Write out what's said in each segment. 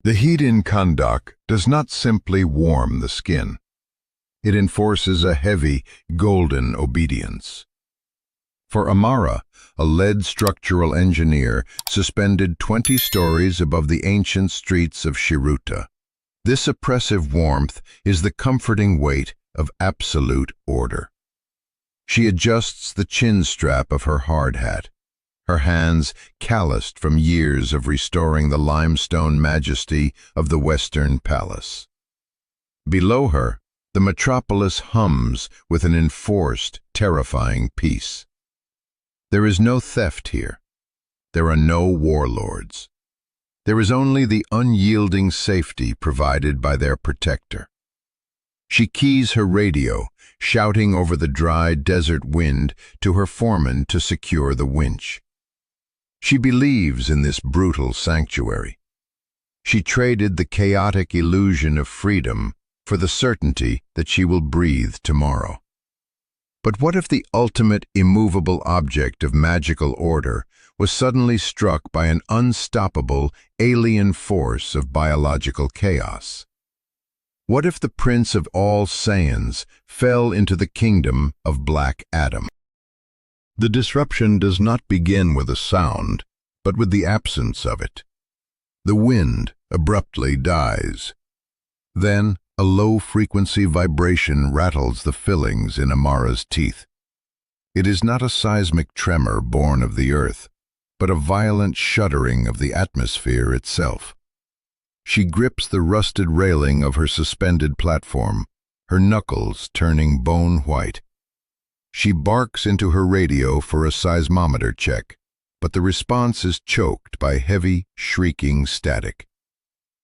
The heat in Kahndaq does not simply warm the skin. It enforces a heavy, golden obedience. For Amara, a lead structural engineer suspended 20 stories above the ancient streets of Shiruta, this oppressive warmth is the comforting weight of absolute order. She adjusts the chin strap of her hard hat, her hands calloused from years of restoring the limestone majesty of the Western Palace. Below her, the metropolis hums with an enforced, terrifying peace. There is no theft here. There are no warlords. There is only the unyielding safety provided by their protector. She keys her radio, shouting over the dry desert wind to her foreman to secure the winch. She believes in this brutal sanctuary. She traded the chaotic illusion of freedom for the certainty that she will breathe tomorrow. But what if the ultimate immovable object of magical order was suddenly struck by an unstoppable, alien force of biological chaos? What if the prince of all Saiyans fell into the kingdom of Black Adam? The disruption does not begin with a sound, but with the absence of it. The wind abruptly dies. Then, a low-frequency vibration rattles the fillings in Amara's teeth. It is not a seismic tremor born of the earth, but a violent shuddering of the atmosphere itself. She grips the rusted railing of her suspended platform, her knuckles turning bone white. She barks into her radio for a seismometer check, but the response is choked by heavy, shrieking static.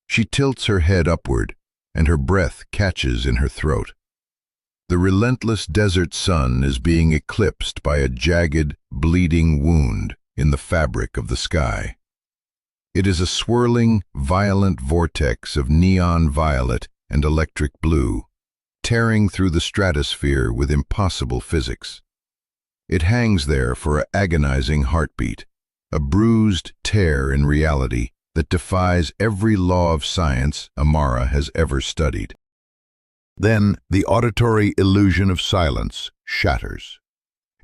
She tilts her head upward, and her breath catches in her throat. The relentless desert sun is being eclipsed by a jagged, bleeding wound in the fabric of the sky. It is a swirling, violent vortex of neon violet and electric blue, tearing through the stratosphere with impossible physics. It hangs there for an agonizing heartbeat, a bruised tear in reality that defies every law of science Amara has ever studied. Then the auditory illusion of silence shatters.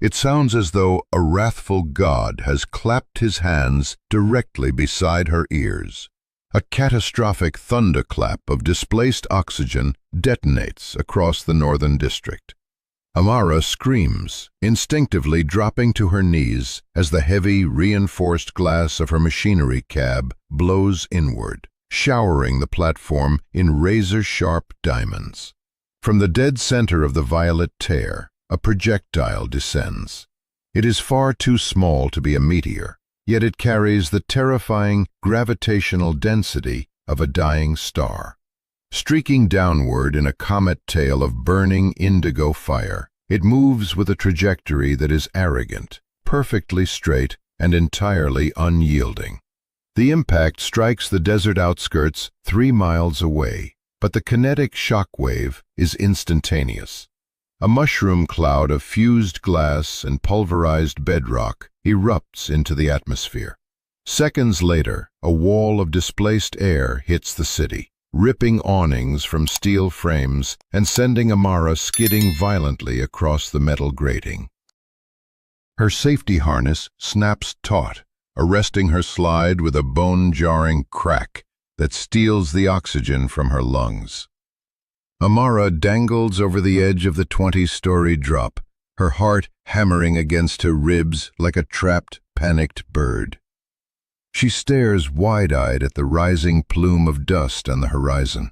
It sounds as though a wrathful god has clapped his hands directly beside her ears. A catastrophic thunderclap of displaced oxygen detonates across the northern district. Amara screams, instinctively dropping to her knees as the heavy, reinforced glass of her machinery cab blows inward, showering the platform in razor-sharp diamonds. From the dead center of the violet tear, a projectile descends. It is far too small to be a meteor, yet it carries the terrifying gravitational density of a dying star. Streaking downward in a comet tail of burning indigo fire, it moves with a trajectory that is arrogant, perfectly straight, and entirely unyielding. The impact strikes the desert outskirts 3 miles away, but the kinetic shock wave is instantaneous. A mushroom cloud of fused glass and pulverized bedrock erupts into the atmosphere. Seconds later, a wall of displaced air hits the city, ripping awnings from steel frames and sending Amara skidding violently across the metal grating. Her safety harness snaps taut, arresting her slide with a bone-jarring crack that steals the oxygen from her lungs. Amara dangles over the edge of the 20-story drop, her heart hammering against her ribs like a trapped, panicked bird. She stares wide-eyed at the rising plume of dust on the horizon.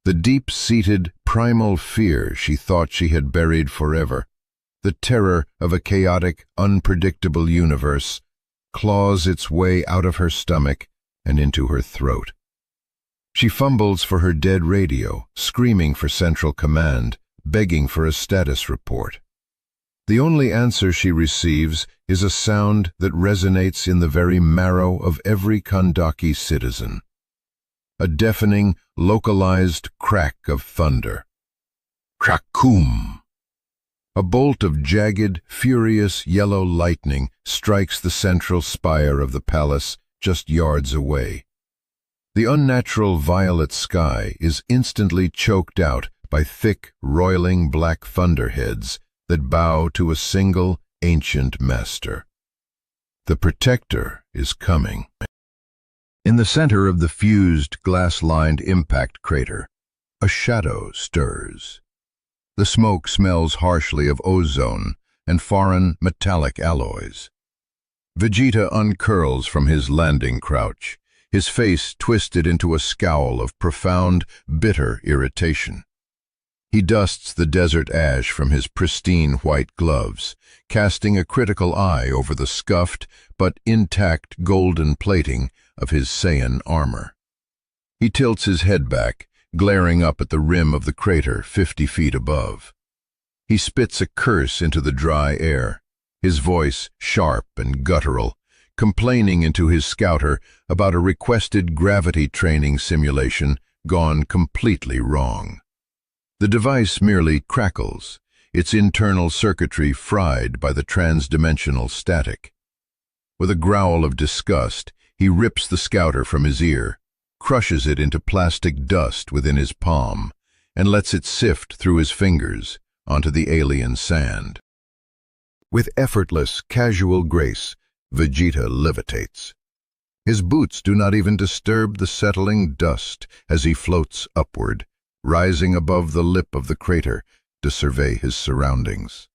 The deep-seated, primal fear she thought she had buried forever, the terror of a chaotic, unpredictable universe, claws its way out of her stomach and into her throat. She fumbles for her dead radio, screaming for Central Command, begging for a status report. The only answer she receives is a sound that resonates in the very marrow of every Kahndaqi citizen. A deafening, localized crack of thunder. Krakoom! A bolt of jagged, furious yellow lightning strikes the central spire of the palace just yards away. The unnatural violet sky is instantly choked out by thick, roiling black thunderheads that bow to a single ancient master. The protector is coming. In the center of the fused, glass-lined impact crater, a shadow stirs. The smoke smells harshly of ozone and foreign metallic alloys. Vegeta uncurls from his landing crouch, his face twisted into a scowl of profound, bitter irritation. He dusts the desert ash from his pristine white gloves, casting a critical eye over the scuffed but intact golden plating of his Saiyan armor. He tilts his head back, glaring up at the rim of the crater 50 feet above. He spits a curse into the dry air, his voice sharp and guttural, complaining into his scouter about a requested gravity training simulation gone completely wrong. The device merely crackles, its internal circuitry fried by the transdimensional static. With a growl of disgust, he rips the scouter from his ear, crushes it into plastic dust within his palm, and lets it sift through his fingers onto the alien sand. With effortless, casual grace, Vegeta levitates. His boots do not even disturb the settling dust as he floats upward, rising above the lip of the crater to survey his surroundings.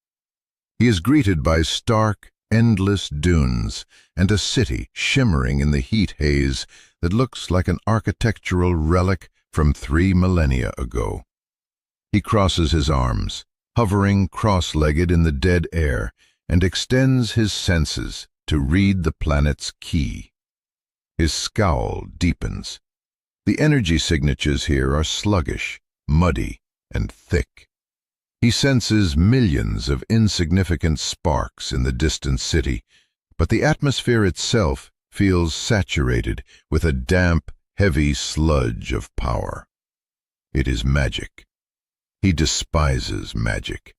He is greeted by stark, endless dunes and a city shimmering in the heat haze that looks like an architectural relic from 3 millennia ago. He crosses his arms, hovering cross-legged in the dead air, and extends his senses to read the planet's key. His scowl deepens. The energy signatures here are sluggish, muddy, and thick. He senses millions of insignificant sparks in the distant city, but the atmosphere itself feels saturated with a damp, heavy sludge of power. It is magic. He despises magic.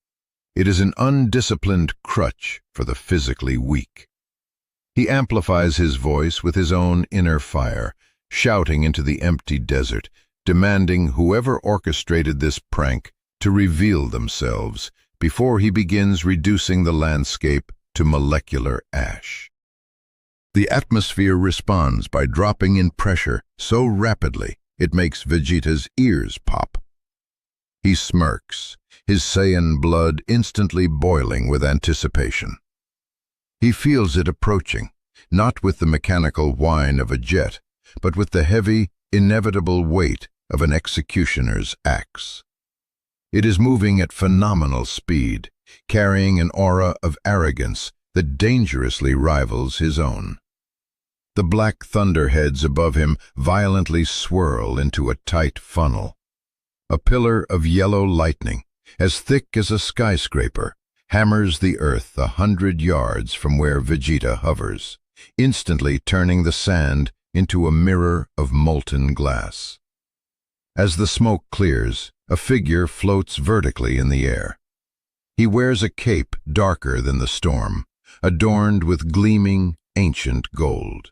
It is an undisciplined crutch for the physically weak. He amplifies his voice with his own inner fire, shouting into the empty desert, demanding whoever orchestrated this prank to reveal themselves before he begins reducing the landscape to molecular ash. The atmosphere responds by dropping in pressure so rapidly it makes Vegeta's ears pop. He smirks, his Saiyan blood instantly boiling with anticipation. He feels it approaching, not with the mechanical whine of a jet, but with the heavy, inevitable weight of an executioner's axe. It is moving at phenomenal speed, carrying an aura of arrogance that dangerously rivals his own. The black thunderheads above him violently swirl into a tight funnel. A pillar of yellow lightning, as thick as a skyscraper, hammers the earth 100 yards from where Vegeta hovers, instantly turning the sand into a mirror of molten glass. As the smoke clears, a figure floats vertically in the air. He wears a cape darker than the storm, adorned with gleaming, ancient gold.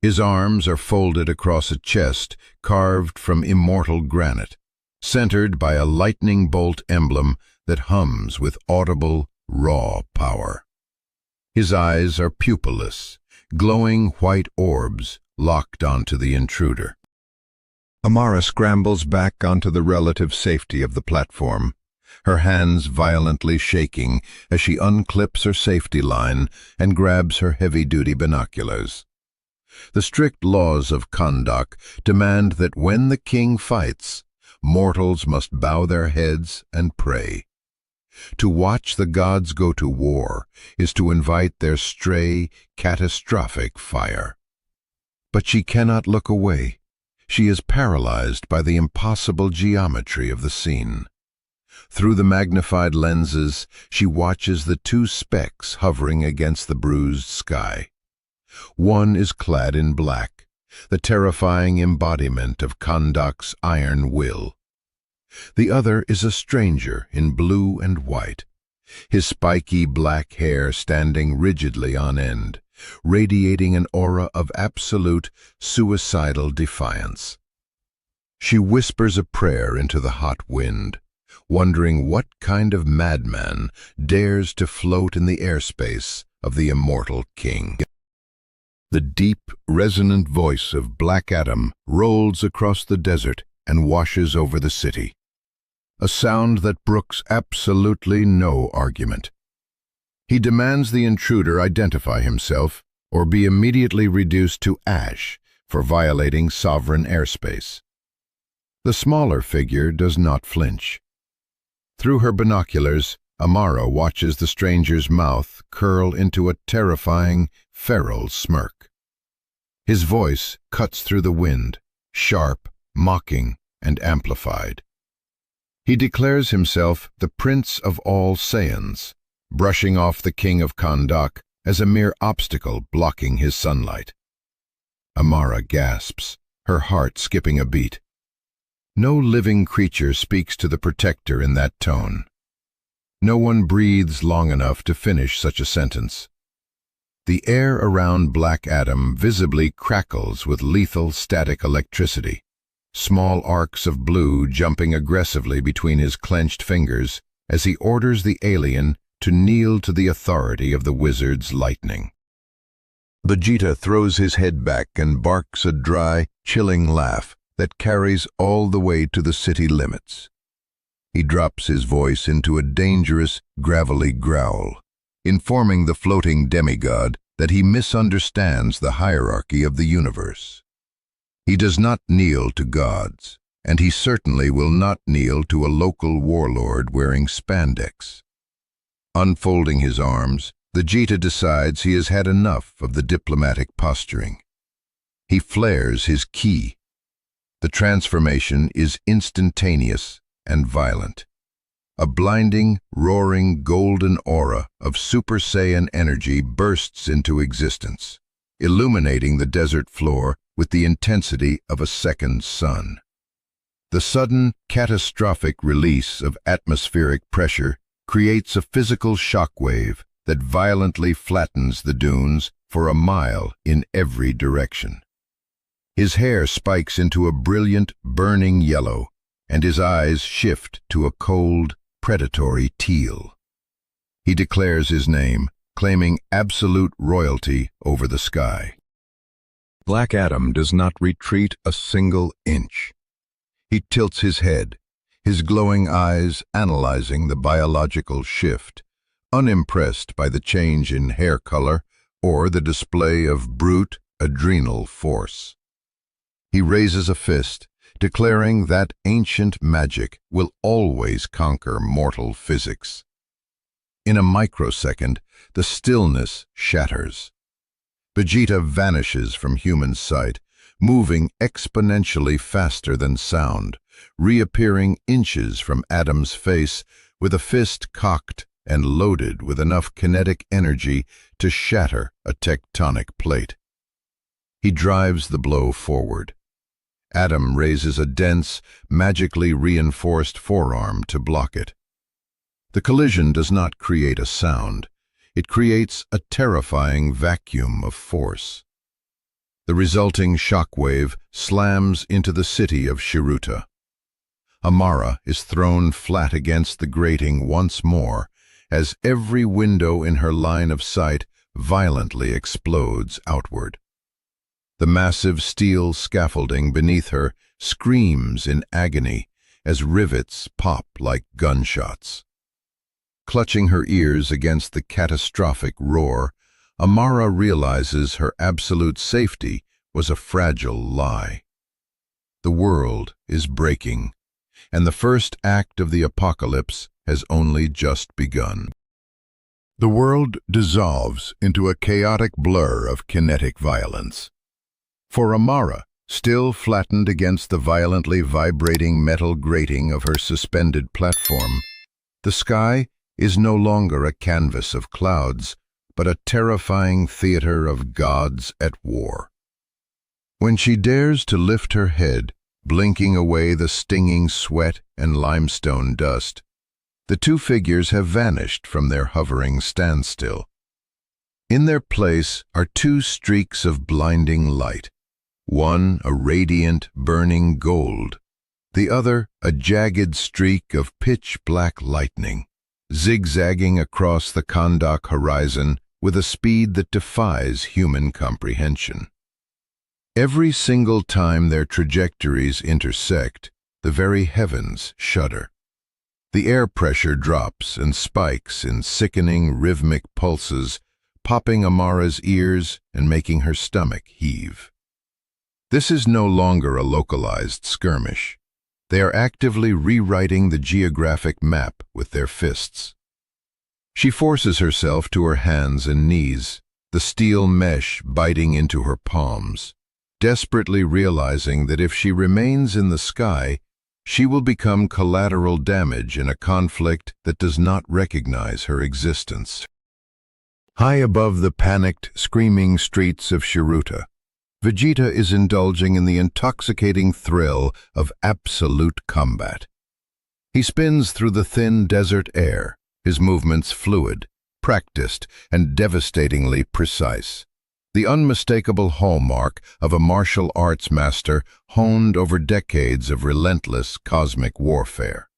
His arms are folded across a chest carved from immortal granite, centered by a lightning bolt emblem that hums with audible, raw power. His eyes are pupilless, glowing white orbs locked onto the intruder. Amara scrambles back onto the relative safety of the platform, her hands violently shaking as she unclips her safety line and grabs her heavy-duty binoculars. The strict laws of Kahndaq demand that when the king fights, mortals must bow their heads and pray. To watch the gods go to war is to invite their stray, catastrophic fire. But she cannot look away. She is paralyzed by the impossible geometry of the scene. Through the magnified lenses, she watches the 2 specks hovering against the bruised sky. One is clad in black, the terrifying embodiment of Kahndaq's iron will. The other is a stranger in blue and white, his spiky black hair standing rigidly on end, radiating an aura of absolute, suicidal defiance. She whispers a prayer into the hot wind, wondering what kind of madman dares to float in the airspace of the immortal king. The deep, resonant voice of Black Adam rolls across the desert and washes over the city, a sound that brooks absolutely no argument. He demands the intruder identify himself or be immediately reduced to ash for violating sovereign airspace. The smaller figure does not flinch. Through her binoculars, Amara watches the stranger's mouth curl into a terrifying, feral smirk. His voice cuts through the wind, sharp, mocking, and amplified. He declares himself the Prince of all Saiyans, brushing off the King of Kahndaq as a mere obstacle blocking his sunlight. Amara gasps, her heart skipping a beat. No living creature speaks to the protector in that tone. No one breathes long enough to finish such a sentence. The air around Black Adam visibly crackles with lethal static electricity, small arcs of blue jumping aggressively between his clenched fingers as he orders the alien to kneel to the authority of the wizard's lightning. Vegeta throws his head back and barks a dry, chilling laugh that carries all the way to the city limits. He drops his voice into a dangerous, gravelly growl, informing the floating demigod that he misunderstands the hierarchy of the universe. He does not kneel to gods, and he certainly will not kneel to a local warlord wearing spandex. Unfolding his arms, Vegeta decides he has had enough of the diplomatic posturing. He flares his ki. The transformation is instantaneous and violent. A blinding, roaring golden aura of Super Saiyan energy bursts into existence, illuminating the desert floor with the intensity of a second sun. The sudden, catastrophic release of atmospheric pressure creates a physical shockwave that violently flattens the dunes for a mile in every direction. His hair spikes into a brilliant, burning yellow, and his eyes shift to a cold, predatory teal. He declares his name, claiming absolute royalty over the sky. Black Adam does not retreat a single inch. He tilts his head, his glowing eyes analyzing the biological shift, unimpressed by the change in hair color or the display of brute, adrenal force. He raises a fist, declaring that ancient magic will always conquer mortal physics. In a microsecond, the stillness shatters. Vegeta vanishes from human sight, moving exponentially faster than sound, reappearing inches from Adam's face with a fist cocked and loaded with enough kinetic energy to shatter a tectonic plate. He drives the blow forward. Adam raises a dense, magically reinforced forearm to block it. The collision does not create a sound. It creates a terrifying vacuum of force. The resulting shockwave slams into the city of Shiruta. Amara is thrown flat against the grating once more as every window in her line of sight violently explodes outward. The massive steel scaffolding beneath her screams in agony as rivets pop like gunshots. Clutching her ears against the catastrophic roar, Amara realizes her absolute safety was a fragile lie. The world is breaking, and the first act of the apocalypse has only just begun. The world dissolves into a chaotic blur of kinetic violence. For Amara, still flattened against the violently vibrating metal grating of her suspended platform, the sky is no longer a canvas of clouds, but a terrifying theater of gods at war. When she dares to lift her head, blinking away the stinging sweat and limestone dust, the two figures have vanished from their hovering standstill. In their place are two streaks of blinding light, one a radiant, burning gold, the other a jagged streak of pitch-black lightning, zigzagging across the Kahndaq horizon with a speed that defies human comprehension. Every single time their trajectories intersect, the very heavens shudder. The air pressure drops and spikes in sickening rhythmic pulses, popping Amara's ears and making her stomach heave. This is no longer a localized skirmish. They are actively rewriting the geographic map with their fists. She forces herself to her hands and knees, the steel mesh biting into her palms, desperately realizing that if she remains in the sky, she will become collateral damage in a conflict that does not recognize her existence. High above the panicked, screaming streets of Shiruta, Vegeta is indulging in the intoxicating thrill of absolute combat. He spins through the thin desert air, his movements fluid, practiced, and devastatingly precise. The unmistakable hallmark of a martial arts master honed over decades of relentless cosmic warfare.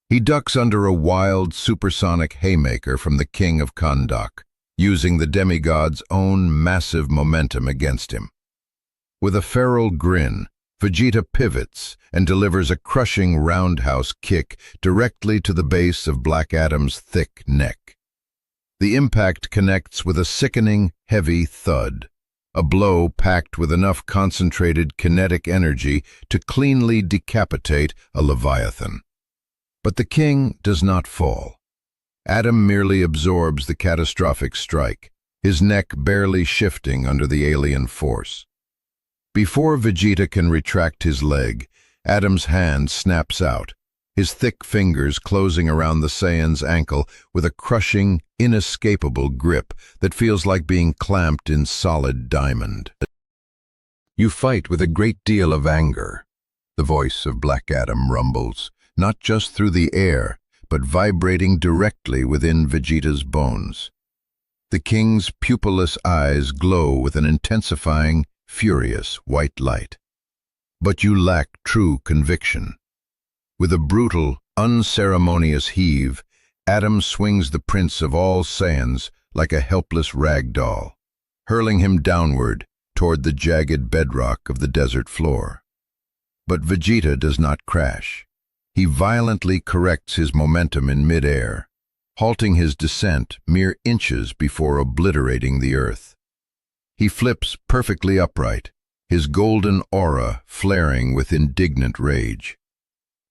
He ducks under a wild, supersonic haymaker from the king of Kahndaq, using the demigod's own massive momentum against him. With a feral grin, Vegeta pivots and delivers a crushing roundhouse kick directly to the base of Black Adam's thick neck. The impact connects with a sickening, heavy thud, a blow packed with enough concentrated kinetic energy to cleanly decapitate a leviathan. But the king does not fall. Adam merely absorbs the catastrophic strike, his neck barely shifting under the alien force. Before Vegeta can retract his leg, Adam's hand snaps out, his thick fingers closing around the Saiyan's ankle with a crushing, inescapable grip that feels like being clamped in solid diamond. "You fight with a great deal of anger," the voice of Black Adam rumbles, not just through the air, but vibrating directly within Vegeta's bones. The king's pupilless eyes glow with an intensifying, furious white light. "But you lack true conviction." With a brutal, unceremonious heave, Adam swings the prince of all Saiyans like a helpless rag doll, hurling him downward toward the jagged bedrock of the desert floor. But Vegeta does not crash. He violently corrects his momentum in mid-air, halting his descent mere inches before obliterating the earth. He flips perfectly upright, his golden aura flaring with indignant rage.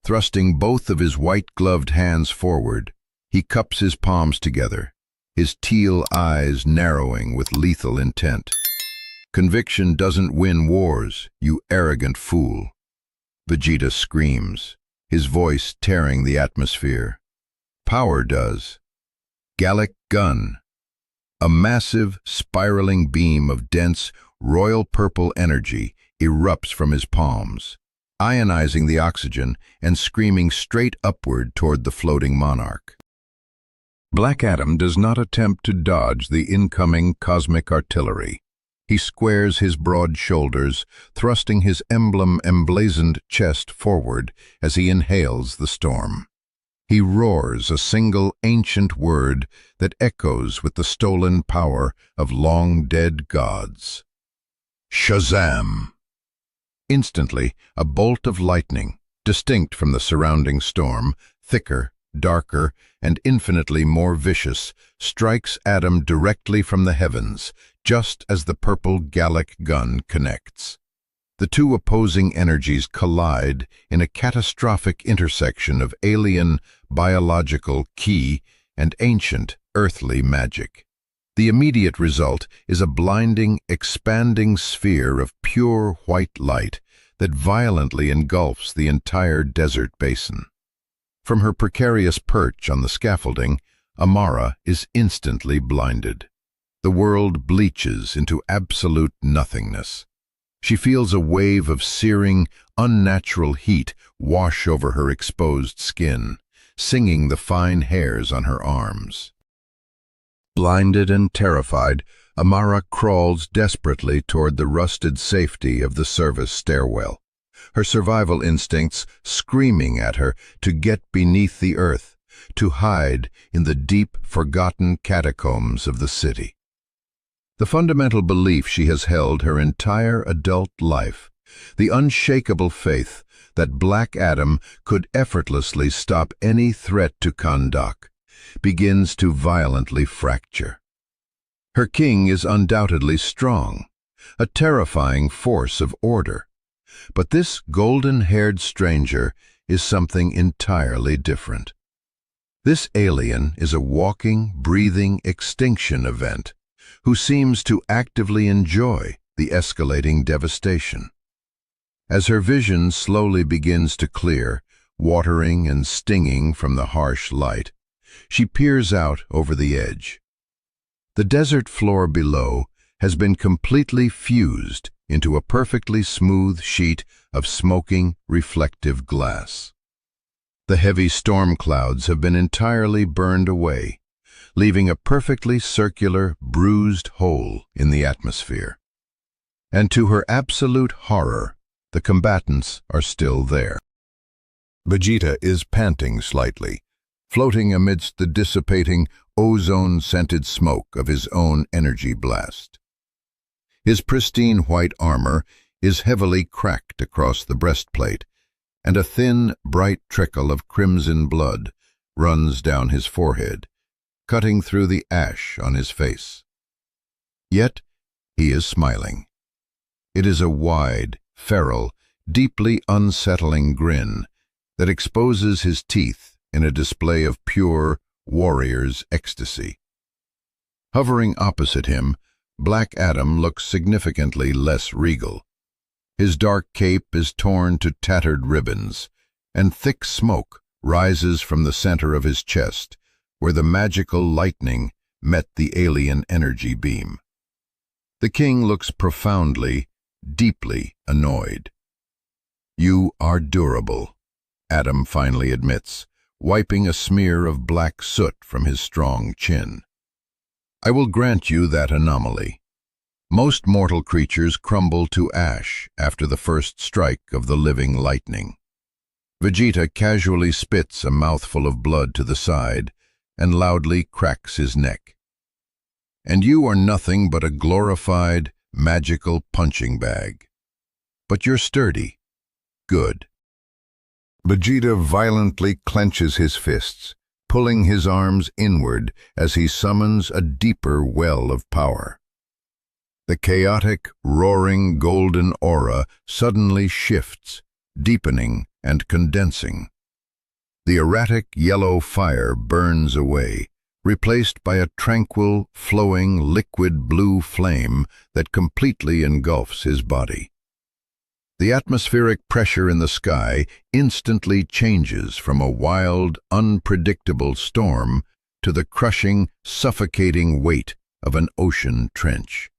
Thrusting both of his white-gloved hands forward, he cups his palms together, his teal eyes narrowing with lethal intent. "Conviction doesn't win wars, you arrogant fool." Vegeta screams, his voice tearing the atmosphere. "Power does." Gallic gun. A massive, spiraling beam of dense, royal purple energy erupts from his palms, ionizing the oxygen and screaming straight upward toward the floating monarch. Black Adam does not attempt to dodge the incoming cosmic artillery. He squares his broad shoulders, thrusting his emblem-emblazoned chest forward as he inhales the storm. He roars a single ancient word that echoes with the stolen power of long-dead gods. Shazam! Instantly, a bolt of lightning, distinct from the surrounding storm, thicker, darker, and infinitely more vicious, strikes Adam directly from the heavens, just as the purple Gallic gun connects. The two opposing energies collide in a catastrophic intersection of alien, biological ki and ancient, earthly magic. The immediate result is a blinding, expanding sphere of pure white light that violently engulfs the entire desert basin. From her precarious perch on the scaffolding, Amara is instantly blinded. The world bleaches into absolute nothingness. She feels a wave of searing, unnatural heat wash over her exposed skin, singing the fine hairs on her arms. Blinded and terrified, Amara crawls desperately toward the rusted safety of the service stairwell, her survival instincts screaming at her to get beneath the earth, to hide in the deep, forgotten catacombs of the city. The fundamental belief she has held her entire adult life, the unshakable faith that Black Adam could effortlessly stop any threat to Kahndaq, begins to violently fracture. Her king is undoubtedly strong, a terrifying force of order, but this golden-haired stranger is something entirely different. This alien is a walking, breathing extinction event who seems to actively enjoy the escalating devastation. As her vision slowly begins to clear, watering and stinging from the harsh light, she peers out over the edge. The desert floor below has been completely fused into a perfectly smooth sheet of smoking, reflective glass. The heavy storm clouds have been entirely burned away, leaving a perfectly circular, bruised hole in the atmosphere. And to her absolute horror, the combatants are still there. Vegeta is panting slightly, floating amidst the dissipating, ozone-scented smoke of his own energy blast. His pristine white armor is heavily cracked across the breastplate, and a thin, bright trickle of crimson blood runs down his forehead, cutting through the ash on his face. Yet he is smiling. It is a wide, feral, deeply unsettling grin that exposes his teeth in a display of pure warrior's ecstasy. Hovering opposite him, Black Adam looks significantly less regal. His dark cape is torn to tattered ribbons, and thick smoke rises from the center of his chest, where the magical lightning met the alien energy beam. The king looks profoundly, deeply annoyed. "You are durable," Adam finally admits, wiping a smear of black soot from his strong chin. "I will grant you that anomaly. Most mortal creatures crumble to ash after the first strike of the living lightning." Vegeta casually spits a mouthful of blood to the side and loudly cracks his neck. "And you are nothing but a glorified, magical punching bag. But you're sturdy. Good." Vegeta violently clenches his fists, pulling his arms inward as he summons a deeper well of power. The chaotic, roaring golden aura suddenly shifts, deepening and condensing. The erratic yellow fire burns away, replaced by a tranquil, flowing, liquid blue flame that completely engulfs his body. The atmospheric pressure in the sky instantly changes from a wild, unpredictable storm to the crushing, suffocating weight of an ocean trench.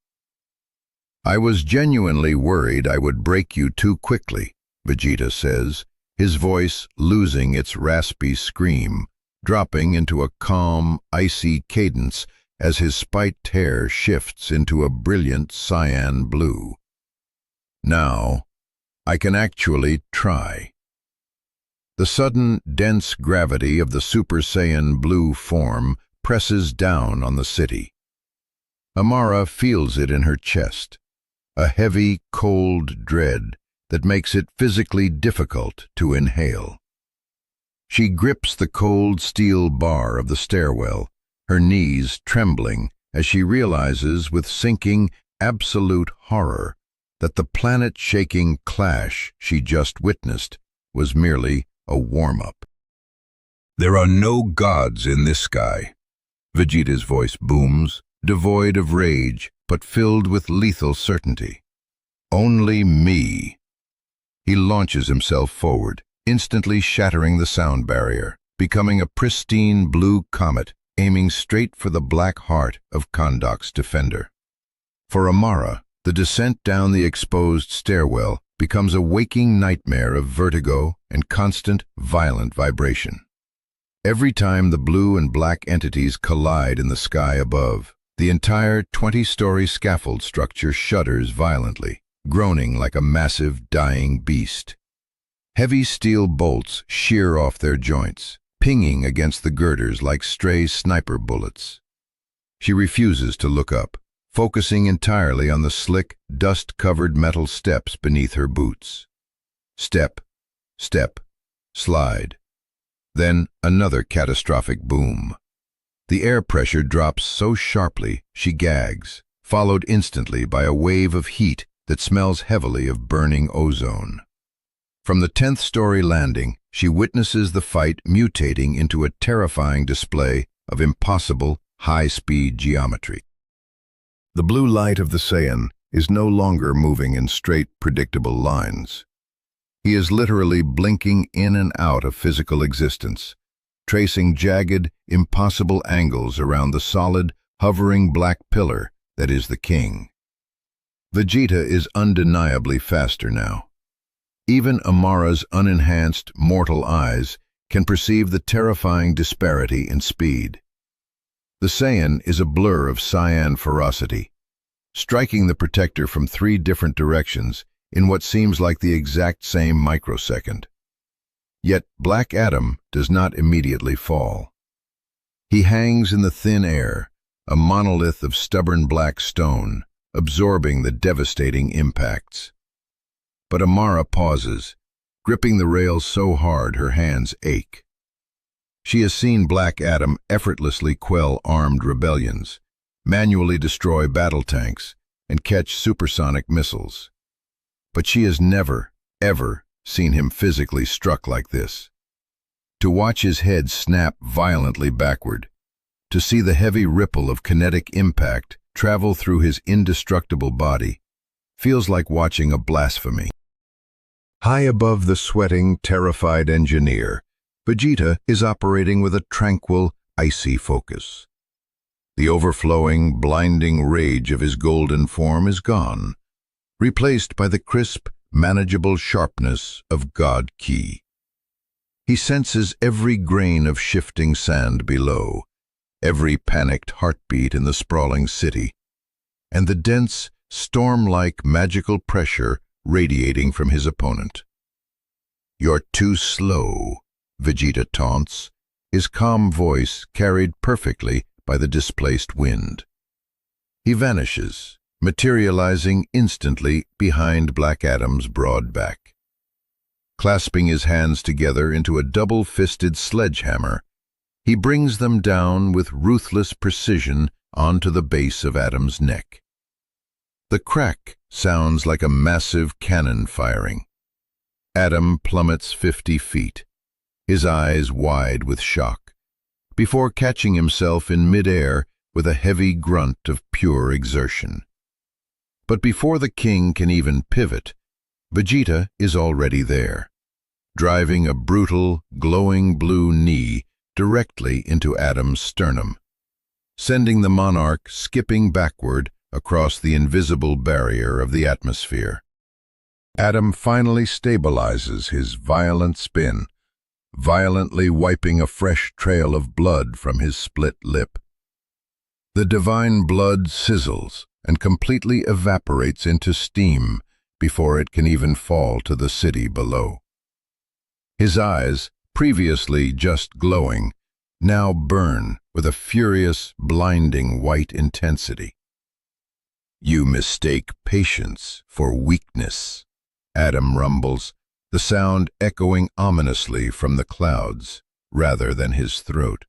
"I was genuinely worried I would break you too quickly," Vegeta says, his voice losing its raspy scream, dropping into a calm, icy cadence as his spiked hair shifts into a brilliant cyan blue. "Now, I can actually try." The sudden, dense gravity of the Super Saiyan blue form presses down on the city. Amara feels it in her chest, a heavy, cold dread that makes it physically difficult to inhale. She grips the cold steel bar of the stairwell, her knees trembling as she realizes with sinking, absolute horror that the planet-shaking clash she just witnessed was merely a warm-up. "There are no gods in this sky," Vegeta's voice booms, devoid of rage but filled with lethal certainty. "Only me." He launches himself forward, instantly shattering the sound barrier, becoming a pristine blue comet aiming straight for the black heart of Kahndaq's defender. For Amara, the descent down the exposed stairwell becomes a waking nightmare of vertigo and constant, violent vibration. Every time the blue and black entities collide in the sky above, the entire 20-story scaffold structure shudders violently, groaning like a massive, dying beast. Heavy steel bolts shear off their joints, pinging against the girders like stray sniper bullets. She refuses to look up, focusing entirely on the slick, dust-covered metal steps beneath her boots. Step, step, slide. Then another catastrophic boom. The air pressure drops so sharply she gags, followed instantly by a wave of heat that smells heavily of burning ozone. From the 10th-story landing, she witnesses the fight mutating into a terrifying display of impossible, high-speed geometry. The blue light of the Saiyan is no longer moving in straight, predictable lines. He is literally blinking in and out of physical existence, tracing jagged, impossible angles around the solid, hovering black pillar that is the king. Vegeta is undeniably faster now. Even Amara's unenhanced, mortal eyes can perceive the terrifying disparity in speed. The Saiyan is a blur of Saiyan ferocity, striking the protector from 3 different directions in what seems like the exact same microsecond. Yet Black Adam does not immediately fall. He hangs in the thin air, a monolith of stubborn black stone, absorbing the devastating impacts. But Amara pauses, gripping the rails so hard her hands ache. She has seen Black Adam effortlessly quell armed rebellions, manually destroy battle tanks, and catch supersonic missiles. But she has never, ever seen him physically struck like this. To watch his head snap violently backward, to see the heavy ripple of kinetic impact travel through his indestructible body, feels like watching a blasphemy. High above the sweating, terrified engineer, Vegeta is operating with a tranquil, icy focus. The overflowing, blinding rage of his golden form is gone, replaced by the crisp, manageable sharpness of God Ki. He senses every grain of shifting sand below, every panicked heartbeat in the sprawling city, and the dense, storm-like magical pressure radiating from his opponent. "You're too slow," Vegeta taunts, his calm voice carried perfectly by the displaced wind. He vanishes, materializing instantly behind Black Adam's broad back. Clasping his hands together into a double-fisted sledgehammer, he brings them down with ruthless precision onto the base of Adam's neck. The crack sounds like a massive cannon firing. Adam plummets 50 feet, his eyes wide with shock, before catching himself in midair with a heavy grunt of pure exertion. But before the king can even pivot, Vegeta is already there, driving a brutal, glowing blue knee directly into Adam's sternum, sending the monarch skipping backward across the invisible barrier of the atmosphere. Adam finally stabilizes his violent spin, violently wiping a fresh trail of blood from his split lip. The divine blood sizzles and completely evaporates into steam before it can even fall to the city below. His eyes, previously just glowing, now burn with a furious, blinding white intensity. "You mistake patience for weakness," Adam rumbles, the sound echoing ominously from the clouds rather than his throat.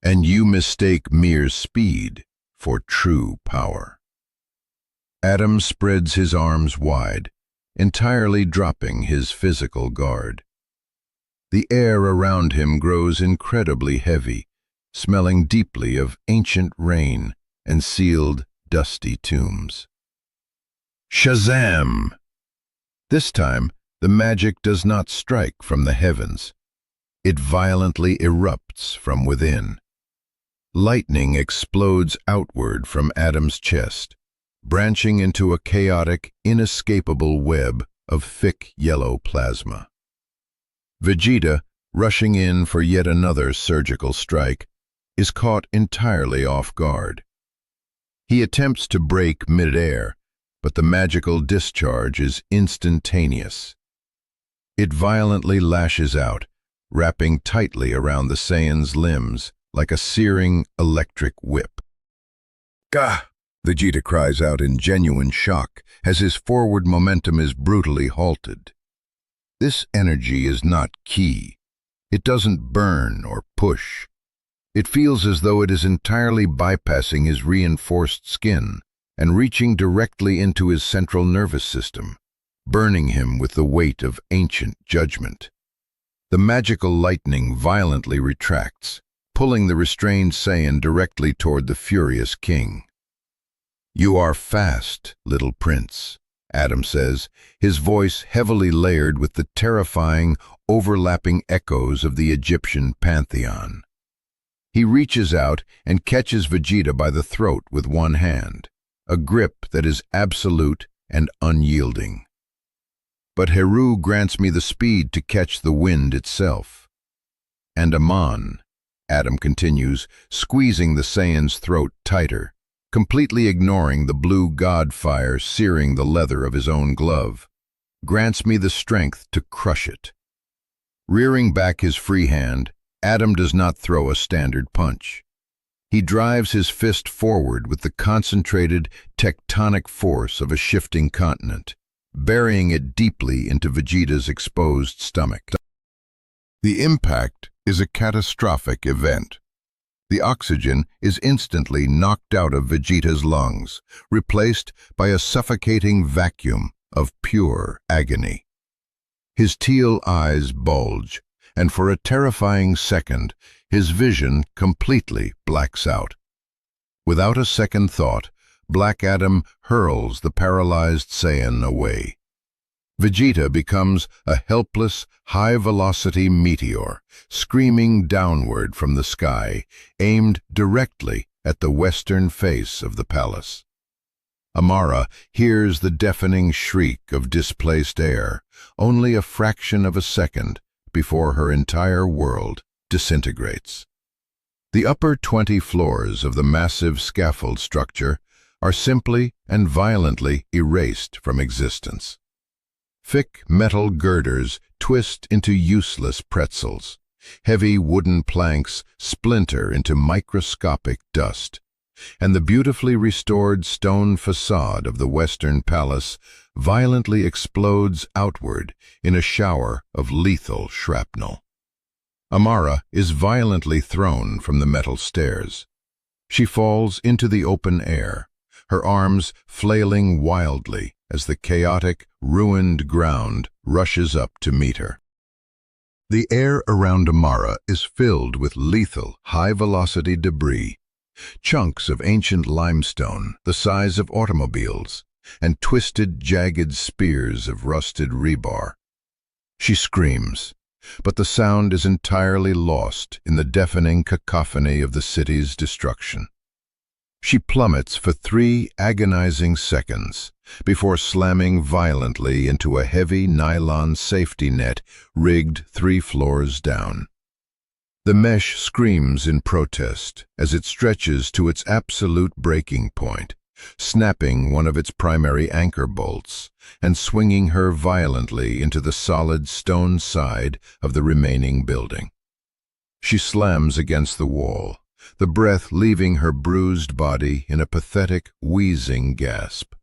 "And you mistake mere speed for true power." Adam spreads his arms wide, entirely dropping his physical guard. The air around him grows incredibly heavy, smelling deeply of ancient rain and sealed, dusty tombs. Shazam! This time, the magic does not strike from the heavens. It violently erupts from within. Lightning explodes outward from Adam's chest, branching into a chaotic, inescapable web of thick yellow plasma. Vegeta, rushing in for yet another surgical strike, is caught entirely off guard. He attempts to break mid-air, but the magical discharge is instantaneous. It violently lashes out, wrapping tightly around the Saiyan's limbs like a searing electric whip. "Gah!" Vegeta cries out in genuine shock as his forward momentum is brutally halted. This energy is not ki. It doesn't burn or push. It feels as though it is entirely bypassing his reinforced skin and reaching directly into his central nervous system, burning him with the weight of ancient judgment. The magical lightning violently retracts, pulling the restrained Saiyan directly toward the furious king. "You are fast, little prince," Adam says, his voice heavily layered with the terrifying, overlapping echoes of the Egyptian pantheon. He reaches out and catches Vegeta by the throat with one hand, a grip that is absolute and unyielding. "But Heru grants me the speed to catch the wind itself." "And Aman," Adam continues, squeezing the Saiyan's throat tighter, completely ignoring the blue god fire searing the leather of his own glove, "grants me the strength to crush it." Rearing back his free hand, Adam does not throw a standard punch. He drives his fist forward with the concentrated, tectonic force of a shifting continent, burying it deeply into Vegeta's exposed stomach. The impact is a catastrophic event. The oxygen is instantly knocked out of Vegeta's lungs, replaced by a suffocating vacuum of pure agony. His teal eyes bulge, and for a terrifying second, his vision completely blacks out. Without a second thought, Black Adam hurls the paralyzed Saiyan away. Vegeta becomes a helpless, high-velocity meteor, screaming downward from the sky, aimed directly at the western face of the palace. Amara hears the deafening shriek of displaced air, only a fraction of a second before her entire world disintegrates. The upper 20 floors of the massive scaffold structure are simply and violently erased from existence. Thick metal girders twist into useless pretzels. Heavy wooden planks splinter into microscopic dust, and the beautifully restored stone facade of the Western Palace violently explodes outward in a shower of lethal shrapnel. Amara is violently thrown from the metal stairs. She falls into the open air, her arms flailing wildly as the chaotic, ruined ground rushes up to meet her. The air around Amara is filled with lethal, high-velocity debris, chunks of ancient limestone the size of automobiles, and twisted, jagged spears of rusted rebar. She screams, but the sound is entirely lost in the deafening cacophony of the city's destruction. She plummets for 3 agonizing seconds before slamming violently into a heavy nylon safety net rigged 3 floors down. The mesh screams in protest as it stretches to its absolute breaking point, snapping one of its primary anchor bolts and swinging her violently into the solid stone side of the remaining building. She slams against the wall, the breath leaving her bruised body in a pathetic, wheezing gasp.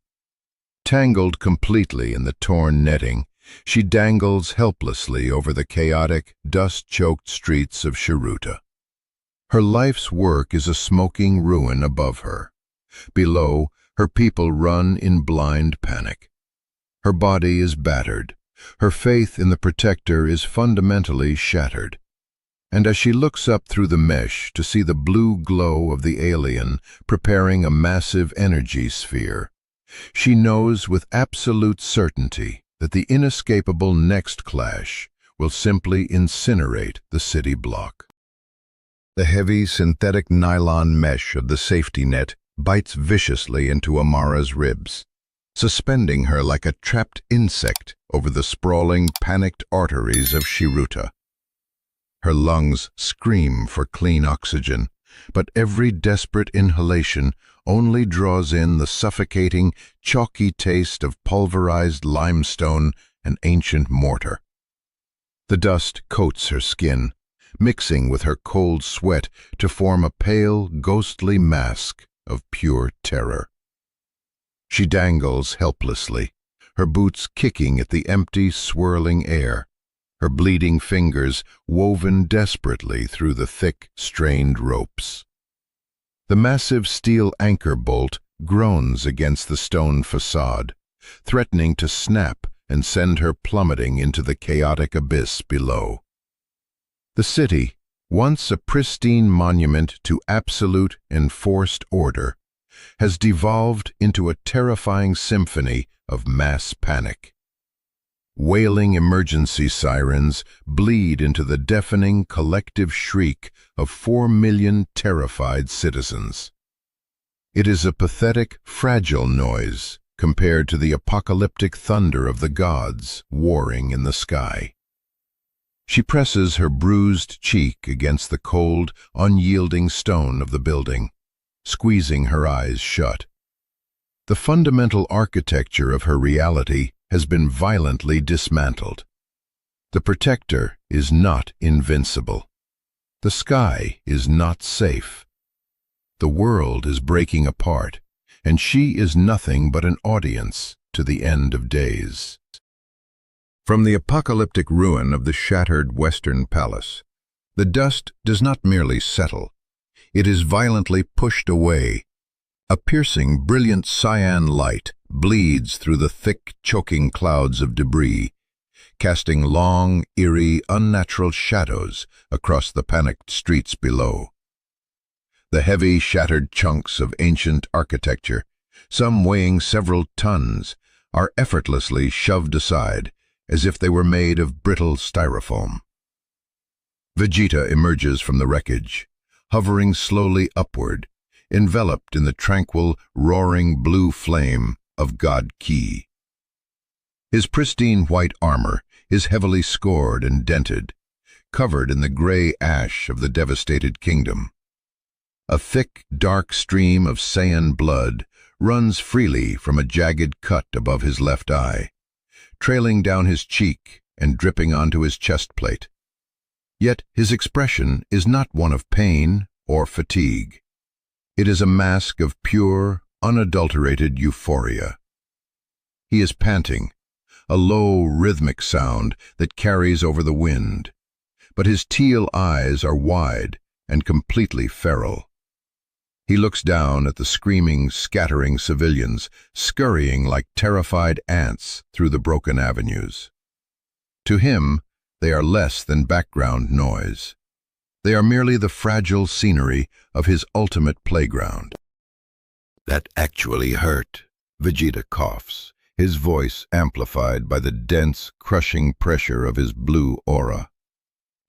Tangled completely in the torn netting, she dangles helplessly over the chaotic, dust-choked streets of Shiruta. Her life's work is a smoking ruin above her. Below, her people run in blind panic. Her body is battered. Her faith in the Protector is fundamentally shattered. And as she looks up through the mesh to see the blue glow of the alien preparing a massive energy sphere, she knows with absolute certainty that the inescapable next clash will simply incinerate the city block. The heavy synthetic nylon mesh of the safety net bites viciously into Amara's ribs, suspending her like a trapped insect over the sprawling, panicked arteries of Shiruta. Her lungs scream for clean oxygen, but every desperate inhalation only draws in the suffocating, chalky taste of pulverized limestone and ancient mortar. The dust coats her skin, mixing with her cold sweat to form a pale, ghostly mask of pure terror. She dangles helplessly, her boots kicking at the empty, swirling air, her bleeding fingers woven desperately through the thick, strained ropes. The massive steel anchor bolt groans against the stone facade, threatening to snap and send her plummeting into the chaotic abyss below. The city, once a pristine monument to absolute enforced order, has devolved into a terrifying symphony of mass panic. Wailing emergency sirens bleed into the deafening collective shriek of 4 million terrified citizens. It is a pathetic, fragile noise compared to the apocalyptic thunder of the gods warring in the sky. She presses her bruised cheek against the cold, unyielding stone of the building, squeezing her eyes shut. The fundamental architecture of her reality has been violently dismantled. The protector is not invincible. The sky is not safe. The world is breaking apart, and she is nothing but an audience to the end of days. From the apocalyptic ruin of the shattered Western Palace, the dust does not merely settle. It is violently pushed away. A piercing, brilliant cyan light bleeds through the thick, choking clouds of debris, casting long, eerie, unnatural shadows across the panicked streets below. The heavy, shattered chunks of ancient architecture, some weighing several tons, are effortlessly shoved aside as if they were made of brittle styrofoam. Vegeta emerges from the wreckage, hovering slowly upward, enveloped in the tranquil, roaring blue flame of God Ki. His pristine white armor is heavily scored and dented, covered in the gray ash of the devastated kingdom. A thick, dark stream of Saiyan blood runs freely from a jagged cut above his left eye, trailing down his cheek and dripping onto his chest plate. Yet his expression is not one of pain or fatigue. It is a mask of pure, unadulterated euphoria. He is panting, a low, rhythmic sound that carries over the wind, but his teal eyes are wide and completely feral. He looks down at the screaming, scattering civilians, scurrying like terrified ants through the broken avenues. To him, they are less than background noise. They are merely the fragile scenery of his ultimate playground. "That actually hurt," Vegeta coughs, his voice amplified by the dense, crushing pressure of his blue aura.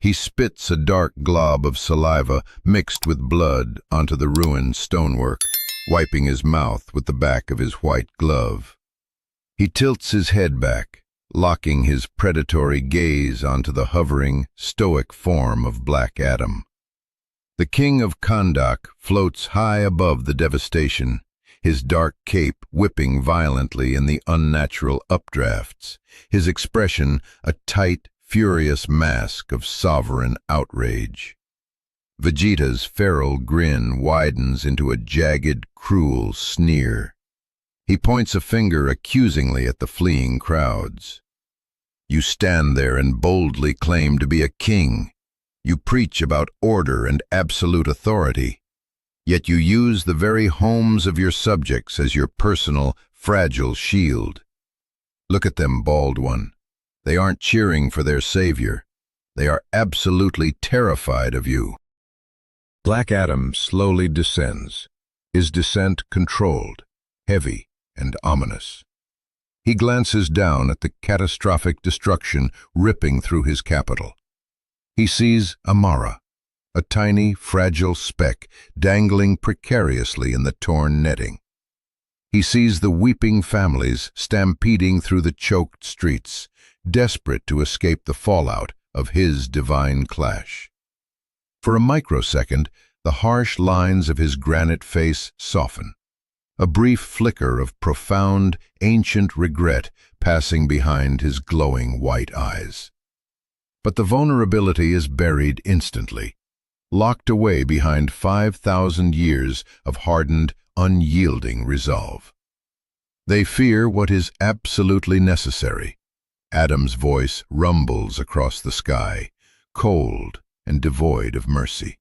He spits a dark glob of saliva mixed with blood onto the ruined stonework, wiping his mouth with the back of his white glove. He tilts his head back, locking his predatory gaze onto the hovering, stoic form of Black Adam. The king of Kahndaq floats high above the devastation, his dark cape whipping violently in the unnatural updrafts, his expression a tight, furious mask of sovereign outrage. Vegeta's feral grin widens into a jagged, cruel sneer. He points a finger accusingly at the fleeing crowds. "You stand there and boldly claim to be a king. You preach about order and absolute authority. Yet you use the very homes of your subjects as your personal, fragile shield. Look at them, Bald One. They aren't cheering for their savior. They are absolutely terrified of you." Black Adam slowly descends, his descent controlled, heavy, and ominous. He glances down at the catastrophic destruction ripping through his capital. He sees Amara, a tiny, fragile speck dangling precariously in the torn netting. He sees the weeping families stampeding through the choked streets, desperate to escape the fallout of his divine clash. For a microsecond, the harsh lines of his granite face soften, a brief flicker of profound, ancient regret passing behind his glowing white eyes. But the vulnerability is buried instantly, locked away behind 5,000 years of hardened, unyielding resolve. They fear what is absolutely necessary. Adam's voice rumbles across the sky, cold and devoid of mercy.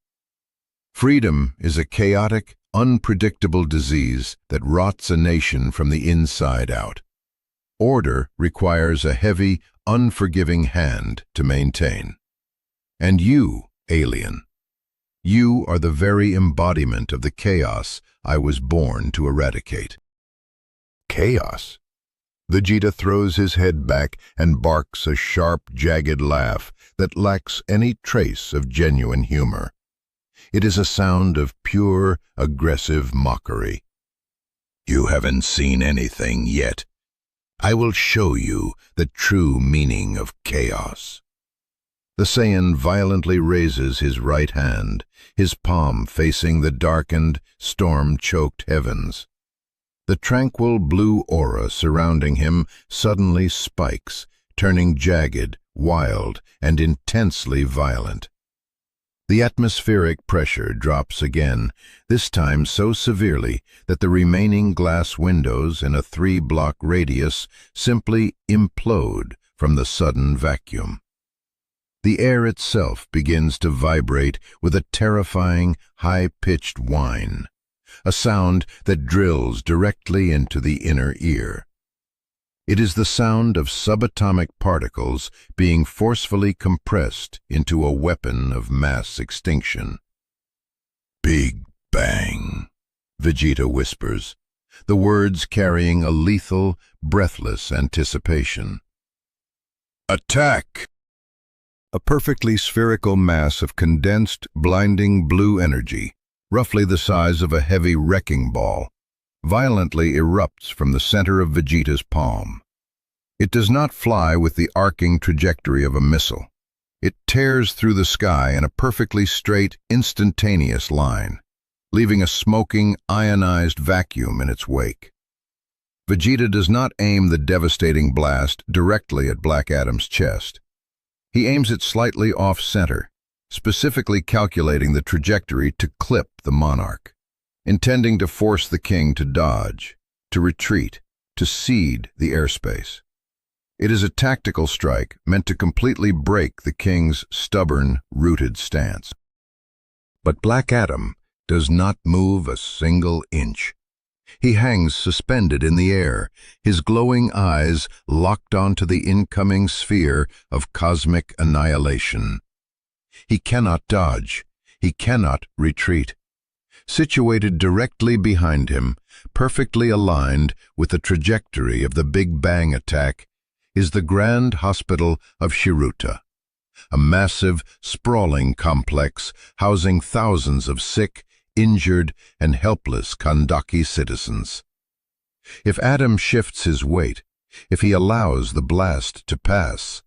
Freedom is a chaotic, unpredictable disease that rots a nation from the inside out. Order requires a heavy, unforgiving hand to maintain. And you, alien, you are the very embodiment of the chaos I was born to eradicate. Chaos? Vegeta throws his head back and barks a sharp, jagged laugh that lacks any trace of genuine humor. It is a sound of pure, aggressive mockery. You haven't seen anything yet. I will show you the true meaning of chaos. The Saiyan violently raises his right hand, his palm facing the darkened, storm-choked heavens. The tranquil blue aura surrounding him suddenly spikes, turning jagged, wild, and intensely violent. The atmospheric pressure drops again, this time so severely that the remaining glass windows in a 3-block radius simply implode from the sudden vacuum. The air itself begins to vibrate with a terrifying, high-pitched whine, a sound that drills directly into the inner ear. It is the sound of subatomic particles being forcefully compressed into a weapon of mass extinction. Big Bang, Vegeta whispers, the words carrying a lethal, breathless anticipation. Attack! A perfectly spherical mass of condensed, blinding blue energy, roughly the size of a heavy wrecking ball, violently erupts from the center of Vegeta's palm. It does not fly with the arcing trajectory of a missile. It tears through the sky in a perfectly straight, instantaneous line, leaving a smoking, ionized vacuum in its wake. Vegeta does not aim the devastating blast directly at Black Adam's chest. He aims it slightly off-center, specifically calculating the trajectory to clip the monarch, intending to force the king to dodge, to retreat, to cede the airspace. It is a tactical strike meant to completely break the king's stubborn, rooted stance. But Black Adam does not move a single inch. He hangs suspended in the air, his glowing eyes locked onto the incoming sphere of cosmic annihilation. He cannot dodge. He cannot retreat. Situated directly behind him, perfectly aligned with the trajectory of the Big Bang attack, is the Grand Hospital of Shiruta, a massive, sprawling complex housing thousands of sick, injured, and helpless Kahndaqi citizens. If Adam shifts his weight, if he allows the blast to pass,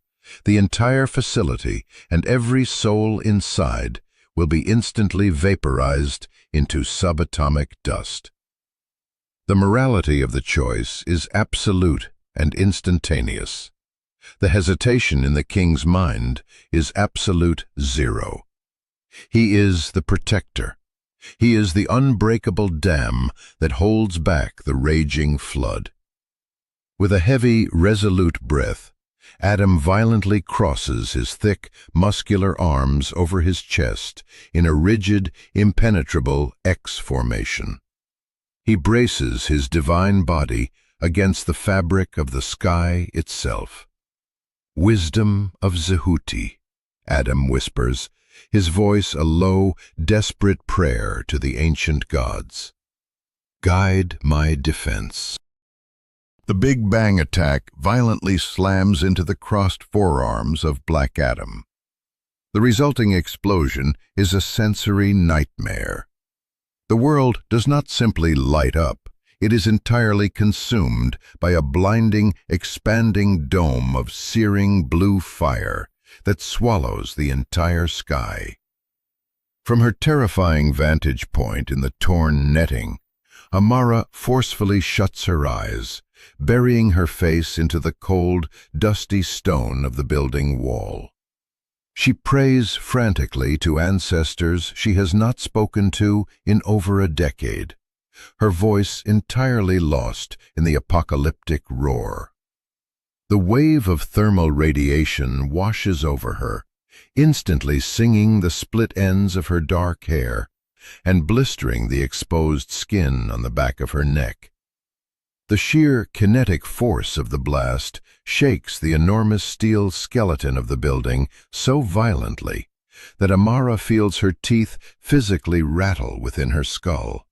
the entire facility and every soul inside will be instantly vaporized into subatomic dust. The morality of the choice is absolute and instantaneous. The hesitation in the king's mind is absolute zero. He is the protector. He is the unbreakable dam that holds back the raging flood. With a heavy, resolute breath, Adam violently crosses his thick, muscular arms over his chest in a rigid, impenetrable X formation. He braces his divine body against the fabric of the sky itself. Wisdom of Zehuti, Adam whispers, his voice a low, desperate prayer to the ancient gods. Guide my defense. The Big Bang attack violently slams into the crossed forearms of Black Adam. The resulting explosion is a sensory nightmare. The world does not simply light up. It is entirely consumed by a blinding, expanding dome of searing blue fire that swallows the entire sky. From her terrifying vantage point in the torn netting, Amara forcefully shuts her eyes, burying her face into the cold, dusty stone of the building wall. She prays frantically to ancestors she has not spoken to in over a decade, her voice entirely lost in the apocalyptic roar. The wave of thermal radiation washes over her, instantly singing the split ends of her dark hair and blistering the exposed skin on the back of her neck. The sheer kinetic force of the blast shakes the enormous steel skeleton of the building so violently that Amara feels her teeth physically rattle within her skull.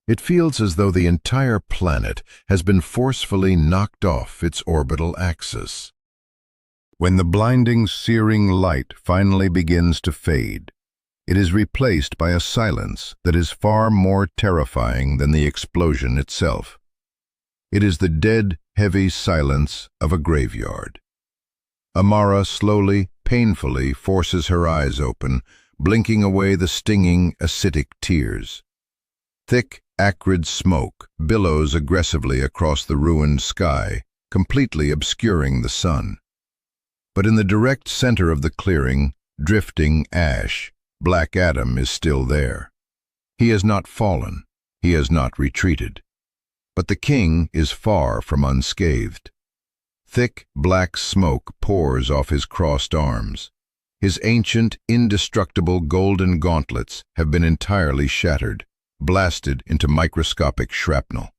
It feels as though the entire planet has been forcefully knocked off its orbital axis. When the blinding, searing light finally begins to fade, it is replaced by a silence that is far more terrifying than the explosion itself. It is the dead, heavy silence of a graveyard. Amara slowly, painfully forces her eyes open, blinking away the stinging, acidic tears. Thick, acrid smoke billows aggressively across the ruined sky, completely obscuring the sun. But in the direct center of the clearing, drifting ash, Black Adam is still there. He has not fallen, he has not retreated. But the king is far from unscathed. Thick, black smoke pours off his crossed arms. His ancient, indestructible golden gauntlets have been entirely shattered, blasted into microscopic shrapnel.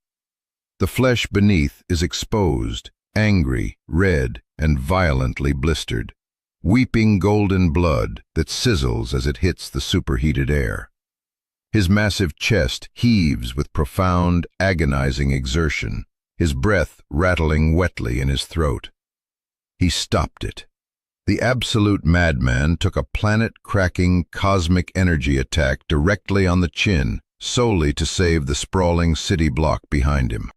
The flesh beneath is exposed, angry, red, and violently blistered, weeping golden blood that sizzles as it hits the superheated air. His massive chest heaves with profound, agonizing exertion, his breath rattling wetly in his throat. He stopped it. The absolute madman took a planet-cracking cosmic energy attack directly on the chin, solely to save the sprawling city block behind him.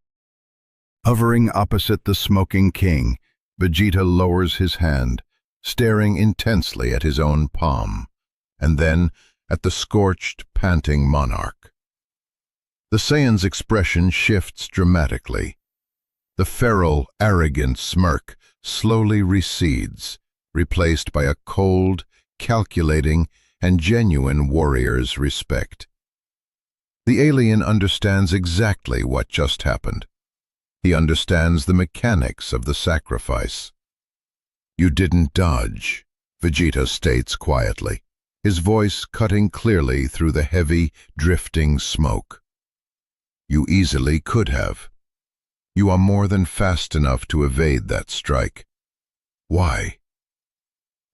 Hovering opposite the smoking king, Vegeta lowers his hand, staring intensely at his own palm, and then at the scorched, panting monarch. The Saiyan's expression shifts dramatically. The feral, arrogant smirk slowly recedes, replaced by a cold, calculating, and genuine warrior's respect. The alien understands exactly what just happened. He understands the mechanics of the sacrifice. "You didn't dodge," Vegeta states quietly, his voice cutting clearly through the heavy, drifting smoke. "You easily could have. You are more than fast enough to evade that strike. Why?"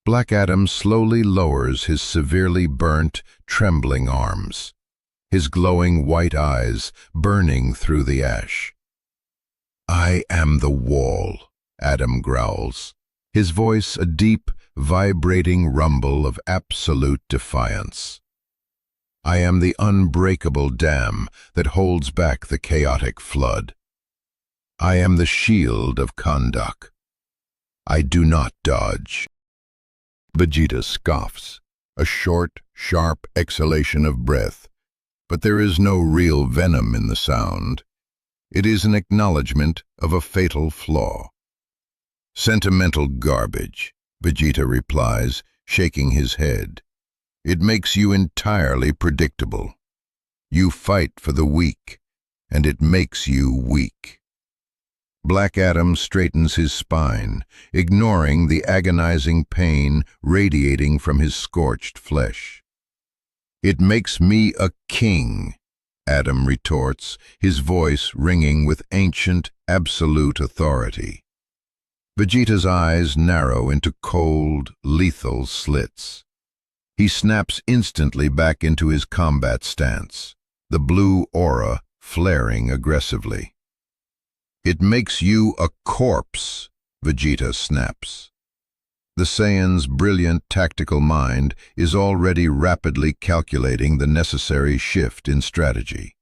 Black Adam slowly lowers his severely burnt, trembling arms, his glowing white eyes burning through the ash. "I am the wall," Adam growls, his voice a deep, vibrating rumble of absolute defiance. "I am the unbreakable dam that holds back the chaotic flood. I am the shield of Kahndaq. I do not dodge." Vegeta scoffs, a short, sharp exhalation of breath, but there is no real venom in the sound. It is an acknowledgement of a fatal flaw. "Sentimental garbage," Vegeta replies, shaking his head. "It makes you entirely predictable. You fight for the weak, and it makes you weak." Black Adam straightens his spine, ignoring the agonizing pain radiating from his scorched flesh. "It makes me a king," Adam retorts, his voice ringing with ancient, absolute authority. Vegeta's eyes narrow into cold, lethal slits. He snaps instantly back into his combat stance, the blue aura flaring aggressively. "It makes you a corpse," Vegeta snaps. The Saiyan's brilliant tactical mind is already rapidly calculating the necessary shift in strategy.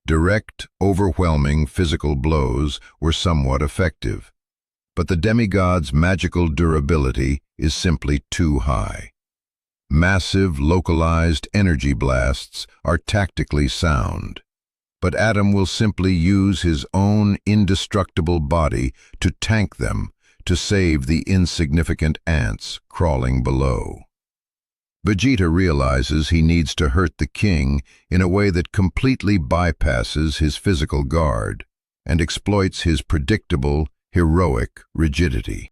Direct, overwhelming physical blows were somewhat effective, but the demigod's magical durability is simply too high. Massive, localized energy blasts are tactically sound, but Adam will simply use his own indestructible body to tank them to save the insignificant ants crawling below. Vegeta realizes he needs to hurt the king in a way that completely bypasses his physical guard and exploits his predictable, heroic rigidity.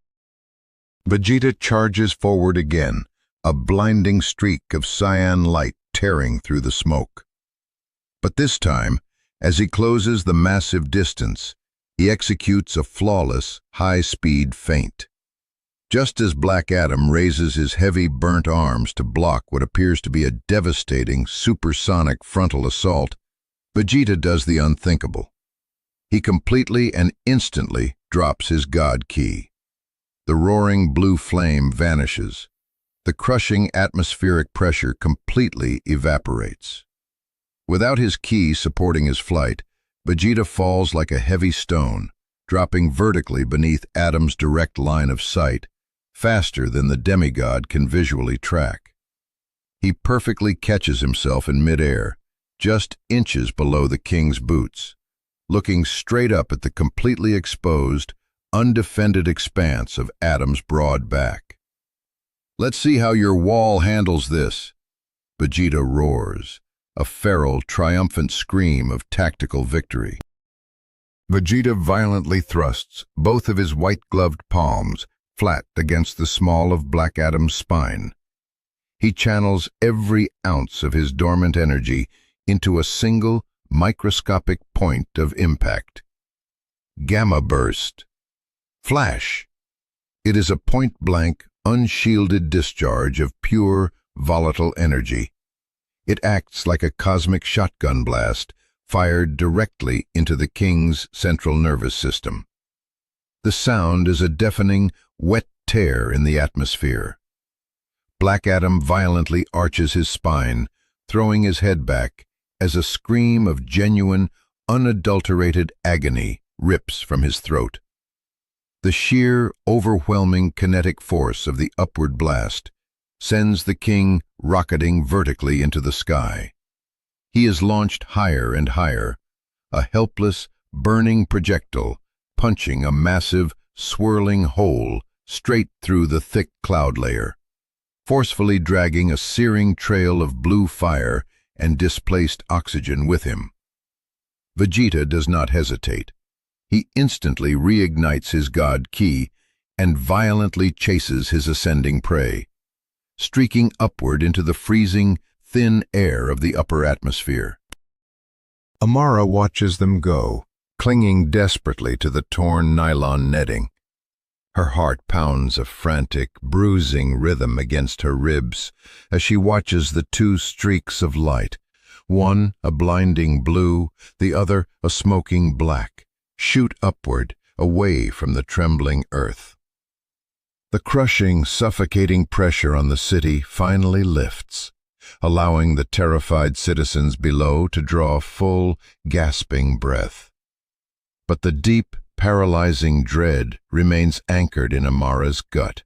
Vegeta charges forward again, a blinding streak of cyan light tearing through the smoke. But this time, as he closes the massive distance, he executes a flawless, high-speed feint. Just as Black Adam raises his heavy, burnt arms to block what appears to be a devastating, supersonic frontal assault, Vegeta does the unthinkable. He completely and instantly drops his God Ki. The roaring blue flame vanishes. The crushing atmospheric pressure completely evaporates. Without his ki supporting his flight, Vegeta falls like a heavy stone, dropping vertically beneath Adam's direct line of sight, faster than the demigod can visually track. He perfectly catches himself in midair, just inches below the king's boots, looking straight up at the completely exposed, undefended expanse of Adam's broad back. "Let's see how your wall handles this," Vegeta roars, a feral, triumphant scream of tactical victory. Vegeta violently thrusts both of his white-gloved palms flat against the small of Black Adam's spine. He channels every ounce of his dormant energy into a single, microscopic point of impact. Gamma burst. Flash. It is a point-blank, unshielded discharge of pure, volatile energy. It acts like a cosmic shotgun blast fired directly into the king's central nervous system. The sound is a deafening, wet tear in the atmosphere. Black Adam violently arches his spine, throwing his head back as a scream of genuine, unadulterated agony rips from his throat. The sheer, overwhelming kinetic force of the upward blast sends the king rocketing vertically into the sky. He is launched higher and higher, a helpless, burning projectile punching a massive, swirling hole straight through the thick cloud layer, forcefully dragging a searing trail of blue fire and displaced oxygen with him. Vegeta does not hesitate. He instantly reignites his God Ki and violently chases his ascending prey, streaking upward into the freezing, thin air of the upper atmosphere. Amara watches them go, clinging desperately to the torn nylon netting. Her heart pounds a frantic, bruising rhythm against her ribs as she watches the two streaks of light, one a blinding blue, the other a smoking black, shoot upward, away from the trembling earth. The crushing, suffocating pressure on the city finally lifts, allowing the terrified citizens below to draw a full, gasping breath. But the deep, paralyzing dread remains anchored in Amara's gut.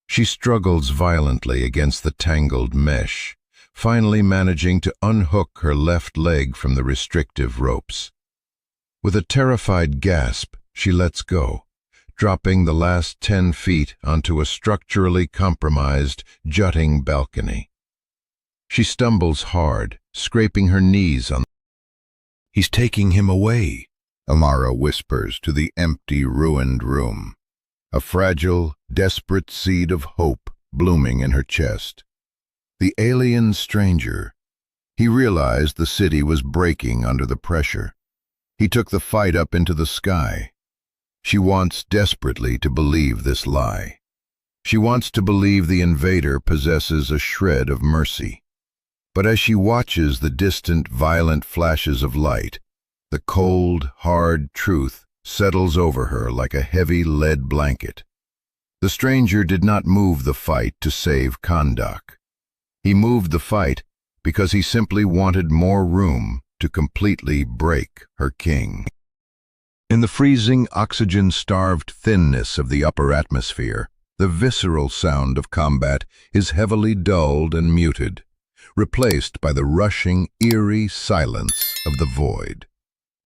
She struggles violently against the tangled mesh, finally managing to unhook her left leg from the restrictive ropes. With a terrified gasp, she lets go, dropping the last 10 feet onto a structurally compromised, jutting balcony. She stumbles hard, scraping her knees on. "He's taking him away," Amara whispers to the empty, ruined room, a fragile, desperate seed of hope blooming in her chest. The alien stranger. He realized the city was breaking under the pressure. He took the fight up into the sky. She wants desperately to believe this lie. She wants to believe the invader possesses a shred of mercy. But as she watches the distant, violent flashes of light, the cold, hard truth settles over her like a heavy lead blanket. The stranger did not move the fight to save Kahndaq. He moved the fight because he simply wanted more room to completely break her king. In the freezing, oxygen-starved thinness of the upper atmosphere, The visceral sound of combat is heavily dulled and muted, replaced by the rushing, eerie silence of the void.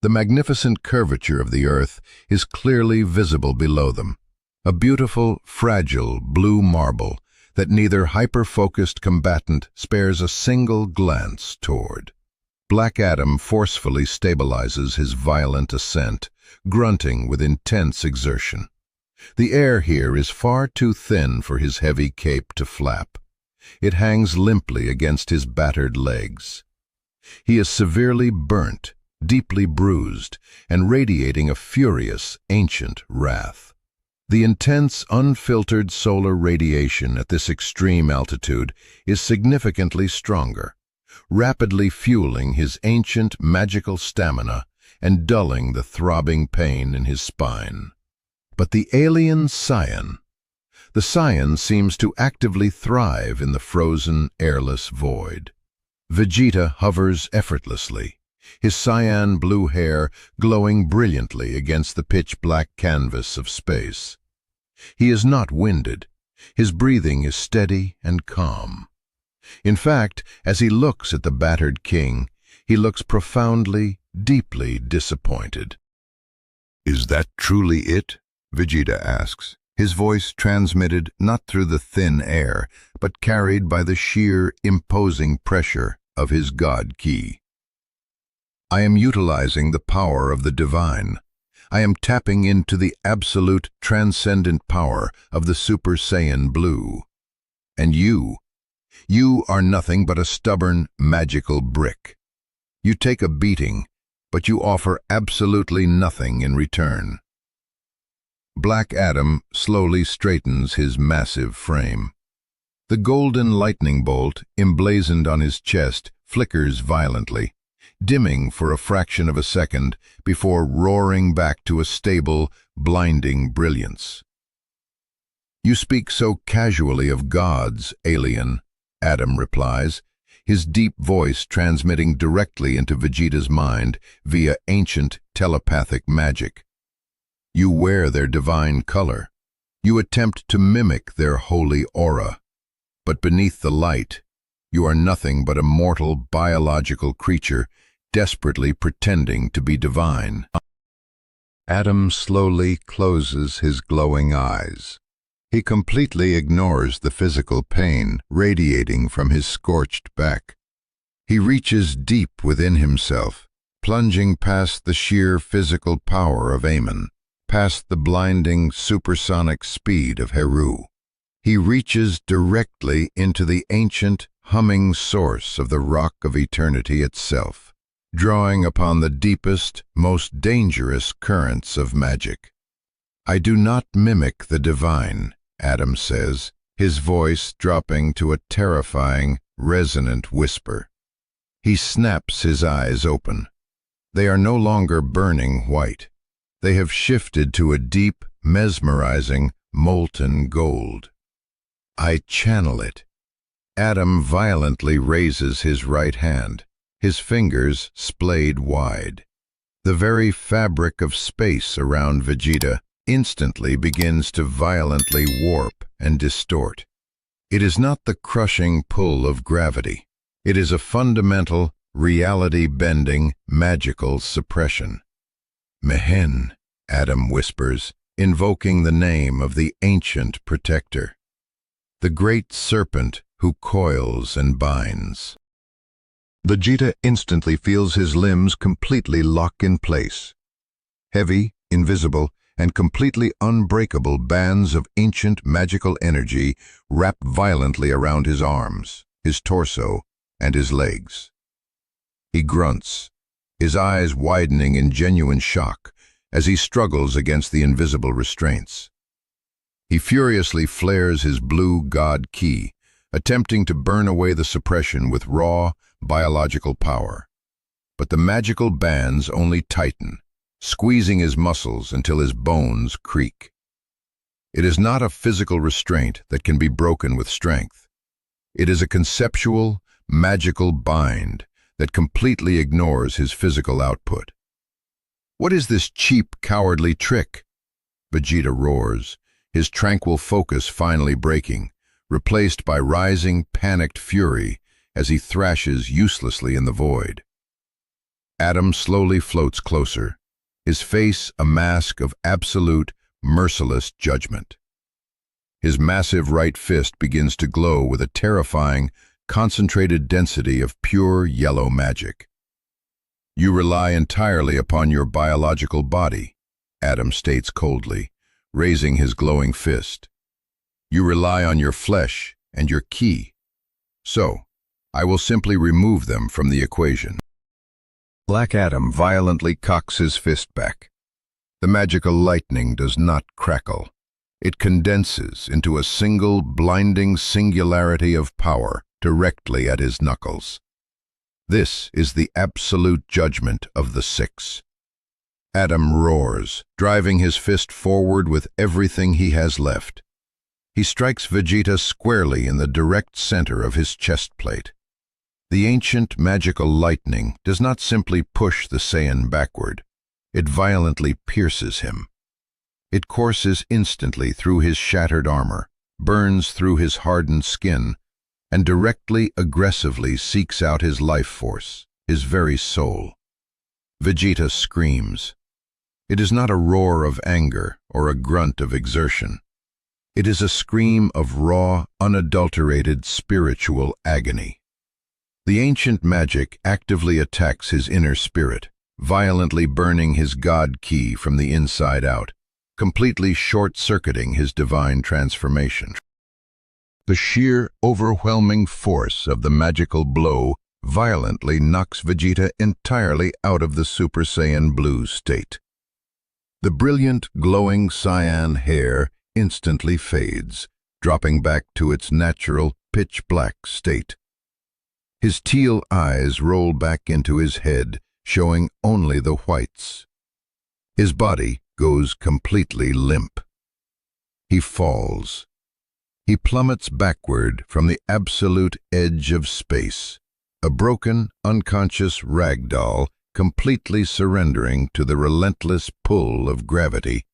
The magnificent curvature of the earth is clearly visible below them, a beautiful, fragile blue marble that neither hyper-focused combatant spares a single glance toward. Black Adam forcefully stabilizes his violent ascent, grunting with intense exertion. The air here is far too thin for his heavy cape to flap. It hangs limply against his battered legs. He is severely burnt, deeply bruised, and radiating a furious, ancient wrath. The intense, unfiltered solar radiation at this extreme altitude is significantly stronger, rapidly fueling his ancient magical stamina and dulling the throbbing pain in his spine. But the alien Saiyan. The Saiyan seems to actively thrive in the frozen, airless void. Vegeta hovers effortlessly, his cyan blue hair glowing brilliantly against the pitch-black canvas of space. He is not winded. His breathing is steady and calm. In fact, as he looks at the battered king, he looks profoundly, deeply disappointed. "Is that truly it?" Vegeta asks, his voice transmitted not through the thin air, but carried by the sheer, imposing pressure of his God Ki. "I am utilizing the power of the divine. I am tapping into the absolute, transcendent power of the Super Saiyan Blue. And you are nothing but a stubborn, magical brick. You take a beating, but you offer absolutely nothing in return." Black Adam slowly straightens his massive frame. The golden lightning bolt emblazoned on his chest flickers violently, dimming for a fraction of a second before roaring back to a stable, blinding brilliance. "You speak so casually of gods, alien," Adam replies, his deep voice transmitting directly into Vegeta's mind via ancient telepathic magic. "You wear their divine color. You attempt to mimic their holy aura. But beneath the light, you are nothing but a mortal biological creature desperately pretending to be divine." Adam slowly closes his glowing eyes. He completely ignores the physical pain radiating from his scorched back. He reaches deep within himself, plunging past the sheer physical power of Amon, past the blinding supersonic speed of Heru. He reaches directly into the ancient, humming source of the rock of eternity itself, drawing upon the deepest, most dangerous currents of magic. "I do not mimic the divine," Adam says, his voice dropping to a terrifying, resonant whisper. He snaps his eyes open. They are no longer burning white. They have shifted to a deep, mesmerizing, molten gold. "I channel it." Adam violently raises his right hand, his fingers splayed wide. The very fabric of space around Vegeta instantly begins to violently warp and distort. It is not the crushing pull of gravity. It is a fundamental, reality-bending, magical suppression. "Mehen," Adam whispers, invoking the name of the ancient protector, the great serpent who coils and binds. Vegeta instantly feels his limbs completely lock in place. Heavy, invisible, and completely unbreakable bands of ancient magical energy wrap violently around his arms, his torso, and his legs. He grunts, his eyes widening in genuine shock as he struggles against the invisible restraints. He furiously flares his blue god Ki, attempting to burn away the suppression with raw, biological power. But the magical bands only tighten, squeezing his muscles until his bones creak. It is not a physical restraint that can be broken with strength. It is a conceptual, magical bind that completely ignores his physical output. "What is this cheap, cowardly trick?" Vegeta roars, his tranquil focus finally breaking, replaced by rising, panicked fury as he thrashes uselessly in the void. Adam slowly floats closer, his face a mask of absolute, merciless judgment. His massive right fist begins to glow with a terrifying, concentrated density of pure yellow magic. "You rely entirely upon your biological body," Adam states coldly, raising his glowing fist. "You rely on your flesh and your ki. So, I will simply remove them from the equation." Black Adam violently cocks his fist back. The magical lightning does not crackle. It condenses into a single, blinding singularity of power directly at his knuckles. This is the absolute judgment of the Six. Adam roars, driving his fist forward with everything he has left. He strikes Vegeta squarely in the direct center of his chest plate. The ancient magical lightning does not simply push the Saiyan backward. It violently pierces him. It courses instantly through his shattered armor, burns through his hardened skin, and directly, aggressively seeks out his life force, his very soul. Vegeta screams. It is not a roar of anger or a grunt of exertion. It is a scream of raw, unadulterated spiritual agony. The ancient magic actively attacks his inner spirit, violently burning his God ki from the inside out, completely short-circuiting his divine transformation. The sheer, overwhelming force of the magical blow violently knocks Vegeta entirely out of the Super Saiyan Blue state. The brilliant, glowing cyan hair instantly fades, dropping back to its natural, pitch-black state. His teal eyes roll back into his head, showing only the whites. His body goes completely limp. He falls. He plummets backward from the absolute edge of space, a broken, unconscious ragdoll completely surrendering to the relentless pull of gravity,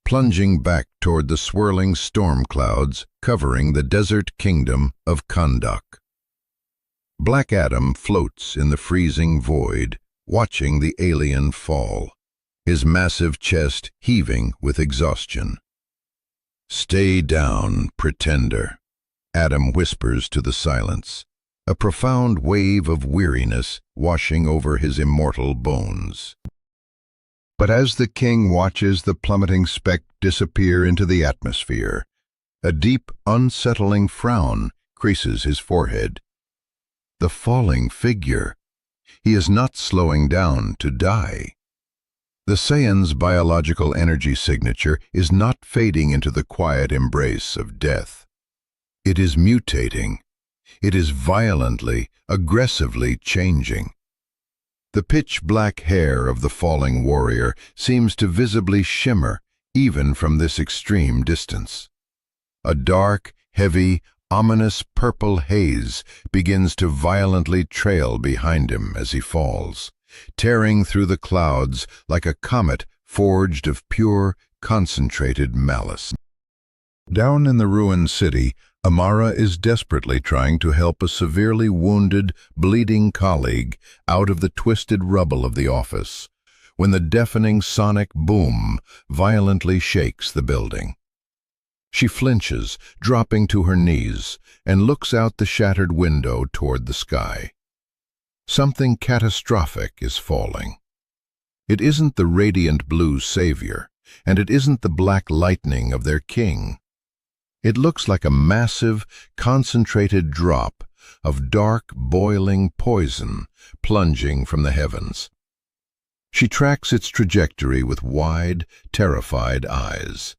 plunging back toward the swirling storm clouds covering the desert kingdom of Kahndaq. Black Adam floats in the freezing void, watching the alien fall, his massive chest heaving with exhaustion. "Stay down, pretender," Adam whispers to the silence, a profound wave of weariness washing over his immortal bones. But as the king watches the plummeting speck disappear into the atmosphere, a deep, unsettling frown creases his forehead. The falling figure. He is not slowing down to die. The Saiyan's biological energy signature is not fading into the quiet embrace of death. It is mutating. It is violently, aggressively changing. The pitch-black hair of the falling warrior seems to visibly shimmer even from this extreme distance. A dark, heavy, ominous purple haze begins to violently trail behind him as he falls, tearing through the clouds like a comet forged of pure, concentrated malice. Down in the ruined city, Amara is desperately trying to help a severely wounded, bleeding colleague out of the twisted rubble of the office, when the deafening sonic boom violently shakes the building. She flinches, dropping to her knees, and looks out the shattered window toward the sky. Something catastrophic is falling. It isn't the radiant blue savior, and it isn't the black lightning of their king. It looks like a massive, concentrated drop of dark, boiling poison plunging from the heavens. She tracks its trajectory with wide, terrified eyes.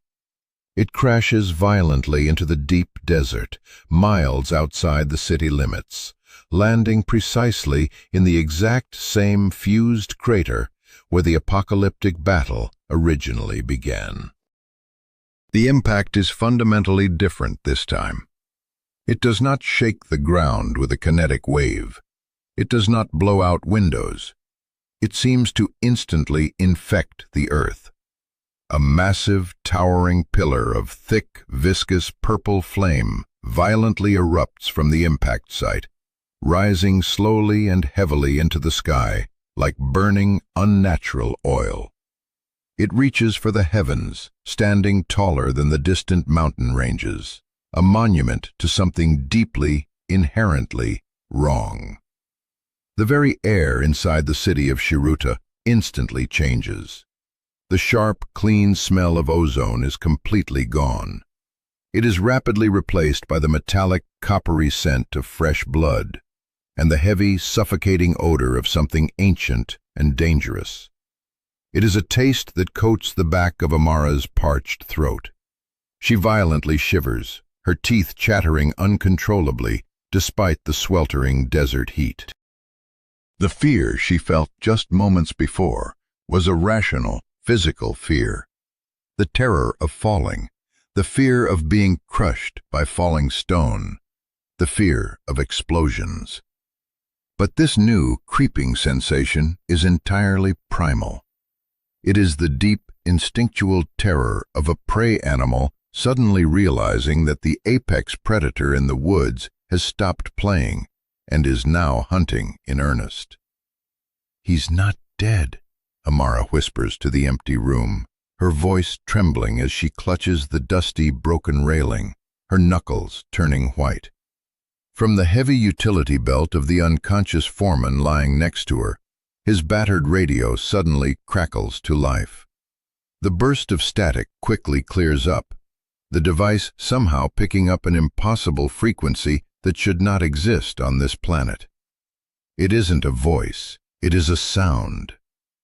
It crashes violently into the deep desert, miles outside the city limits, landing precisely in the exact same fused crater where the apocalyptic battle originally began. The impact is fundamentally different this time. It does not shake the ground with a kinetic wave. It does not blow out windows. It seems to instantly infect the earth. a massive, towering pillar of thick, viscous purple flame violently erupts from the impact site, rising slowly and heavily into the sky like burning, unnatural oil. It reaches for the heavens, standing taller than the distant mountain ranges, a monument to something deeply, inherently wrong. The very air inside the city of Shiruta instantly changes. The sharp, clean smell of ozone is completely gone. It is rapidly replaced by the metallic, coppery scent of fresh blood, and the heavy, suffocating odor of something ancient and dangerous. It is a taste that coats the back of Amara's parched throat. She violently shivers, her teeth chattering uncontrollably despite the sweltering desert heat. The fear she felt just moments before was a rational, physical fear. The terror of falling, the fear of being crushed by falling stone, the fear of explosions. But this new, creeping sensation is entirely primal. It is the deep, instinctual terror of a prey animal suddenly realizing that the apex predator in the woods has stopped playing and is now hunting in earnest. "He's not dead," Amara whispers to the empty room, her voice trembling as she clutches the dusty, broken railing, her knuckles turning white. From the heavy utility belt of the unconscious foreman lying next to her, his battered radio suddenly crackles to life. The burst of static quickly clears up, the device somehow picking up an impossible frequency that should not exist on this planet. It isn't a voice, it is a sound,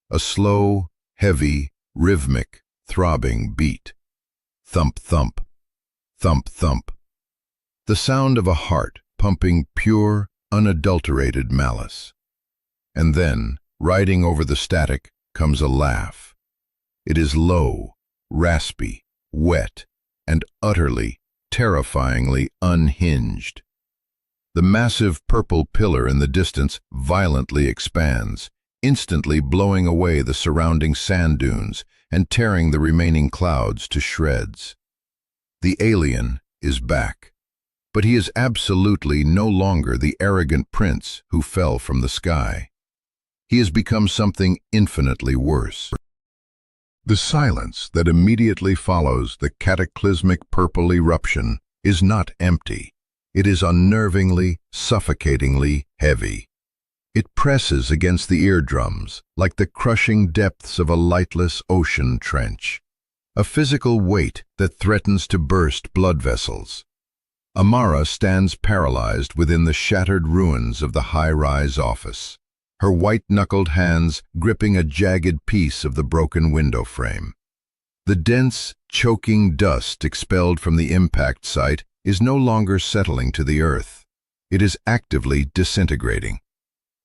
a slow, heavy, rhythmic, throbbing beat. Thump, thump, thump, thump. The sound of a heart pumping pure, unadulterated malice. And then, riding over the static, comes a laugh. It is low, raspy, wet, and utterly, terrifyingly unhinged. The massive purple pillar in the distance violently expands, instantly blowing away the surrounding sand dunes and tearing the remaining clouds to shreds. The alien is back, but he is absolutely no longer the arrogant prince who fell from the sky. He has become something infinitely worse. The silence that immediately follows the cataclysmic purple eruption is not empty. It is unnervingly, suffocatingly heavy. It presses against the eardrums like the crushing depths of a lightless ocean trench, a physical weight that threatens to burst blood vessels. Amara stands paralyzed within the shattered ruins of the high-rise office, her white-knuckled hands gripping a jagged piece of the broken window frame. The dense, choking dust expelled from the impact site is no longer settling to the earth. It is actively disintegrating.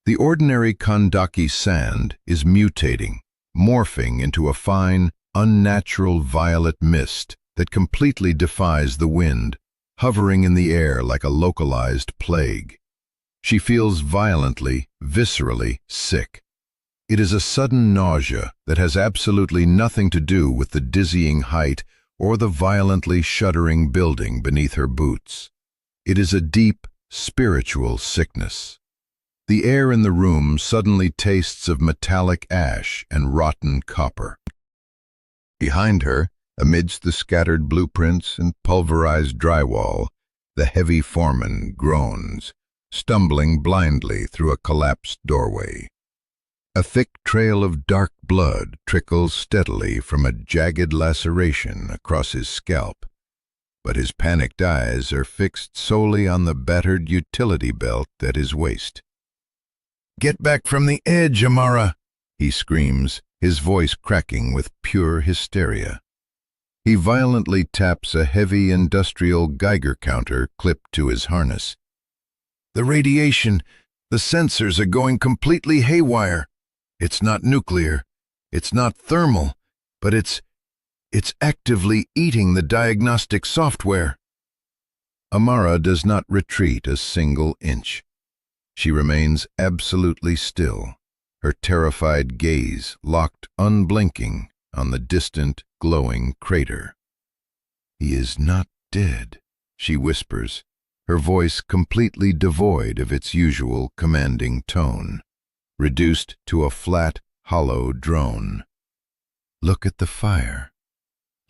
The ordinary Kahndaqi sand is mutating, morphing into a fine, unnatural violet mist that completely defies the wind, hovering in the air like a localized plague. She feels violently, viscerally sick. It is a sudden nausea that has absolutely nothing to do with the dizzying height or the violently shuddering building beneath her boots. It is a deep, spiritual sickness. The air in the room suddenly tastes of metallic ash and rotten copper. Behind her, amidst the scattered blueprints and pulverized drywall, the heavy foreman groans, stumbling blindly through a collapsed doorway. A thick trail of dark blood trickles steadily from a jagged laceration across his scalp, but his panicked eyes are fixed solely on the battered utility belt at his waist. "Get back from the edge, Amara!" he screams, his voice cracking with pure hysteria. He violently taps a heavy industrial Geiger counter clipped to his harness. "The radiation, the sensors are going completely haywire. It's not nuclear, it's not thermal, but it's actively eating the diagnostic software." Amara does not retreat a single inch. She remains absolutely still, her terrified gaze locked unblinking on the distant, glowing crater. "He is not dead," she whispers, her voice completely devoid of its usual commanding tone, reduced to a flat, hollow drone. "Look at the fire.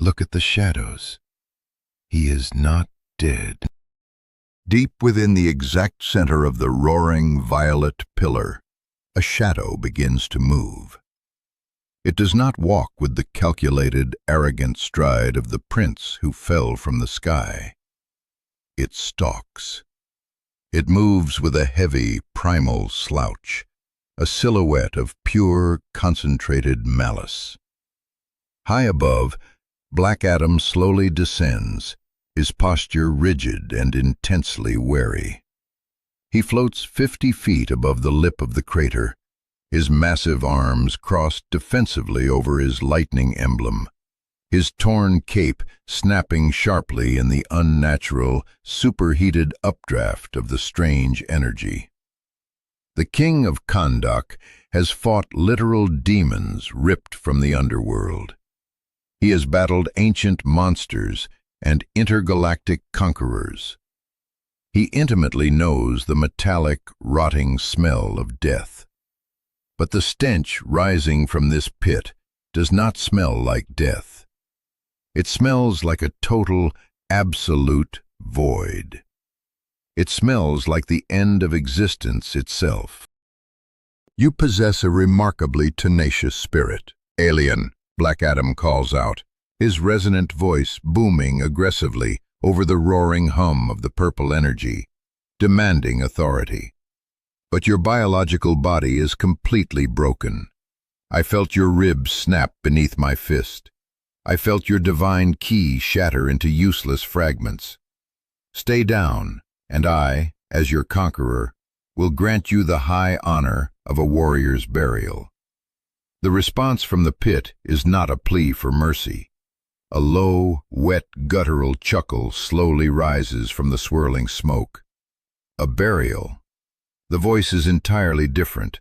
Look at the shadows. He is not dead." Deep within the exact center of the roaring violet pillar, a shadow begins to move. It does not walk with the calculated, arrogant stride of the prince who fell from the sky. It stalks. It moves with a heavy, primal slouch, a silhouette of pure, concentrated malice. High above, Black Adam slowly descends, his posture rigid and intensely wary. He floats 50 feet above the lip of the crater, his massive arms crossed defensively over his lightning emblem, his torn cape snapping sharply in the unnatural, superheated updraft of the strange energy. The king of Kahndaq has fought literal demons ripped from the underworld. He has battled ancient monsters and intergalactic conquerors. He intimately knows the metallic, rotting smell of death. But the stench rising from this pit does not smell like death. It smells like a total, absolute void. It smells like the end of existence itself. "You possess a remarkably tenacious spirit, alien," Black Adam calls out, his resonant voice booming aggressively over the roaring hum of the purple energy, demanding authority. "But your biological body is completely broken. I felt your ribs snap beneath my fist. I felt your divine key shatter into useless fragments. Stay down, and I, as your conqueror, will grant you the high honor of a warrior's burial." The response from the pit is not a plea for mercy. A low, wet, guttural chuckle slowly rises from the swirling smoke. A burial. The voice is entirely different.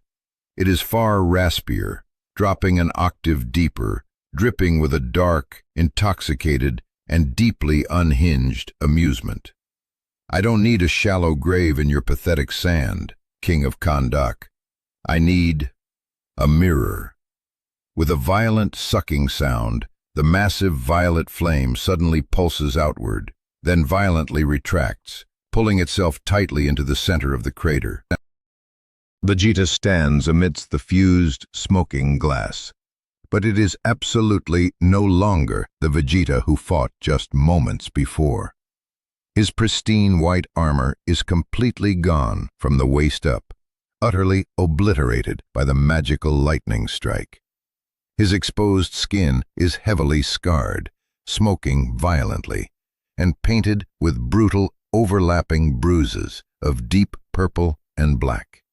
It is far raspier, dropping an octave deeper, dripping with a dark, intoxicated, and deeply unhinged amusement. "I don't need a shallow grave in your pathetic sand, King of Kahndaq. I need a mirror." With a violent sucking sound, the massive violet flame suddenly pulses outward, then violently retracts, pulling itself tightly into the center of the crater. Vegeta stands amidst the fused, smoking glass. But it is absolutely no longer the Vegeta who fought just moments before. His pristine white armor is completely gone from the waist up, utterly obliterated by the magical lightning strike. His exposed skin is heavily scarred, smoking violently, and painted with brutal, overlapping bruises of deep purple and black.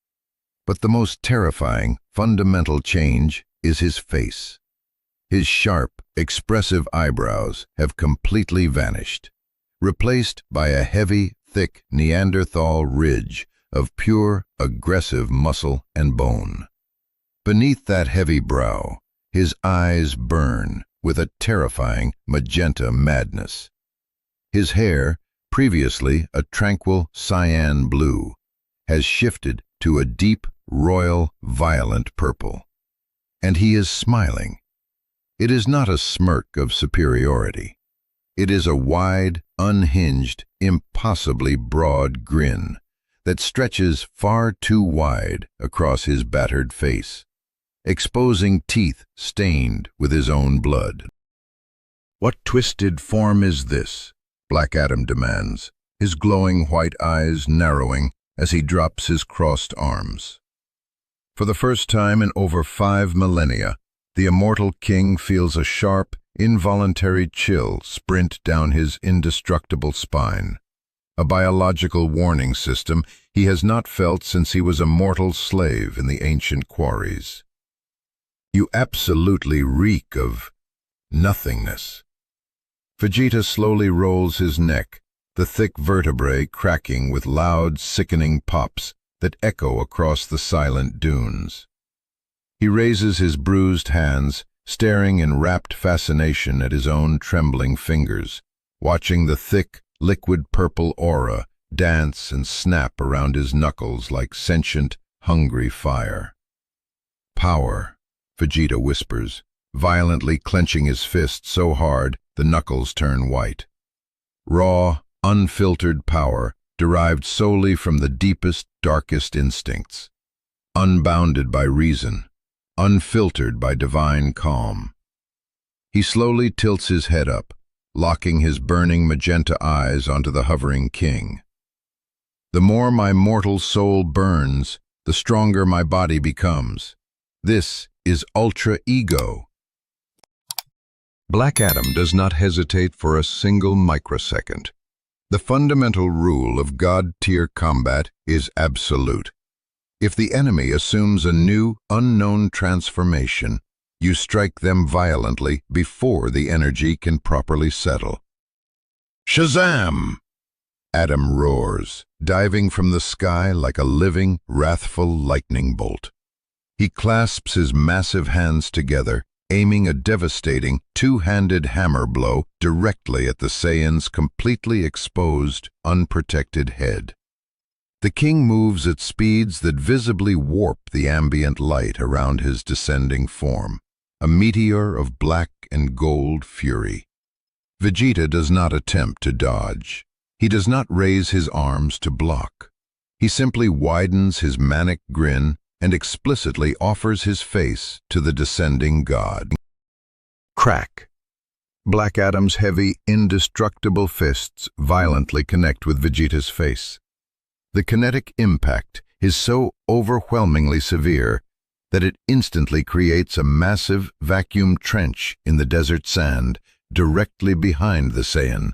But the most terrifying, fundamental change is his face. His sharp, expressive eyebrows have completely vanished, replaced by a heavy, thick Neanderthal ridge of pure, aggressive muscle and bone. Beneath that heavy brow, his eyes burn with a terrifying magenta madness. His hair, previously a tranquil cyan blue, has shifted to a deep, royal, violent purple. And he is smiling. It is not a smirk of superiority. It is a wide, unhinged, impossibly broad grin that stretches far too wide across his battered face, exposing teeth stained with his own blood. "What twisted form is this?" Black Adam demands, his glowing white eyes narrowing as he drops his crossed arms. For the first time in over 5 millennia, the immortal king feels a sharp, involuntary chill sprint down his indestructible spine, a biological warning system he has not felt since he was a mortal slave in the ancient quarries. "You absolutely reek of nothingness." Vegeta slowly rolls his neck, the thick vertebrae cracking with loud, sickening pops that echo across the silent dunes. He raises his bruised hands, staring in rapt fascination at his own trembling fingers, watching the thick, liquid purple aura dance and snap around his knuckles like sentient, hungry fire. "Power," Vegeta whispers, violently clenching his fist so hard the knuckles turn white. Raw, unfiltered power derived solely from the deepest, darkest instincts. Unbounded by reason, unfiltered by divine calm. He slowly tilts his head up, locking his burning magenta eyes onto the hovering king. "The more my mortal soul burns, the stronger my body becomes. This is Ultra Ego." Black Adam does not hesitate for a single microsecond. The fundamental rule of God-tier combat is absolute. If the enemy assumes a new, unknown transformation, you strike them violently before the energy can properly settle. "Shazam!" Adam roars, diving from the sky like a living, wrathful lightning bolt. He clasps his massive hands together, aiming a devastating, two-handed hammer blow directly at the Saiyan's completely exposed, unprotected head. The king moves at speeds that visibly warp the ambient light around his descending form, a meteor of black and gold fury. Vegeta does not attempt to dodge. He does not raise his arms to block. He simply widens his manic grin and explicitly offers his face to the descending god. Crack. Black Adam's heavy, indestructible fists violently connect with Vegeta's face. The kinetic impact is so overwhelmingly severe that it instantly creates a massive vacuum trench in the desert sand directly behind the Saiyan,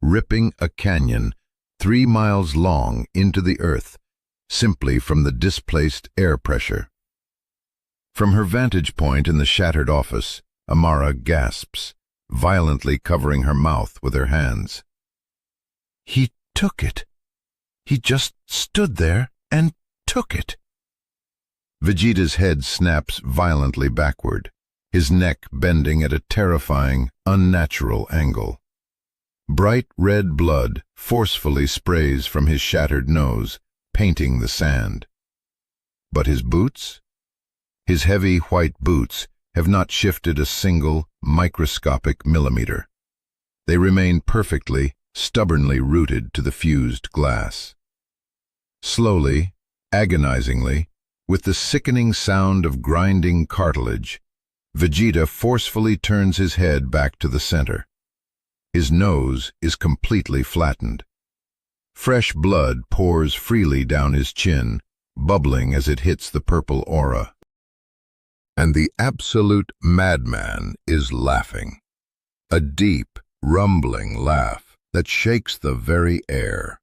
ripping a canyon 3 miles long into the earth, simply from the displaced air pressure. From her vantage point in the shattered office, Amara gasps, violently covering her mouth with her hands. "He took it. He just stood there and took it." Vegeta's head snaps violently backward, his neck bending at a terrifying, unnatural angle. Bright red blood forcefully sprays from his shattered nose, painting the sand. But his boots? His heavy white boots have not shifted a single microscopic millimeter. They remain perfectly, stubbornly rooted to the fused glass. Slowly, agonizingly, with the sickening sound of grinding cartilage, Vegeta forcefully turns his head back to the center. His nose is completely flattened. Fresh blood pours freely down his chin, bubbling as it hits the purple aura. And the absolute madman is laughing. A deep, rumbling laugh that shakes the very air.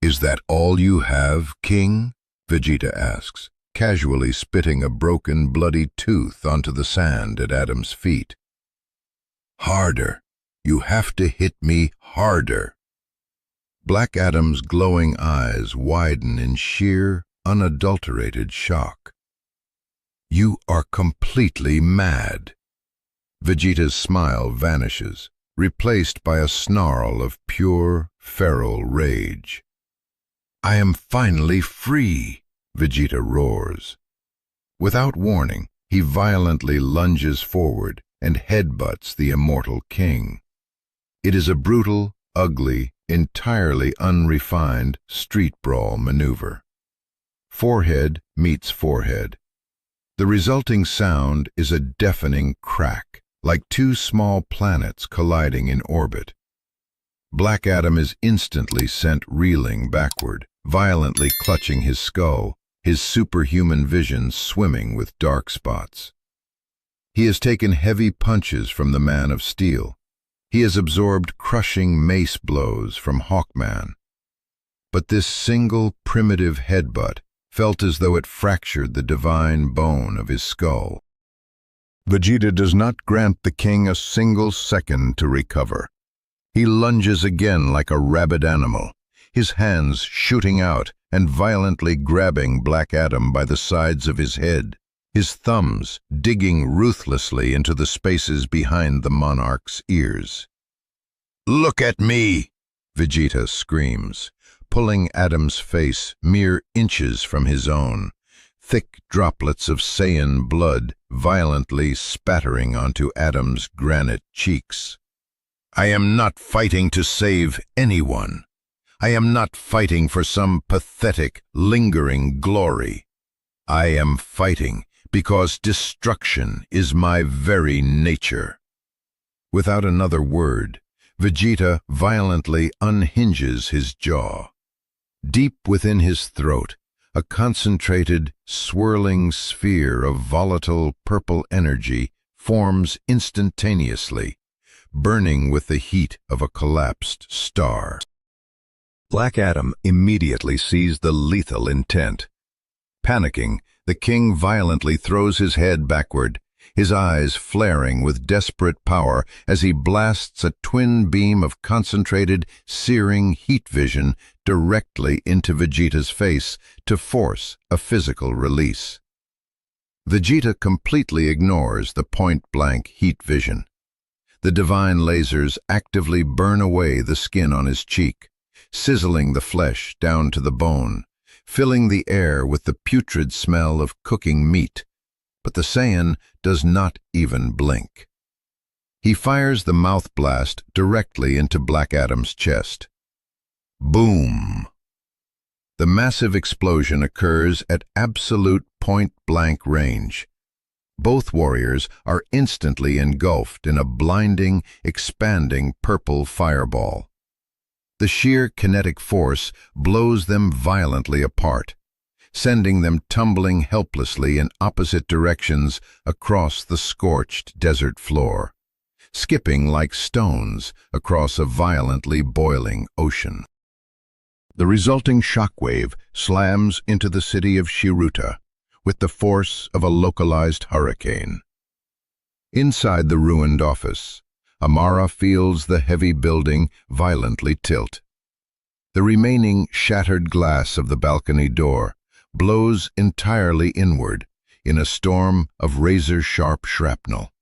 "Is that all you have, King?" Vegeta asks, casually spitting a broken, bloody tooth onto the sand at Adam's feet. "Harder. You have to hit me harder." Black Adam's glowing eyes widen in sheer, unadulterated shock. "You are completely mad." Vegeta's smile vanishes, replaced by a snarl of pure, feral rage. "I am finally free," Vegeta roars. Without warning, he violently lunges forward and headbutts the immortal king. It is a brutal, ugly, entirely unrefined street brawl maneuver. Forehead meets forehead. The resulting sound is a deafening crack, like two small planets colliding in orbit. Black Adam is instantly sent reeling backward, violently clutching his skull, his superhuman vision swimming with dark spots. He has taken heavy punches from the Man of Steel. He has absorbed crushing mace blows from Hawkman. But this single primitive headbutt felt as though it fractured the divine bone of his skull. Vegeta does not grant the king a single second to recover. He lunges again like a rabid animal, his hands shooting out and violently grabbing Black Adam by the sides of his head, his thumbs digging ruthlessly into the spaces behind the monarch's ears. "Look at me!" Vegeta screams, pulling Adam's face mere inches from his own, thick droplets of Saiyan blood violently spattering onto Adam's granite cheeks. "I am not fighting to save anyone. I am not fighting for some pathetic, lingering glory. I am fighting because destruction is my very nature." Without another word, Vegeta violently unhinges his jaw. Deep within his throat, a concentrated, swirling sphere of volatile purple energy forms instantaneously, burning with the heat of a collapsed star. Black Adam immediately sees the lethal intent. Panicking, the king violently throws his head backward, his eyes flaring with desperate power as he blasts a twin beam of concentrated, searing heat vision directly into Vegeta's face to force a physical release. Vegeta completely ignores the point-blank heat vision. The divine lasers actively burn away the skin on his cheek, sizzling the flesh down to the bone, filling the air with the putrid smell of cooking meat. But the Saiyan does not even blink. He fires the mouth blast directly into Black Adam's chest. Boom! The massive explosion occurs at absolute point-blank range. Both warriors are instantly engulfed in a blinding, expanding purple fireball. The sheer kinetic force blows them violently apart, sending them tumbling helplessly in opposite directions across the scorched desert floor, skipping like stones across a violently boiling ocean. The resulting shockwave slams into the city of Shiruta with the force of a localized hurricane. Inside the ruined office, Amara feels the heavy building violently tilt. The remaining shattered glass of the balcony door blows entirely inward in a storm of razor-sharp shrapnel.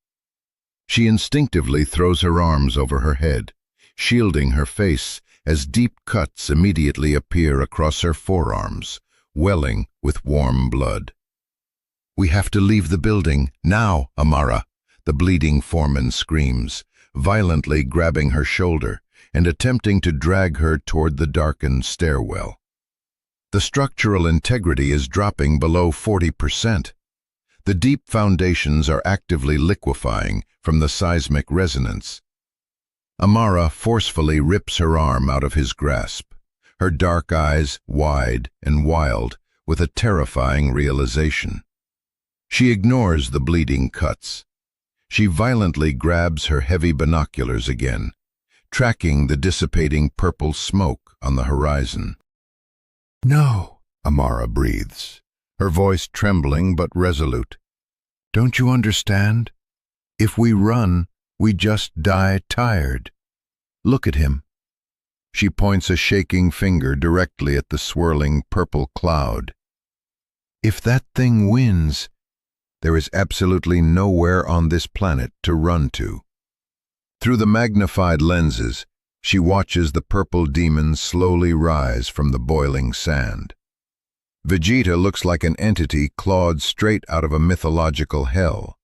She instinctively throws her arms over her head, shielding her face as deep cuts immediately appear across her forearms, welling with warm blood. "We have to leave the building, now, Amara," the bleeding foreman screams, violently grabbing her shoulder and attempting to drag her toward the darkened stairwell. The structural integrity is dropping below 40%. The deep foundations are actively liquefying from the seismic resonance. Amara forcefully rips her arm out of his grasp, her dark eyes wide and wild with a terrifying realization. She ignores the bleeding cuts. She violently grabs her heavy binoculars again, tracking the dissipating purple smoke on the horizon. "No," Amara breathes, her voice trembling but resolute. "Don't you understand? If we run, we just die tired. Look at him." She points a shaking finger directly at the swirling purple cloud. "If that thing wins, there is absolutely nowhere on this planet to run to." Through the magnified lenses, she watches the purple demon slowly rise from the boiling sand. Vegeta looks like an entity clawed straight out of a mythological hell.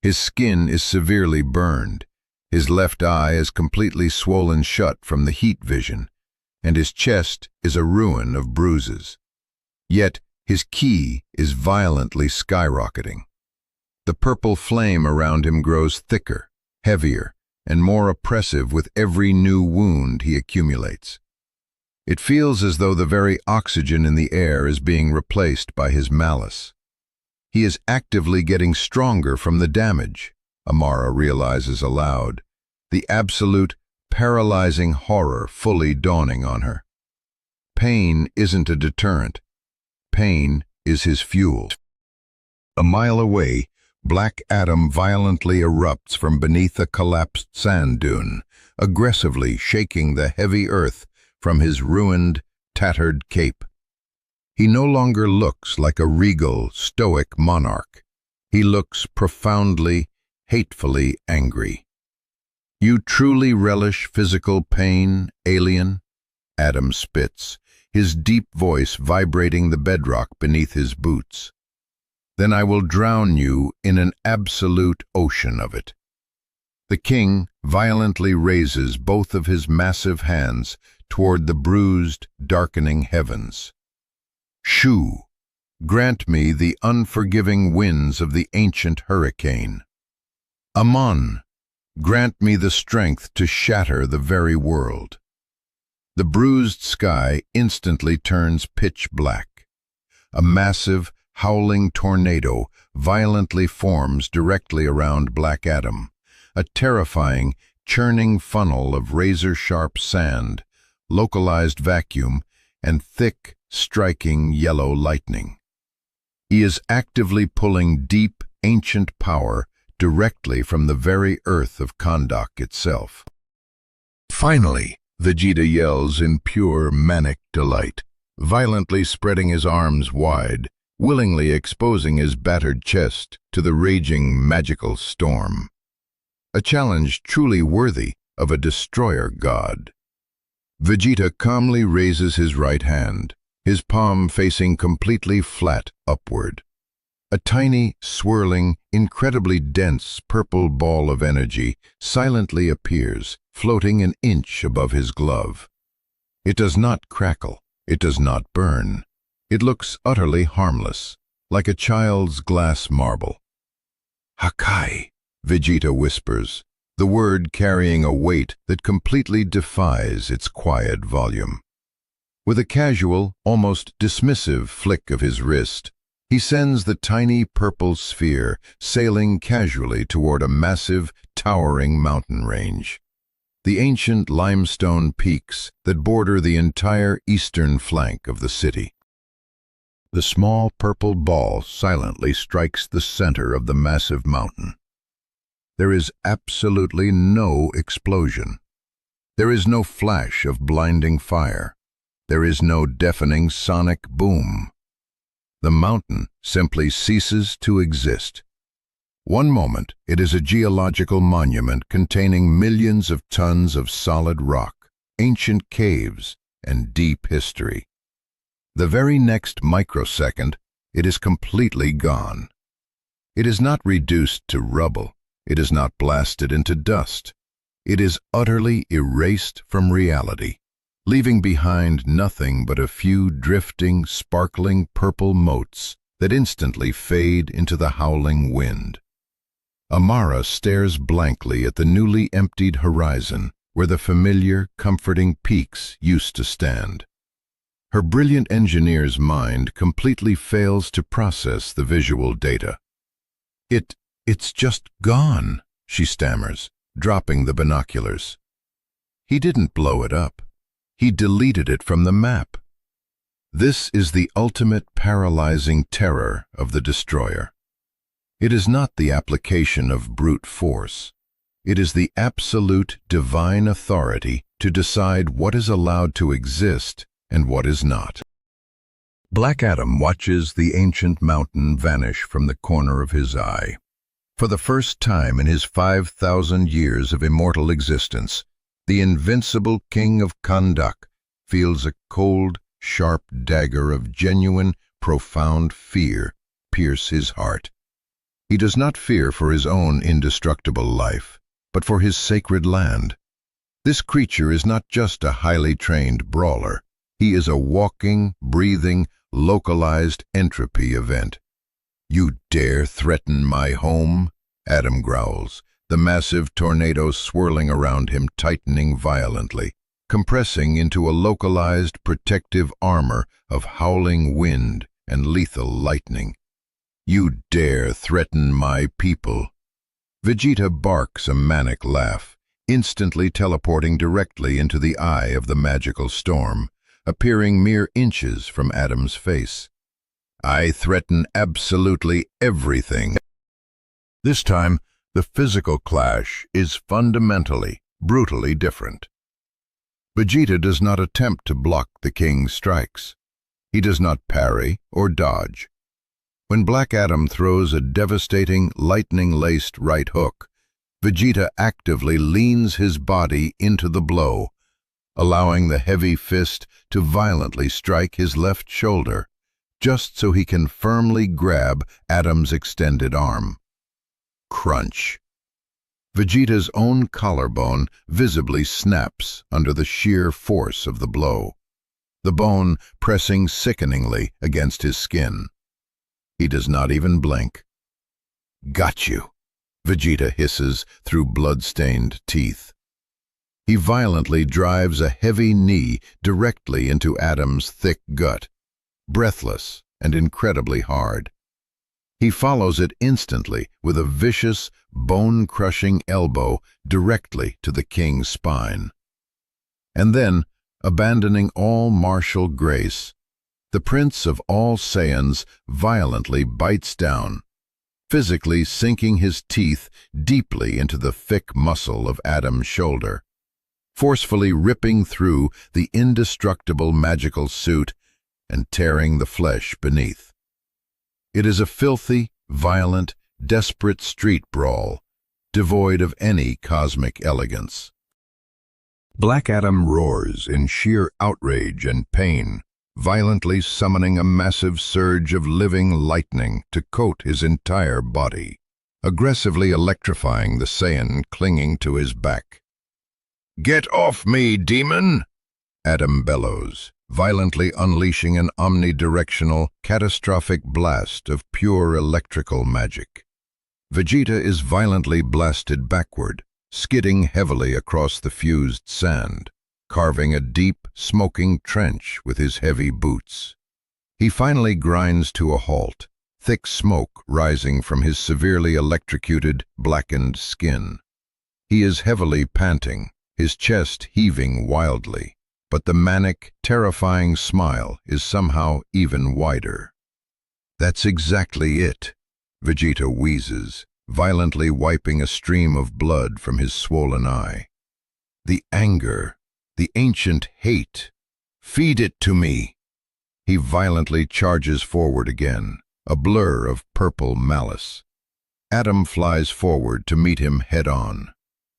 His skin is severely burned, his left eye is completely swollen shut from the heat vision, and his chest is a ruin of bruises. Yet his ki is violently skyrocketing. The purple flame around him grows thicker, heavier, and more oppressive with every new wound he accumulates. It feels as though the very oxygen in the air is being replaced by his malice. He is actively getting stronger from the damage, Amara realizes aloud, the absolute, paralyzing horror fully dawning on her. Pain isn't a deterrent. Pain is his fuel. A mile away, Black Adam violently erupts from beneath a collapsed sand dune, aggressively shaking the heavy earth from his ruined, tattered cape. He no longer looks like a regal, stoic monarch. He looks profoundly, hatefully angry. "You truly relish physical pain, alien?" Adam spits, his deep voice vibrating the bedrock beneath his boots. "Then I will drown you in an absolute ocean of it." The king violently raises both of his massive hands toward the bruised, darkening heavens. "Shu, grant me the unforgiving winds of the ancient hurricane. Amun, grant me the strength to shatter the very world." The bruised sky instantly turns pitch black. A massive, howling tornado violently forms directly around Black Adam, a terrifying, churning funnel of razor-sharp sand, localized vacuum, and thick, striking yellow lightning. He is actively pulling deep, ancient power directly from the very earth of Kahndaq itself. Finally, Vegeta yells in pure, manic delight, violently spreading his arms wide, willingly exposing his battered chest to the raging magical storm. A challenge truly worthy of a destroyer god. Vegeta calmly raises his right hand, his palm facing completely flat upward. A tiny, swirling, incredibly dense purple ball of energy silently appears, floating an inch above his glove. It does not crackle, it does not burn. It looks utterly harmless, like a child's glass marble. "Hakai," Vegeta whispers, the word carrying a weight that completely defies its quiet volume. With a casual, almost dismissive flick of his wrist, he sends the tiny purple sphere sailing casually toward a massive, towering mountain range. The ancient limestone peaks that border the entire eastern flank of the city. The small purple ball silently strikes the center of the massive mountain. There is absolutely no explosion. There is no flash of blinding fire. There is no deafening sonic boom. The mountain simply ceases to exist. One moment, it is a geological monument containing millions of tons of solid rock, ancient caves, and deep history. The very next microsecond, it is completely gone. It is not reduced to rubble. It is not blasted into dust. It is utterly erased from reality, leaving behind nothing but a few drifting, sparkling purple motes that instantly fade into the howling wind. Amara stares blankly at the newly emptied horizon where the familiar, comforting peaks used to stand. Her brilliant engineer's mind completely fails to process the visual data. It's just gone," she stammers, dropping the binoculars. "He didn't blow it up. He deleted it from the map." This is the ultimate paralyzing terror of the destroyer. It is not the application of brute force. It is the absolute divine authority to decide what is allowed to exist and what is not. Black Adam watches the ancient mountain vanish from the corner of his eye. For the first time in his 5,000 years of immortal existence, the invincible king of Kahndaq feels a cold, sharp dagger of genuine, profound fear pierce his heart. He does not fear for his own indestructible life, but for his sacred land. This creature is not just a highly trained brawler. He is a walking, breathing, localized entropy event. "You dare threaten my home?" Adam growls, the massive tornado swirling around him tightening violently, compressing into a localized protective armor of howling wind and lethal lightning. "You dare threaten my people?" Vegeta barks a manic laugh, instantly teleporting directly into the eye of the magical storm, appearing mere inches from Adam's face. "I threaten absolutely everything." This time, the physical clash is fundamentally, brutally different. Vegeta does not attempt to block the king's strikes. He does not parry or dodge. When Black Adam throws a devastating, lightning-laced right hook, Vegeta actively leans his body into the blow, allowing the heavy fist to violently strike his left shoulder, just so he can firmly grab Adam's extended arm. Crunch. Vegeta's own collarbone visibly snaps under the sheer force of the blow, the bone pressing sickeningly against his skin. He does not even blink. "Got you," Vegeta hisses through blood-stained teeth. He violently drives a heavy knee directly into Adam's thick gut, breathless and incredibly hard. He follows it instantly with a vicious, bone-crushing elbow directly to the king's spine. And then, abandoning all martial grace, the Prince of all Saiyans violently bites down, physically sinking his teeth deeply into the thick muscle of Adam's shoulder, forcefully ripping through the indestructible magical suit and tearing the flesh beneath. It is a filthy, violent, desperate street brawl, devoid of any cosmic elegance. Black Adam roars in sheer outrage and pain, violently summoning a massive surge of living lightning to coat his entire body, aggressively electrifying the Saiyan clinging to his back. "Get off me, demon!" Adam bellows, violently unleashing an omnidirectional, catastrophic blast of pure electrical magic. Vegeta is violently blasted backward, skidding heavily across the fused sand, carving a deep, smoking trench with his heavy boots. He finally grinds to a halt, thick smoke rising from his severely electrocuted, blackened skin. He is heavily panting, his chest heaving wildly, but the manic, terrifying smile is somehow even wider. "That's exactly it," Vegeta wheezes, violently wiping a stream of blood from his swollen eye. "The anger, the ancient hate. Feed it to me." He violently charges forward again, a blur of purple malice. Adam flies forward to meet him head-on.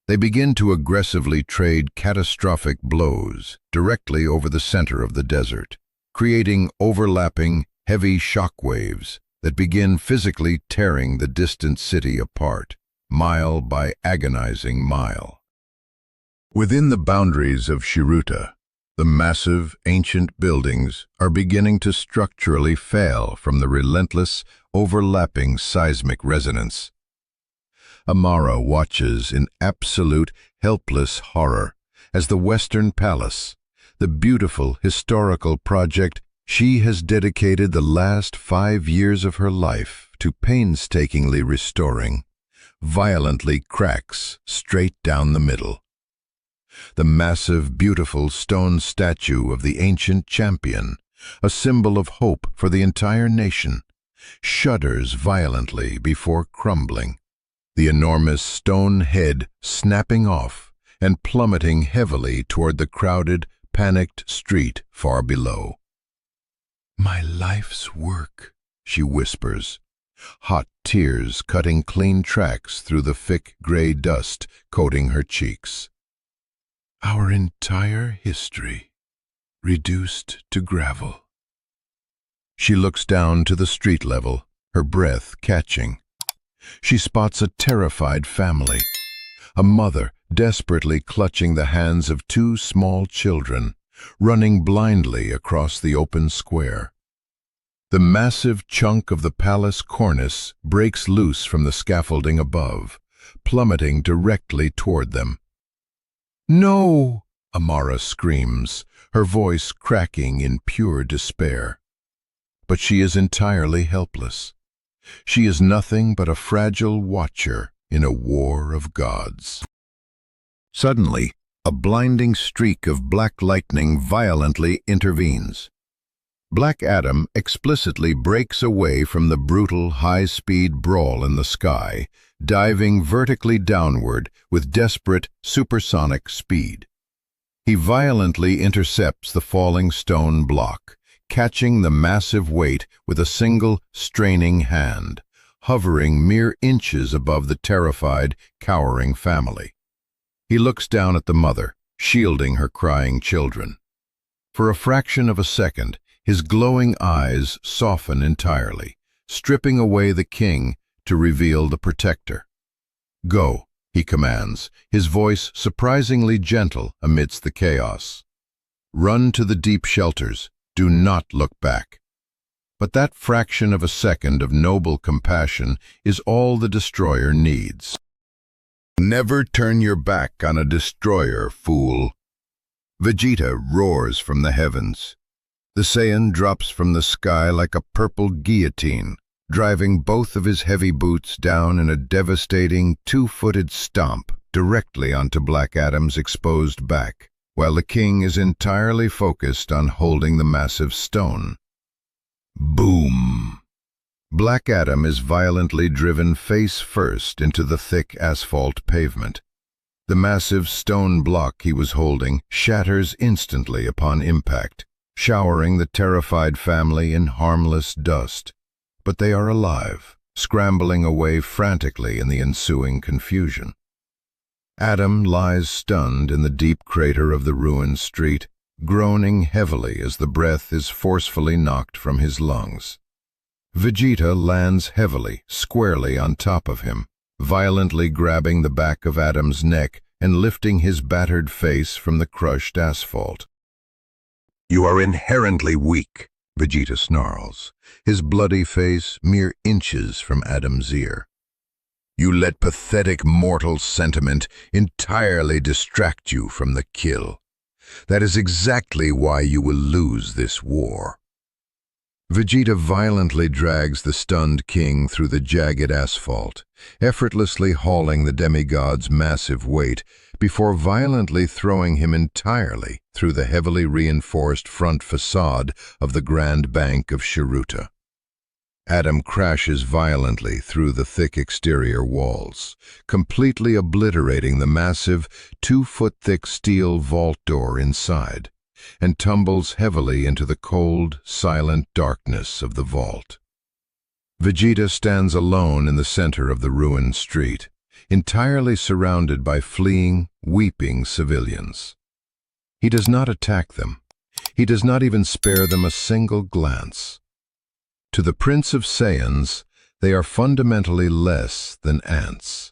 They begin to aggressively trade catastrophic blows directly over the center of the desert, creating overlapping, heavy shock waves that begin physically tearing the distant city apart, mile by agonizing mile. Within the boundaries of Shiruta, the massive, ancient buildings are beginning to structurally fail from the relentless, overlapping seismic resonance. Amara watches in absolute, helpless horror as the Western Palace, the beautiful historical project she has dedicated the last 5 years of her life to painstakingly restoring, violently cracks straight down the middle. The massive, beautiful stone statue of the ancient champion, a symbol of hope for the entire nation, shudders violently before crumbling, the enormous stone head snapping off and plummeting heavily toward the crowded, panicked street far below. "My life's work," she whispers, hot tears cutting clean tracks through the thick gray dust coating her cheeks. "Our entire history, reduced to gravel." She looks down to the street level, her breath catching. She spots a terrified family, a mother desperately clutching the hands of 2 small children, running blindly across the open square. The massive chunk of the palace cornice breaks loose from the scaffolding above, plummeting directly toward them. "No!" Amara screams, her voice cracking in pure despair. But she is entirely helpless. She is nothing but a fragile watcher in a war of gods. Suddenly, a blinding streak of black lightning violently intervenes. Black Adam explicitly breaks away from the brutal, high-speed brawl in the sky, diving vertically downward with desperate, supersonic speed. He violently intercepts the falling stone block, catching the massive weight with a single straining hand, hovering mere inches above the terrified, cowering family. He looks down at the mother, shielding her crying children. For a fraction of a second, his glowing eyes soften entirely, stripping away the king to reveal the protector. "Go," he commands, his voice surprisingly gentle amidst the chaos. "Run to the deep shelters. Do not look back." But that fraction of a second of noble compassion is all the destroyer needs. Never turn your back on a destroyer, fool. Vegeta roars from the heavens. The Saiyan drops from the sky like a purple guillotine, driving both of his heavy boots down in a devastating two-footed stomp directly onto Black Adam's exposed back, while the king is entirely focused on holding the massive stone. Boom! Black Adam is violently driven face first into the thick asphalt pavement. The massive stone block he was holding shatters instantly upon impact, showering the terrified family in harmless dust. But they are alive, scrambling away frantically in the ensuing confusion. Adam lies stunned in the deep crater of the ruined street, groaning heavily as the breath is forcefully knocked from his lungs. Vegeta lands heavily, squarely on top of him, violently grabbing the back of Adam's neck and lifting his battered face from the crushed asphalt. "You are inherently weak," Vegeta snarls, his bloody face mere inches from Adam's ear. "You let pathetic mortal sentiment entirely distract you from the kill. That is exactly why you will lose this war." Vegeta violently drags the stunned king through the jagged asphalt, effortlessly hauling the demigod's massive weight before violently throwing him entirely through the heavily reinforced front facade of the Grand Bank of Shiruta. Adam crashes violently through the thick exterior walls, completely obliterating the massive, 2-foot-thick steel vault door inside, and tumbles heavily into the cold, silent darkness of the vault. Vegeta stands alone in the center of the ruined street, entirely surrounded by fleeing, weeping civilians. He does not attack them. He does not even spare them a single glance. To the Prince of Saiyans, they are fundamentally less than ants.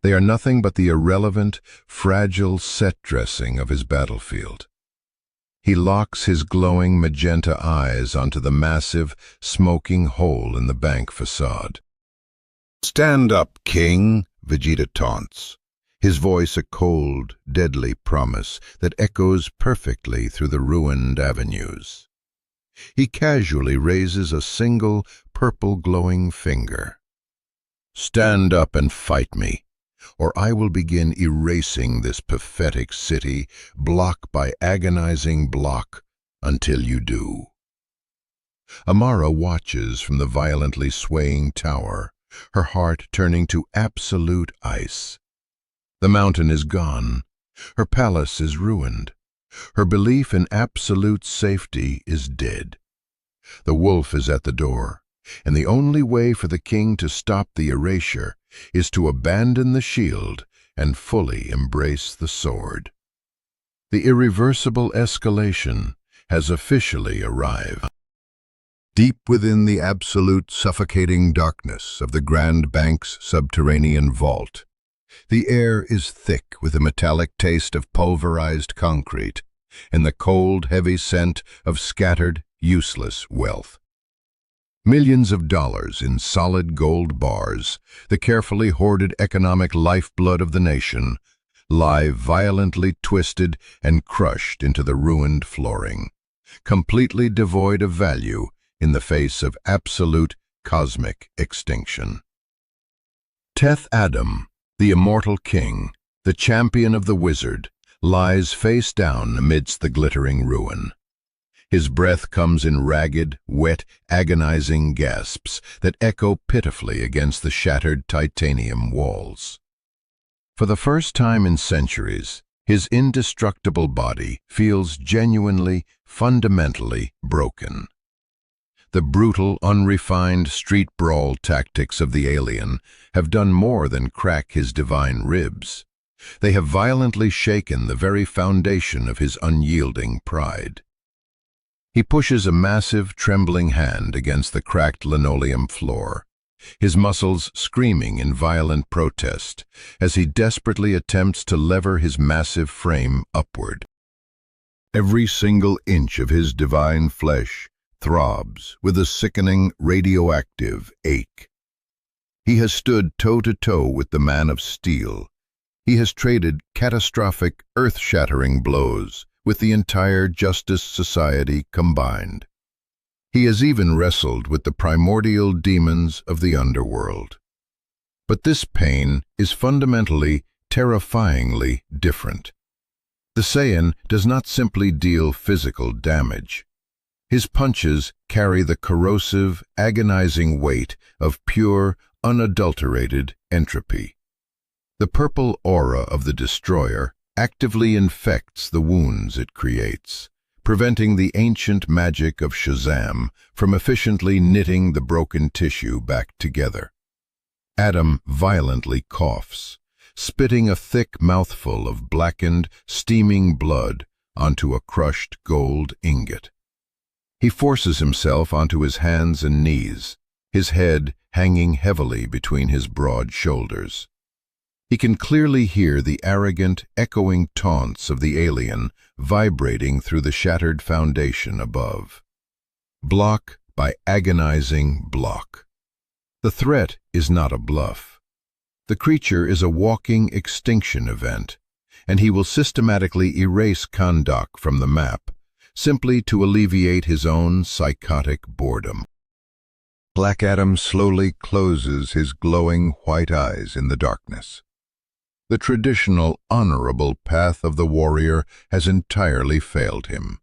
They are nothing but the irrelevant, fragile set dressing of his battlefield. He locks his glowing magenta eyes onto the massive, smoking hole in the bank facade. "Stand up, King," Vegeta taunts, his voice a cold, deadly promise that echoes perfectly through the ruined avenues. He casually raises a single, purple-glowing finger. "Stand up and fight me, or I will begin erasing this pathetic city, block by agonizing block, until you do." Amara watches from the violently swaying tower, her heart turning to absolute ice. The mountain is gone. Her palace is ruined. Her belief in absolute safety is dead. The wolf is at the door, and the only way for the king to stop the erasure is to abandon the shield and fully embrace the sword. The irreversible escalation has officially arrived. Deep within the absolute suffocating darkness of the Grand Bank's subterranean vault, the air is thick with a metallic taste of pulverized concrete and the cold, heavy scent of scattered, useless wealth. Millions of dollars in solid gold bars, the carefully hoarded economic lifeblood of the nation, lie violently twisted and crushed into the ruined flooring, completely devoid of value in the face of absolute cosmic extinction. Teth Adam, the immortal king, the champion of the wizard, lies face down amidst the glittering ruin. His breath comes in ragged, wet, agonizing gasps that echo pitifully against the shattered titanium walls. For the first time in centuries, His indestructible body feels genuinely, fundamentally broken. The brutal, unrefined street brawl tactics of the alien have done more than crack his divine ribs. They have violently shaken the very foundation of his unyielding pride. He pushes a massive, trembling hand against the cracked linoleum floor, his muscles screaming in violent protest as he desperately attempts to lever his massive frame upward. Every single inch of his divine flesh throbs with a sickening radioactive ache. He has stood toe-to-toe with the man of steel. He has traded catastrophic, earth-shattering blows with the entire Justice Society combined. He has even wrestled with the primordial demons of the underworld. But this pain is fundamentally, terrifyingly different. The Saiyan does not simply deal physical damage. His punches carry the corrosive, agonizing weight of pure, unadulterated entropy. The purple aura of the destroyer actively infects the wounds it creates, preventing the ancient magic of Shazam from efficiently knitting the broken tissue back together. Adam violently coughs, spitting a thick mouthful of blackened, steaming blood onto a crushed gold ingot. He forces himself onto his hands and knees, his head hanging heavily between his broad shoulders. He can clearly hear the arrogant, echoing taunts of the alien vibrating through the shattered foundation above. Block by agonizing block. The threat is not a bluff. The creature is a walking extinction event, and he will systematically erase Kahndaq from the map, simply to alleviate his own psychotic boredom. Black Adam slowly closes his glowing white eyes in the darkness. The traditional, honorable path of the warrior has entirely failed him.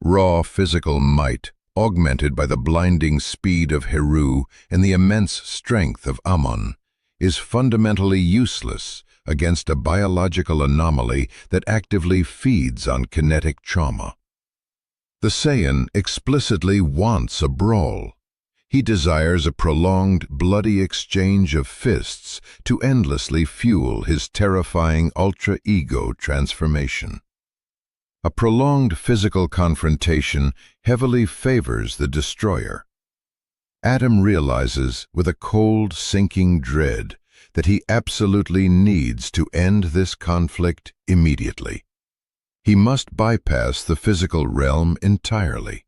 Raw physical might, augmented by the blinding speed of Heru and the immense strength of Amon, is fundamentally useless against a biological anomaly that actively feeds on kinetic trauma. The Saiyan explicitly wants a brawl. He desires a prolonged, bloody exchange of fists to endlessly fuel his terrifying ultra-ego transformation. A prolonged physical confrontation heavily favors the destroyer. Adam realizes with a cold, sinking dread that he absolutely needs to end this conflict immediately. He must bypass the physical realm entirely.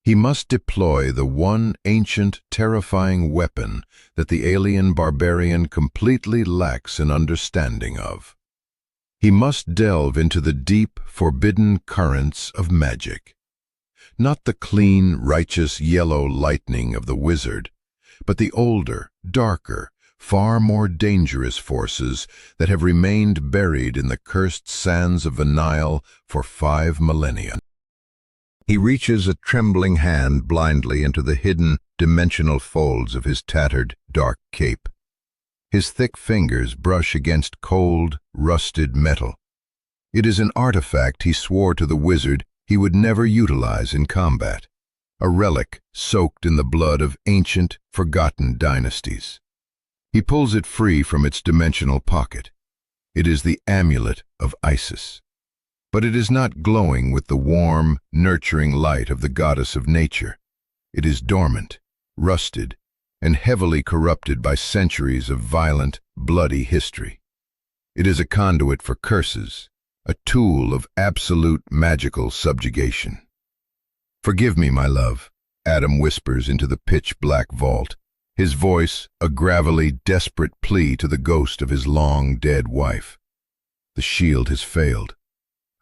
He must deploy the one ancient, terrifying weapon that the alien barbarian completely lacks an understanding of. He must delve into the deep, forbidden currents of magic. Not the clean, righteous yellow lightning of the wizard, but the older, darker, far more dangerous forces that have remained buried in the cursed sands of the Nile for 5 millennia. He reaches a trembling hand blindly into the hidden, dimensional folds of his tattered, dark cape. His thick fingers brush against cold, rusted metal. It is an artifact he swore to the wizard he would never utilize in combat, a relic soaked in the blood of ancient, forgotten dynasties. He pulls it free from its dimensional pocket. It is the amulet of Isis. But it is not glowing with the warm, nurturing light of the goddess of nature. It is dormant, rusted, and heavily corrupted by centuries of violent, bloody history. It is a conduit for curses, a tool of absolute magical subjugation. "Forgive me, my love," Adam whispers into the pitch-black vault, his voice a gravelly, desperate plea to the ghost of his long-dead wife. "The shield has failed.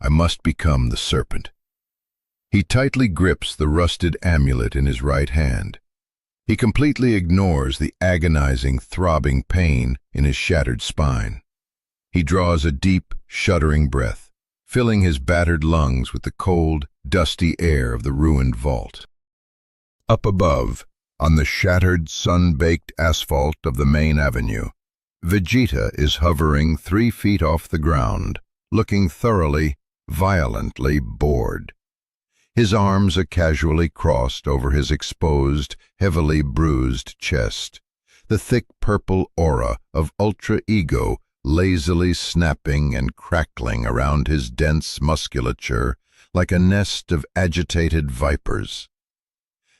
I must become the serpent." He tightly grips the rusted amulet in his right hand. He completely ignores the agonizing, throbbing pain in his shattered spine. He draws a deep, shuddering breath, filling his battered lungs with the cold, dusty air of the ruined vault. Up above, on the shattered, sun-baked asphalt of the main avenue, Vegeta is hovering 3 feet off the ground, looking thoroughly, violently bored. His arms are casually crossed over his exposed, heavily bruised chest, the thick purple aura of ultra-ego lazily snapping and crackling around his dense musculature like a nest of agitated vipers.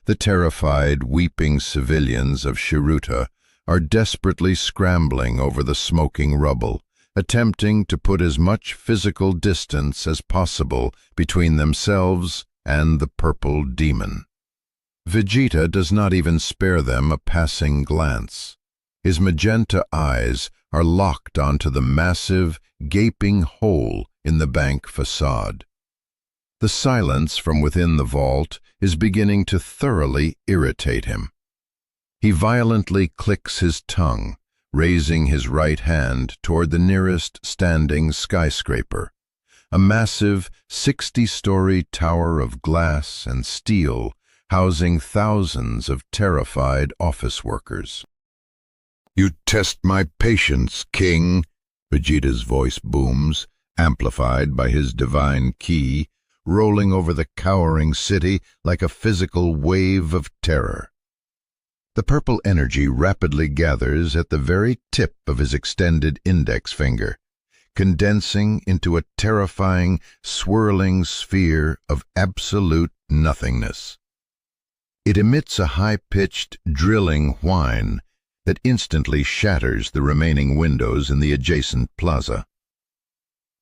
The terrified, weeping civilians of Shiruta are desperately scrambling over the smoking rubble, attempting to put as much physical distance as possible between themselves and the purple demon. Vegeta does not even spare them a passing glance. His magenta eyes are locked onto the massive, gaping hole in the bank facade. The silence from within the vault is beginning to thoroughly irritate him. He violently clicks his tongue, raising his right hand toward the nearest standing skyscraper, a massive 60-story tower of glass and steel housing thousands of terrified office workers. "You test my patience, King," Vegeta's voice booms, amplified by his divine ki, rolling over the cowering city like a physical wave of terror. The purple energy rapidly gathers at the very tip of his extended index finger, condensing into a terrifying, swirling sphere of absolute nothingness. It emits a high-pitched, drilling whine that instantly shatters the remaining windows in the adjacent plaza.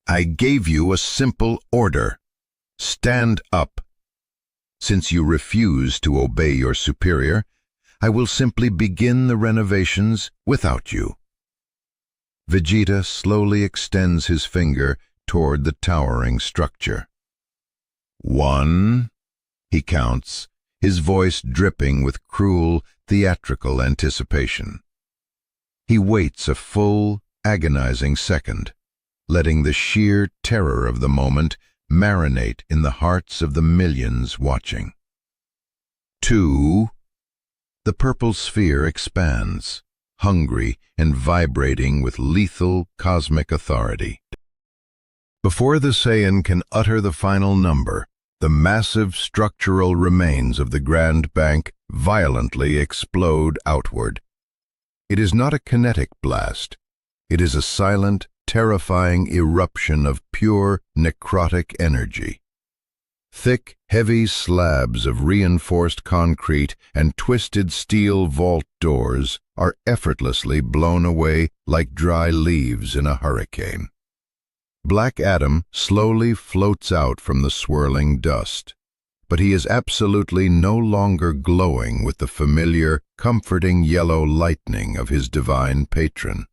"I gave you a simple order. Stand up. Since you refuse to obey your superior, I will simply begin the renovations without you." Vegeta slowly extends his finger toward the towering structure. 1, he counts, his voice dripping with cruel, theatrical anticipation. He waits a full, agonizing second, letting the sheer terror of the moment marinate in the hearts of the millions watching. 2, the purple sphere expands, hungry and vibrating with lethal cosmic authority. Before the Saiyan can utter the final number, the massive structural remains of the Grand Bank violently explode outward. It is not a kinetic blast. It is a silent, terrifying eruption of pure necrotic energy. Thick, heavy slabs of reinforced concrete and twisted steel vault doors are effortlessly blown away like dry leaves in a hurricane. Black Adam slowly floats out from the swirling dust, but he is absolutely no longer glowing with the familiar, comforting yellow lightning of his divine patron.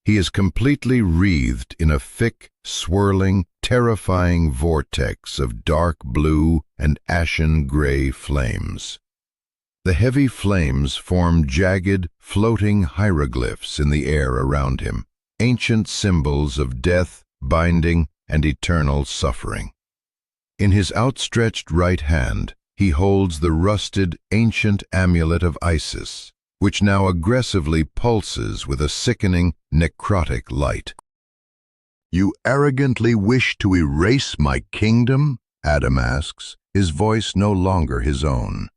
He is completely wreathed in a thick, swirling, terrifying vortex of dark blue and ashen gray flames. The heavy flames form jagged, floating hieroglyphs in the air around him, ancient symbols of death, binding, and eternal suffering. In his outstretched right hand, he holds the rusted, ancient amulet of Isis, which now aggressively pulses with a sickening, necrotic light. "You arrogantly wish to erase my kingdom?" Adam asks, his voice no longer his own.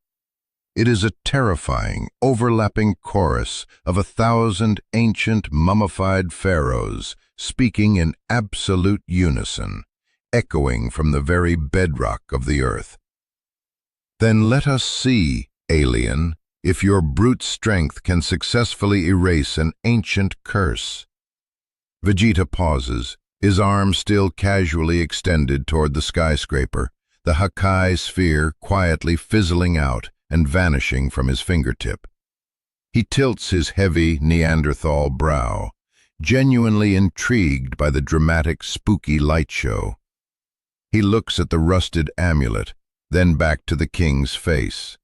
It is a terrifying, overlapping chorus of 1,000 ancient, mummified pharaohs speaking in absolute unison, echoing from the very bedrock of the earth. "Then let us see, alien, if your brute strength can successfully erase an ancient curse." Vegeta pauses, his arm still casually extended toward the skyscraper, the Hakai sphere quietly fizzling out and vanishing from his fingertip. He tilts his heavy Neanderthal brow, genuinely intrigued by the dramatic, spooky light show. He looks at the rusted amulet, then back to the king's face.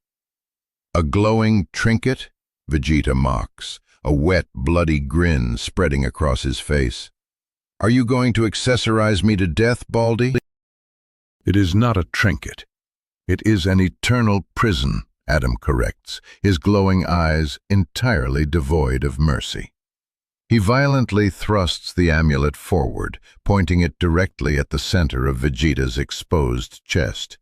"A glowing trinket?" Vegeta mocks, a wet, bloody grin spreading across his face. "Are you going to accessorize me to death, Baldy?" "It is not a trinket. It is an eternal prison," Adam corrects, his glowing eyes entirely devoid of mercy. He violently thrusts the amulet forward, pointing it directly at the center of Vegeta's exposed chest.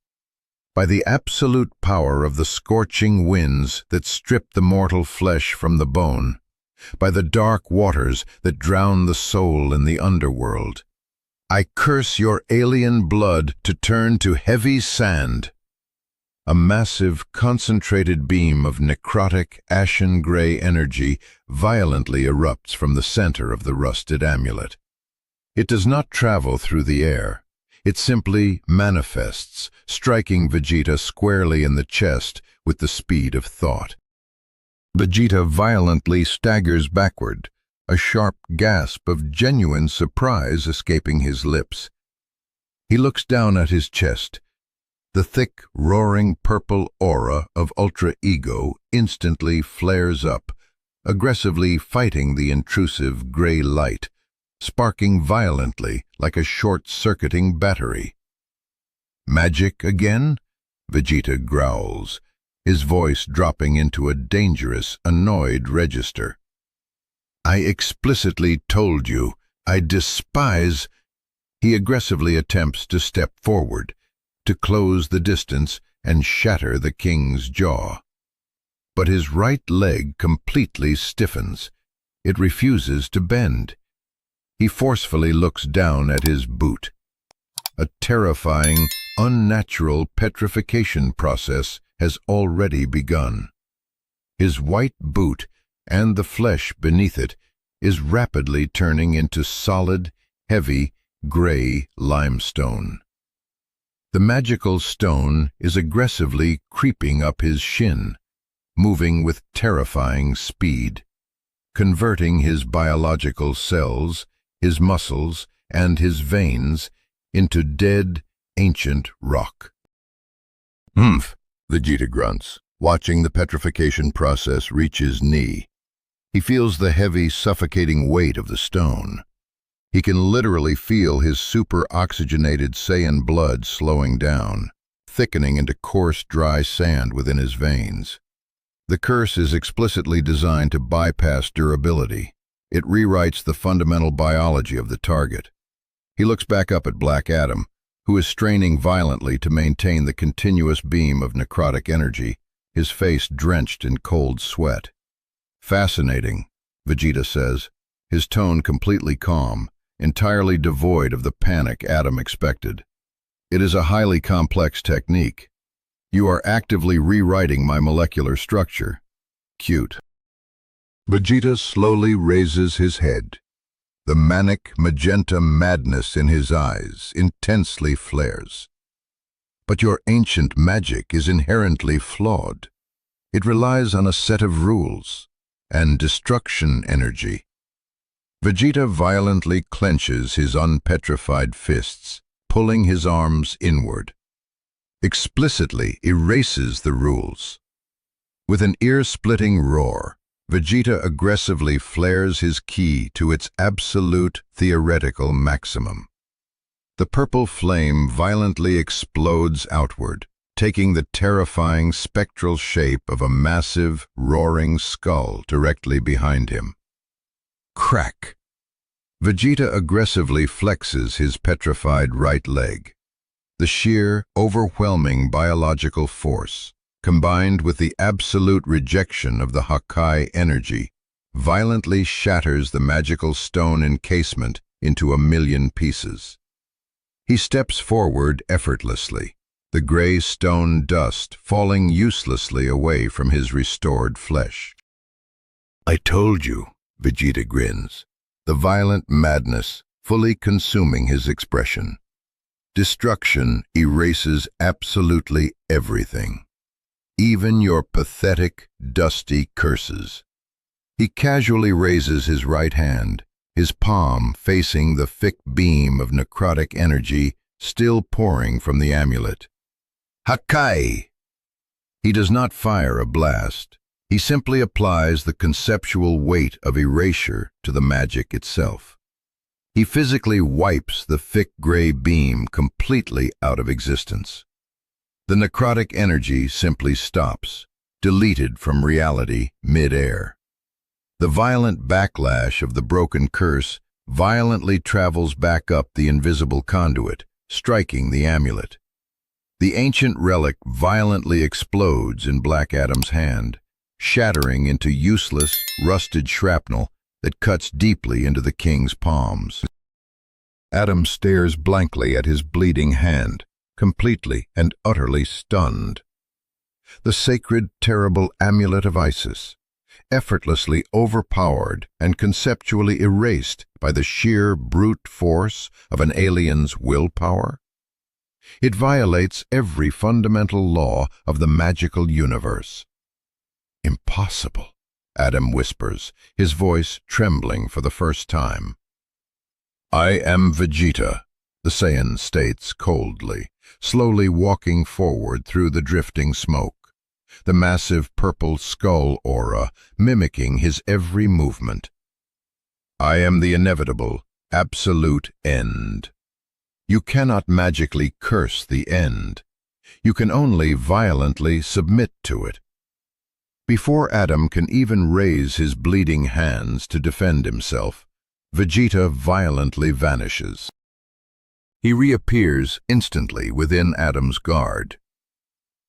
By the absolute power of the scorching winds that strip the mortal flesh from the bone, by the dark waters that drown the soul in the underworld, I curse your alien blood to turn to heavy sand. A massive, concentrated beam of necrotic, ashen-gray energy violently erupts from the center of the rusted amulet. It does not travel through the air. It simply manifests, striking Vegeta squarely in the chest with the speed of thought. Vegeta violently staggers backward, a sharp gasp of genuine surprise escaping his lips. He looks down at his chest. The thick, roaring purple aura of Ultra Ego instantly flares up, aggressively fighting the intrusive gray light, sparking violently like a short-circuiting battery. Magic again? Vegeta growls, his voice dropping into a dangerous, annoyed register. I explicitly told you, I despise... He aggressively attempts to step forward, to close the distance and shatter the king's jaw. But his right leg completely stiffens. It refuses to bend. He forcefully looks down at his boot. A terrifying, unnatural petrification process has already begun. His white boot and the flesh beneath it is rapidly turning into solid, heavy, gray limestone. The magical stone is aggressively creeping up his shin, moving with terrifying speed, converting his biological cells, his muscles, and his veins into dead, ancient rock. Humph, Vegeta grunts, watching the petrification process reach his knee. He feels the heavy, suffocating weight of the stone. He can literally feel his super-oxygenated Saiyan blood slowing down, thickening into coarse, dry sand within his veins. The curse is explicitly designed to bypass durability. It rewrites the fundamental biology of the target. He looks back up at Black Adam, who is straining violently to maintain the continuous beam of necrotic energy, his face drenched in cold sweat. Fascinating, Vegeta says, his tone completely calm, entirely devoid of the panic Adam expected. It is a highly complex technique. You are actively rewriting my molecular structure. Cute. Vegeta slowly raises his head. The manic magenta madness in his eyes intensely flares. But your ancient magic is inherently flawed. It relies on a set of rules and destruction energy. Vegeta violently clenches his unpetrified fists, pulling his arms inward. Explicitly erases the rules. With an ear-splitting roar, Vegeta aggressively flares his ki to its absolute theoretical maximum. The purple flame violently explodes outward, taking the terrifying spectral shape of a massive, roaring skull directly behind him. Crack! Vegeta aggressively flexes his petrified right leg. The sheer, overwhelming biological force, combined with the absolute rejection of the Hakai energy, violently shatters the magical stone encasement into a million pieces. He steps forward effortlessly, the gray stone dust falling uselessly away from his restored flesh. I told you, Vegeta grins, the violent madness fully consuming his expression. Destruction erases absolutely everything, even your pathetic, dusty curses. He casually raises his right hand, his palm facing the thick beam of necrotic energy still pouring from the amulet. Hakai! He does not fire a blast. He simply applies the conceptual weight of erasure to the magic itself. He physically wipes the thick gray beam completely out of existence. The necrotic energy simply stops, deleted from reality mid-air. The violent backlash of the broken curse violently travels back up the invisible conduit, striking the amulet. The ancient relic violently explodes in Black Adam's hand, shattering into useless, rusted shrapnel that cuts deeply into the king's palms. Adam stares blankly at his bleeding hand, completely and utterly stunned. The sacred, terrible amulet of Isis, effortlessly overpowered and conceptually erased by the sheer brute force of an alien's willpower? It violates every fundamental law of the magical universe. "Impossible," Adam whispers, his voice trembling for the first time. "I am Vegeta," the Saiyan states coldly, slowly walking forward through the drifting smoke, the massive purple skull aura mimicking his every movement. "I am the inevitable, absolute end. You cannot magically curse the end. You can only violently submit to it." Before Adam can even raise his bleeding hands to defend himself, Vegeta violently vanishes. He reappears instantly within Adam's guard.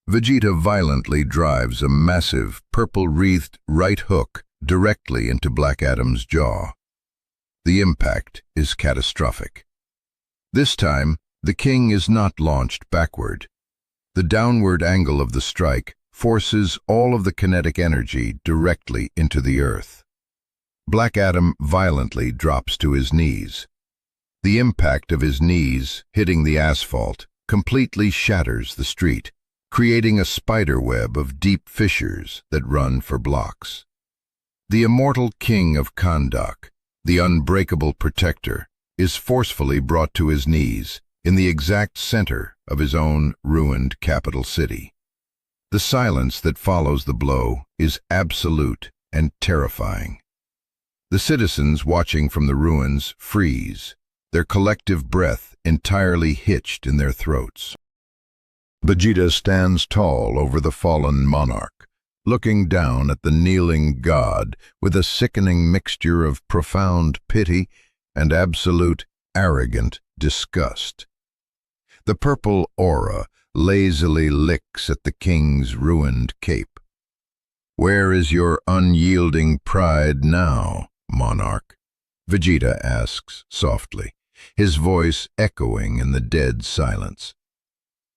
Vegeta violently drives a massive, purple-wreathed right hook directly into Black Adam's jaw. The impact is catastrophic. This time, the king is not launched backward. The downward angle of the strike forces all of the kinetic energy directly into the earth. Black Adam violently drops to his knees. The impact of his knees hitting the asphalt completely shatters the street, creating a spiderweb of deep fissures that run for blocks. The immortal king of Kahndaq, the unbreakable protector, is forcefully brought to his knees in the exact center of his own ruined capital city. The silence that follows the blow is absolute and terrifying. The citizens watching from the ruins freeze, their collective breath entirely hitched in their throats. Vegeta stands tall over the fallen monarch, looking down at the kneeling god with a sickening mixture of profound pity and absolute, arrogant disgust. The purple aura lazily licks at the king's ruined cape. "Where is your unyielding pride now, monarch?" Vegeta asks softly, his voice echoing in the dead silence.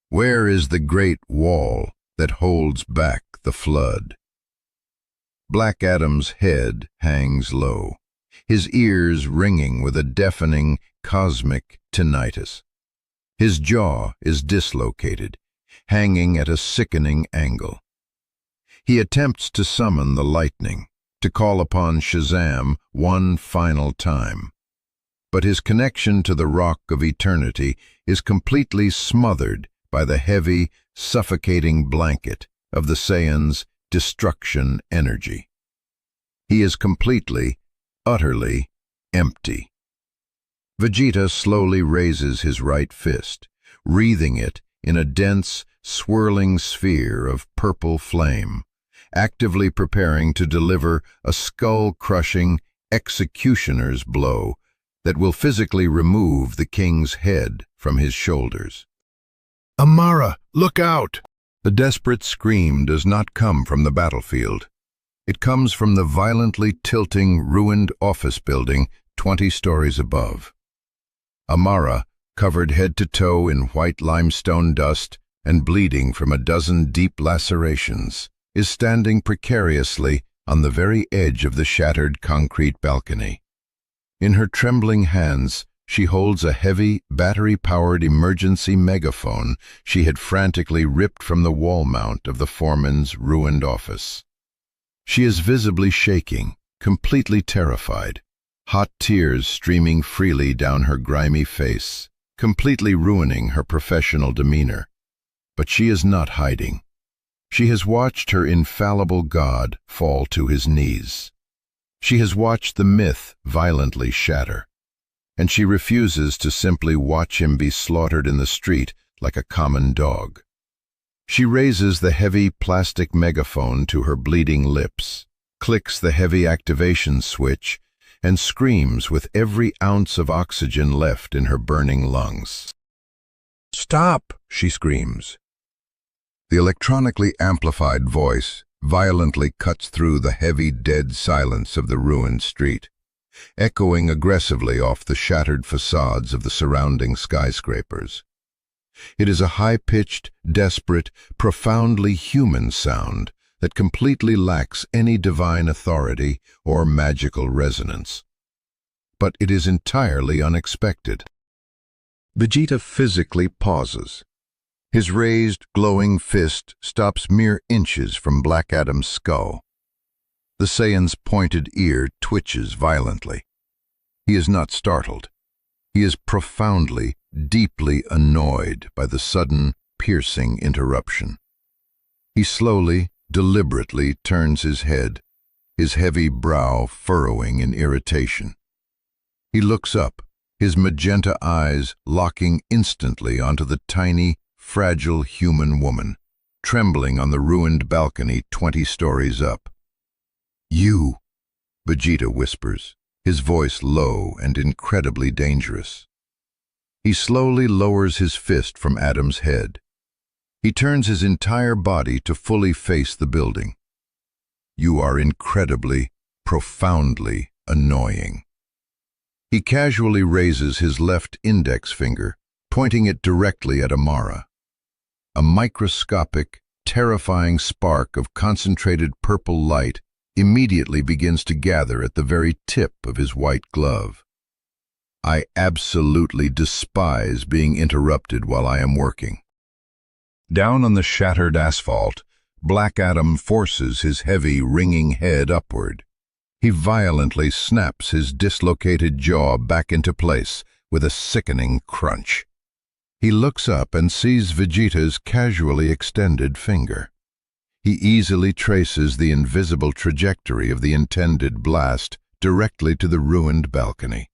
"Where is the great wall that holds back the flood?" Black Adam's head hangs low, his ears ringing with a deafening, cosmic tinnitus. His jaw is dislocated, hanging at a sickening angle. He attempts to summon the lightning, to call upon Shazam one final time. But his connection to the rock of eternity is completely smothered by the heavy, suffocating blanket of the Saiyans' destruction energy. He is completely, utterly empty. Vegeta slowly raises his right fist, wreathing it in a dense, swirling sphere of purple flame, actively preparing to deliver a skull-crushing executioner's blow that will physically remove the king's head from his shoulders. "Amara, look out!" The desperate scream does not come from the battlefield. It comes from the violently tilting, ruined office building 20 stories above. Amara, covered head to toe in white limestone dust and bleeding from a dozen deep lacerations, is standing precariously on the very edge of the shattered concrete balcony. In her trembling hands, she holds a heavy, battery-powered emergency megaphone she had frantically ripped from the wall mount of the foreman's ruined office. She is visibly shaking, completely terrified, hot tears streaming freely down her grimy face, completely ruining her professional demeanor. But she is not hiding. She has watched her infallible god fall to his knees. She has watched the myth violently shatter, and she refuses to simply watch him be slaughtered in the street like a common dog. She raises the heavy plastic megaphone to her bleeding lips, clicks the heavy activation switch and screams with every ounce of oxygen left in her burning lungs. "Stop!" she screams. The electronically amplified voice violently cuts through the heavy, dead silence of the ruined street, echoing aggressively off the shattered facades of the surrounding skyscrapers. It is a high-pitched, desperate, profoundly human sound that completely lacks any divine authority or magical resonance. But it is entirely unexpected. Vegeta physically pauses. His raised, glowing fist stops mere inches from Black Adam's skull. The Saiyan's pointed ear twitches violently. He is not startled. He is profoundly, deeply annoyed by the sudden, piercing interruption. He slowly, deliberately turns his head, his heavy brow furrowing in irritation. He looks up, his magenta eyes locking instantly onto the tiny, fragile human woman, trembling on the ruined balcony 20 stories up. "You," Vegeta whispers, his voice low and incredibly dangerous. He slowly lowers his fist from Adam's head. He turns his entire body to fully face the building. "You are incredibly, profoundly annoying." He casually raises his left index finger, pointing it directly at Amara. A microscopic, terrifying spark of concentrated purple light immediately begins to gather at the very tip of his white glove. "I absolutely despise being interrupted while I am working." Down on the shattered asphalt, Black Adam forces his heavy, ringing head upward. He violently snaps his dislocated jaw back into place with a sickening crunch. He looks up and sees Vegeta's casually extended finger. He easily traces the invisible trajectory of the intended blast directly to the ruined balcony.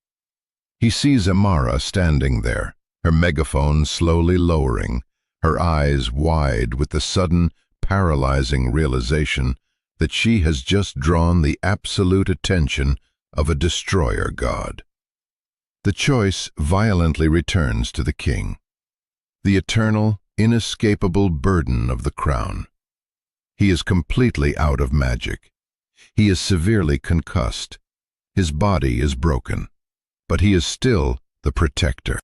He sees Amara standing there, her megaphone slowly lowering, her eyes wide with the sudden, paralyzing realization that she has just drawn the absolute attention of a destroyer god. The choice violently returns to the king, the eternal, inescapable burden of the crown. He is completely out of magic. He is severely concussed. His body is broken, but he is still the protector.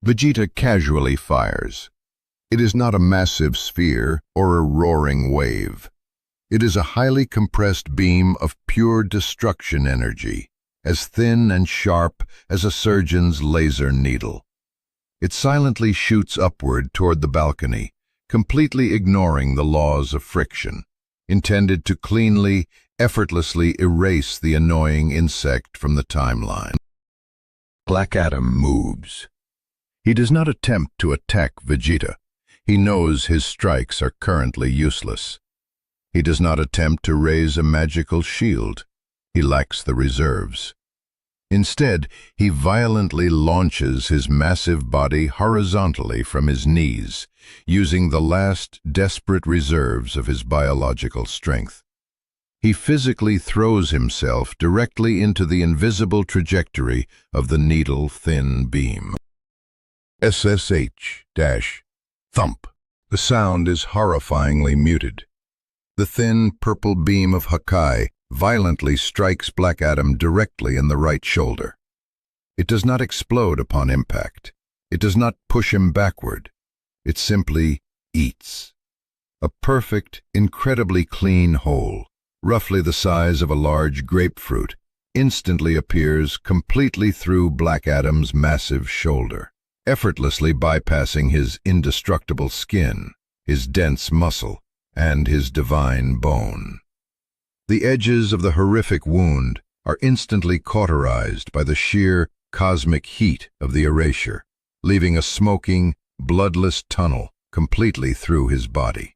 Vegeta casually fires. It is not a massive sphere or a roaring wave. It is a highly compressed beam of pure destruction energy, as thin and sharp as a surgeon's laser needle. It silently shoots upward toward the balcony, completely ignoring the laws of friction, intended to cleanly, effortlessly erase the annoying insect from the timeline. Black Adam moves. He does not attempt to attack Vegeta. He knows his strikes are currently useless. He does not attempt to raise a magical shield. He lacks the reserves. Instead, he violently launches his massive body horizontally from his knees, using the last desperate reserves of his biological strength. He physically throws himself directly into the invisible trajectory of the needle-thin beam. SSH-thump. The sound is horrifyingly muted. The thin, purple beam of Hakai violently strikes Black Adam directly in the right shoulder. It does not explode upon impact. It does not push him backward. It simply eats. A perfect, incredibly clean hole, roughly the size of a large grapefruit, instantly appears completely through Black Adam's massive shoulder, effortlessly bypassing his indestructible skin, his dense muscle, and his divine bone. The edges of the horrific wound are instantly cauterized by the sheer cosmic heat of the erasure, leaving a smoking, bloodless tunnel completely through his body.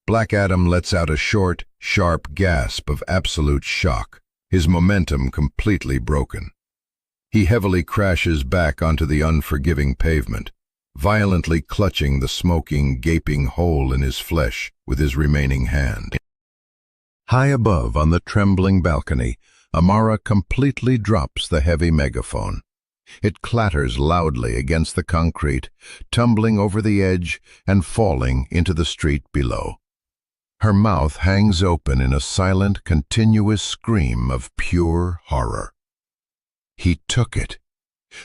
Black Adam lets out a short, sharp gasp of absolute shock, his momentum completely broken. He heavily crashes back onto the unforgiving pavement, violently clutching the smoking, gaping hole in his flesh with his remaining hand. High above on the trembling balcony, Amara completely drops the heavy megaphone. It clatters loudly against the concrete, tumbling over the edge and falling into the street below. Her mouth hangs open in a silent, continuous scream of pure horror. He took it.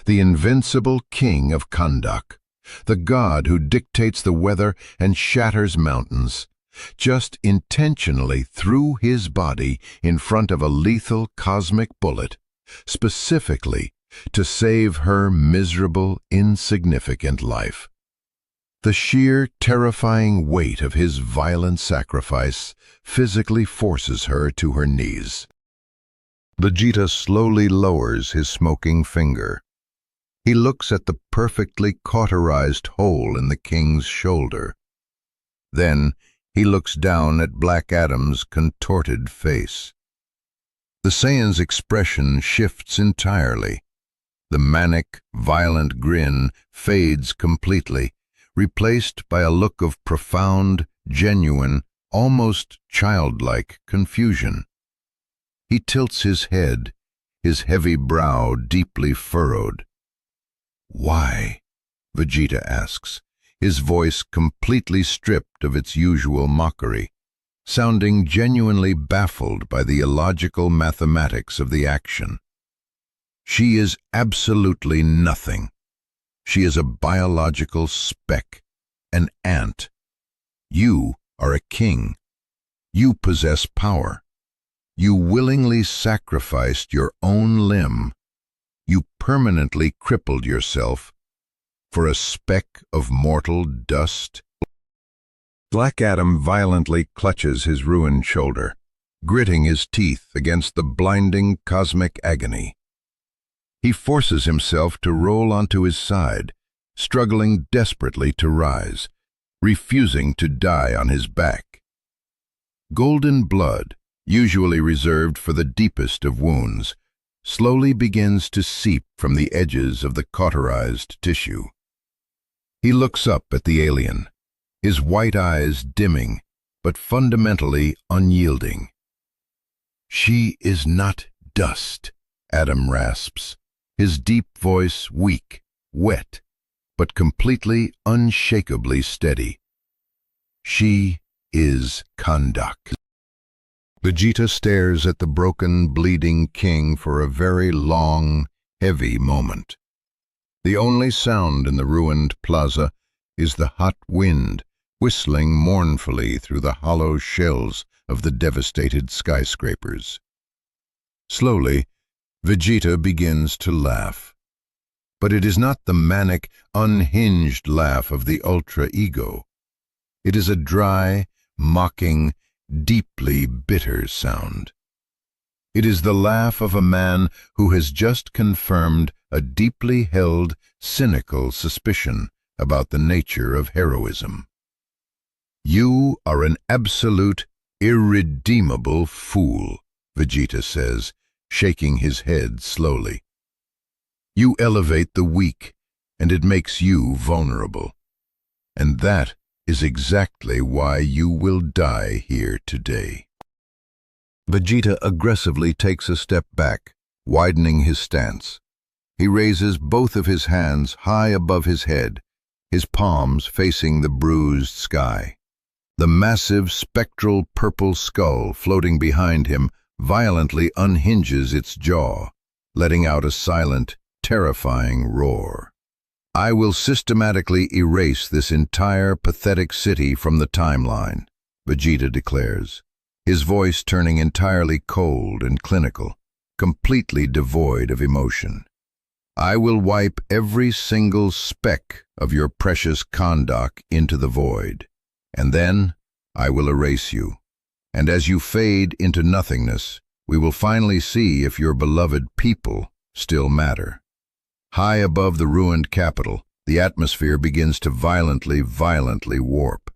The invincible king of Kahndaq, the god who dictates the weather and shatters mountains, just intentionally threw his body in front of a lethal cosmic bullet, specifically to save her miserable, insignificant life. The sheer, terrifying weight of his violent sacrifice physically forces her to her knees. Vegeta slowly lowers his smoking finger. He looks at the perfectly cauterized hole in the king's shoulder. Then he looks down at Black Adam's contorted face. The Saiyan's expression shifts entirely. The manic, violent grin fades completely, replaced by a look of profound, genuine, almost childlike confusion. He tilts his head, his heavy brow deeply furrowed. "Why?" Vegeta asks, his voice completely stripped of its usual mockery, sounding genuinely baffled by the illogical mathematics of the action. "She is absolutely nothing. She is a biological speck, an ant. You are a king. You possess power. You willingly sacrificed your own limb. You permanently crippled yourself for a speck of mortal dust." Black Adam violently clutches his ruined shoulder, gritting his teeth against the blinding cosmic agony. He forces himself to roll onto his side, struggling desperately to rise, refusing to die on his back. Golden blood, usually reserved for the deepest of wounds, slowly begins to seep from the edges of the cauterized tissue. He looks up at the alien, his white eyes dimming, but fundamentally unyielding. "She is not dust," Adam rasps, his deep voice weak, wet, but completely, unshakably steady. "She is Kahndaq." Vegeta stares at the broken, bleeding king for a very long, heavy moment. The only sound in the ruined plaza is the hot wind whistling mournfully through the hollow shells of the devastated skyscrapers. Slowly, Vegeta begins to laugh. But it is not the manic, unhinged laugh of the ultra-ego. It is a dry, mocking, deeply bitter sound. It is the laugh of a man who has just confirmed a deeply held, cynical suspicion about the nature of heroism. "You are an absolute, irredeemable fool," Vegeta says, shaking his head slowly. "You elevate the weak, and it makes you vulnerable. And that is exactly why you will die here today." Vegeta aggressively takes a step back, widening his stance. He raises both of his hands high above his head, his palms facing the bruised sky. The massive, spectral purple skull floating behind him violently unhinges its jaw, letting out a silent, terrifying roar. "I will systematically erase this entire pathetic city from the timeline," Vegeta declares, his voice turning entirely cold and clinical, completely devoid of emotion. "I will wipe every single speck of your precious Kahndaq into the void, and then I will erase you. And as you fade into nothingness, we will finally see if your beloved people still matter." High above the ruined capital, the atmosphere begins to violently warp.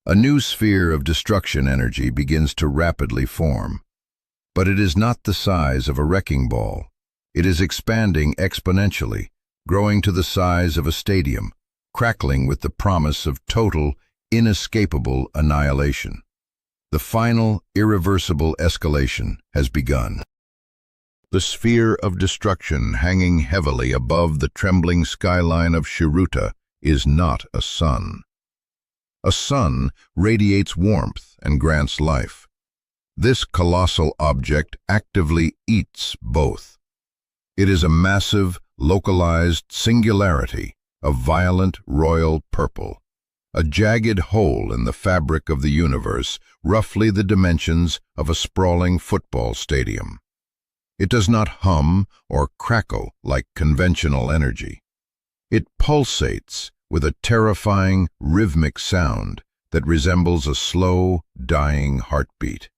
A new sphere of destruction energy begins to rapidly form. But it is not the size of a wrecking ball. It is expanding exponentially, growing to the size of a stadium, crackling with the promise of total, inescapable annihilation. The final, irreversible escalation has begun. The sphere of destruction hanging heavily above the trembling skyline of Shiruta is not a sun. A sun radiates warmth and grants life. This colossal object actively eats both. It is a massive, localized singularity of violent royal purple, a jagged hole in the fabric of the universe, roughly the dimensions of a sprawling football stadium. It does not hum or crackle like conventional energy. It pulsates with a terrifying, rhythmic sound that resembles a slow, dying heartbeat.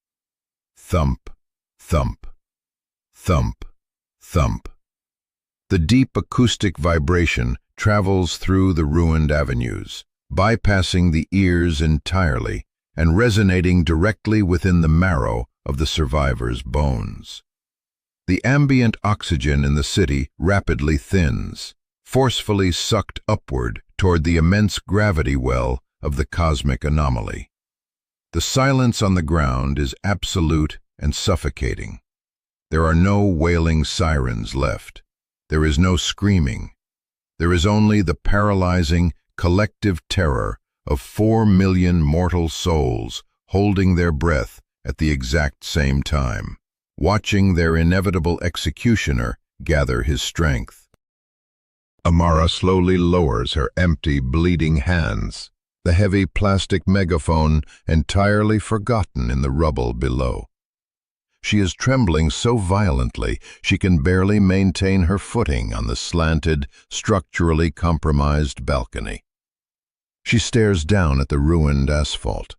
Thump, thump, thump, thump. The deep acoustic vibration travels through the ruined avenues, bypassing the ears entirely and resonating directly within the marrow of the survivors' bones. The ambient oxygen in the city rapidly thins, forcefully sucked upward toward the immense gravity well of the cosmic anomaly. The silence on the ground is absolute and suffocating. There are no wailing sirens left. There is no screaming. There is only the paralyzing, collective terror of 4 million mortal souls holding their breath at the exact same time, watching their inevitable executioner gather his strength. Amara slowly lowers her empty, bleeding hands, the heavy plastic megaphone entirely forgotten in the rubble below. She is trembling so violently she can barely maintain her footing on the slanted, structurally compromised balcony. She stares down at the ruined asphalt.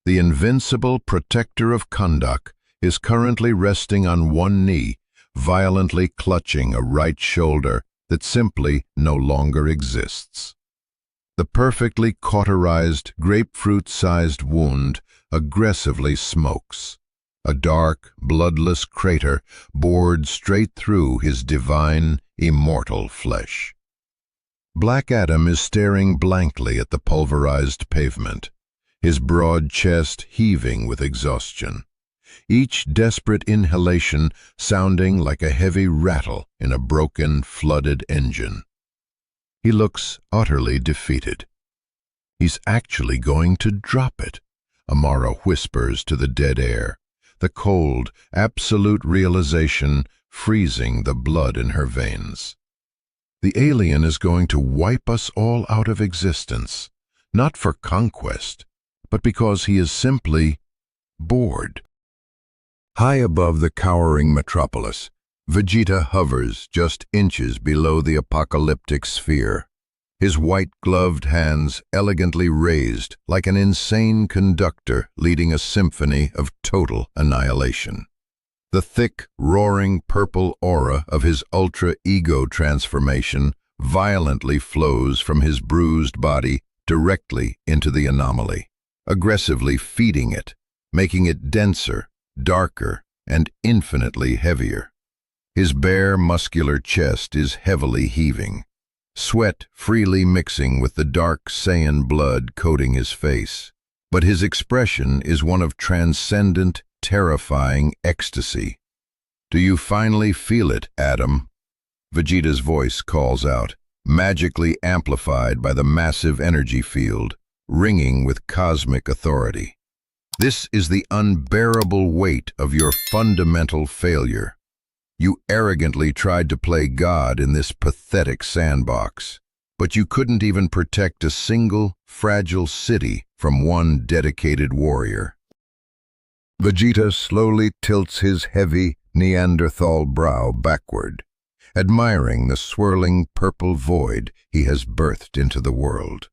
The invincible protector of Kahndaq is currently resting on one knee, violently clutching a right shoulder that simply no longer exists. The perfectly cauterized, grapefruit-sized wound aggressively smokes, a dark, bloodless crater bored straight through his divine, immortal flesh. Black Adam is staring blankly at the pulverized pavement, his broad chest heaving with exhaustion, each desperate inhalation sounding like a heavy rattle in a broken, flooded engine. He looks utterly defeated. He's actually going to drop it, Amara whispers to the dead air, the cold, absolute realization freezing the blood in her veins. The alien is going to wipe us all out of existence, not for conquest, but because he is simply bored. High above the cowering metropolis, Vegeta hovers just inches below the apocalyptic sphere, his white-gloved hands elegantly raised like an insane conductor leading a symphony of total annihilation. The thick, roaring purple aura of his ultra-ego transformation violently flows from his bruised body directly into the anomaly, aggressively feeding it, making it denser, darker, and infinitely heavier. His bare, muscular chest is heavily heaving, sweat freely mixing with the dark Saiyan blood coating his face. But his expression is one of transcendent, terrifying ecstasy. "Do you finally feel it, Adam?" Vegeta's voice calls out, magically amplified by the massive energy field, ringing with cosmic authority. "This is the unbearable weight of your fundamental failure. You arrogantly tried to play God in this pathetic sandbox, but you couldn't even protect a single, fragile city from one dedicated warrior." Vegeta slowly tilts his heavy, Neanderthal brow backward, admiring the swirling purple void he has birthed into the world.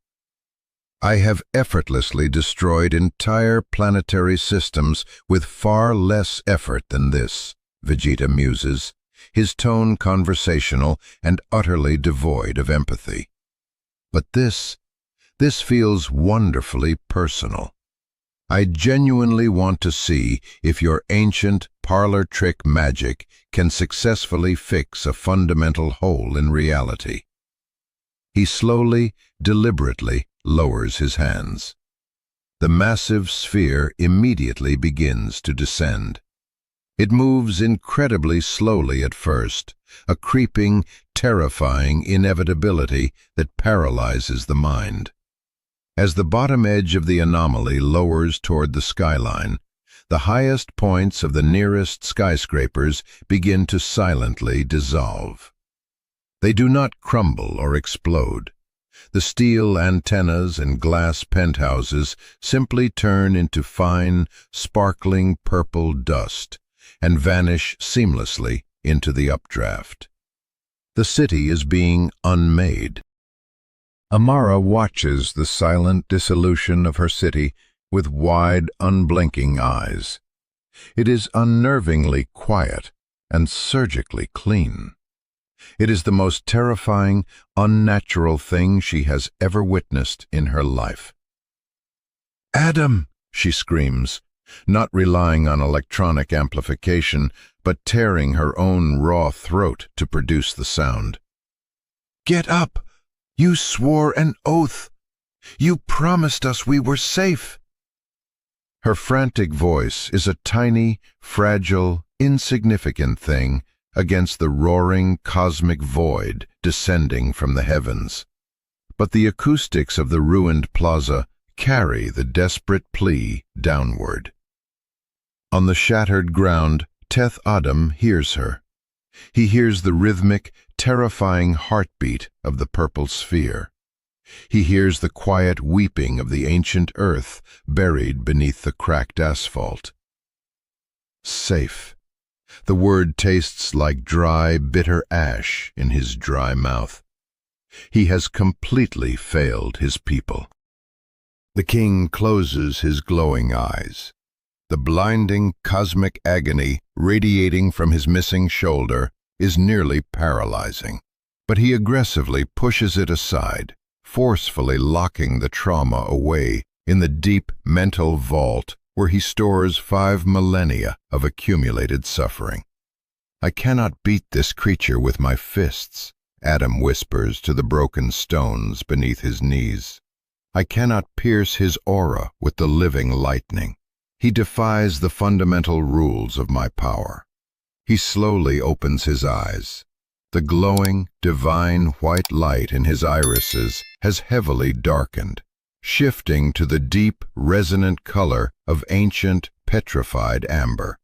"I have effortlessly destroyed entire planetary systems with far less effort than this," Vegeta muses, his tone conversational and utterly devoid of empathy. "But this feels wonderfully personal. I genuinely want to see if your ancient parlor trick magic can successfully fix a fundamental hole in reality." He slowly, deliberately lowers his hands. the massive sphere immediately begins to descend. It moves incredibly slowly at first, a creeping, terrifying inevitability that paralyzes the mind. As the bottom edge of the anomaly lowers toward the skyline, the highest points of the nearest skyscrapers begin to silently dissolve. They do not crumble or explode. The steel antennas and glass penthouses simply turn into fine, sparkling purple dust and vanish seamlessly into the updraft. The city is being unmade. Amara watches the silent dissolution of her city with wide, unblinking eyes. It is unnervingly quiet and surgically clean. It is the most terrifying, unnatural thing she has ever witnessed in her life. "Adam!" she screams, not relying on electronic amplification, but tearing her own raw throat to produce the sound. "Get up! You swore an oath! You promised us we were safe!" Her frantic voice is a tiny, fragile, insignificant thing against the roaring cosmic void descending from the heavens. But the acoustics of the ruined plaza carry the desperate plea downward. On the shattered ground, Teth Adam hears her. He hears the rhythmic, terrifying heartbeat of the purple sphere. He hears the quiet weeping of the ancient earth buried beneath the cracked asphalt. Safe. The word tastes like dry, bitter ash in his dry mouth. He has completely failed his people. The king closes his glowing eyes. The blinding cosmic agony radiating from his missing shoulder is nearly paralyzing. But he aggressively pushes it aside, forcefully locking the trauma away in the deep mental vault where he stores 5 millennia of accumulated suffering. "I cannot beat this creature with my fists," Adam whispers to the broken stones beneath his knees. "I cannot pierce his aura with the living lightning. He defies the fundamental rules of my power." He slowly opens his eyes. The glowing, divine white light in his irises has heavily darkened, shifting to the deep, resonant color of ancient, petrified amber.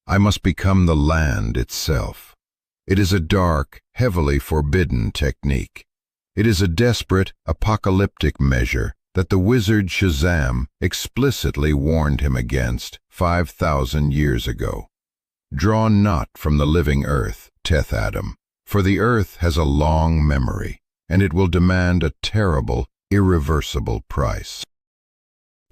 I must become the land itself. It is a dark, heavily forbidden technique. It is a desperate, apocalyptic measure that the wizard Shazam explicitly warned him against 5,000 years ago. "Draw not from the living earth, Teth Adam, for the earth has a long memory, and it will demand a terrible, irreversible price."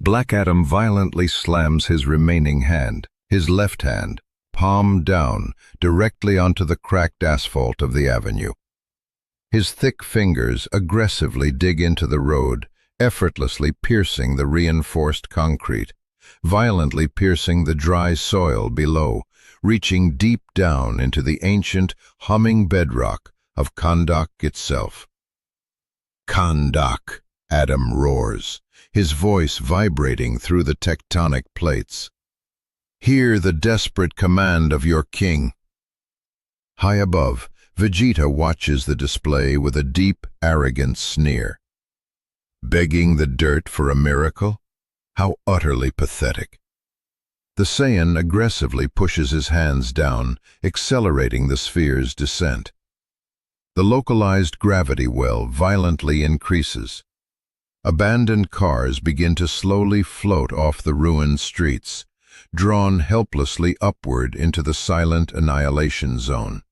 Black Adam violently slams his remaining hand, his left hand, palm down, directly onto the cracked asphalt of the avenue. His thick fingers aggressively dig into the road, effortlessly piercing the reinforced concrete, violently piercing the dry soil below, reaching deep down into the ancient, humming bedrock of Kahndaq itself. "Kahndaq," Adam roars, his voice vibrating through the tectonic plates. "Hear the desperate command of your king." High above, Vegeta watches the display with a deep, arrogant sneer. Begging the dirt for a miracle? How utterly pathetic. The Saiyan aggressively pushes his hands down, accelerating the sphere's descent. The localized gravity well violently increases. Abandoned cars begin to slowly float off the ruined streets, drawn helplessly upward into the silent annihilation zone.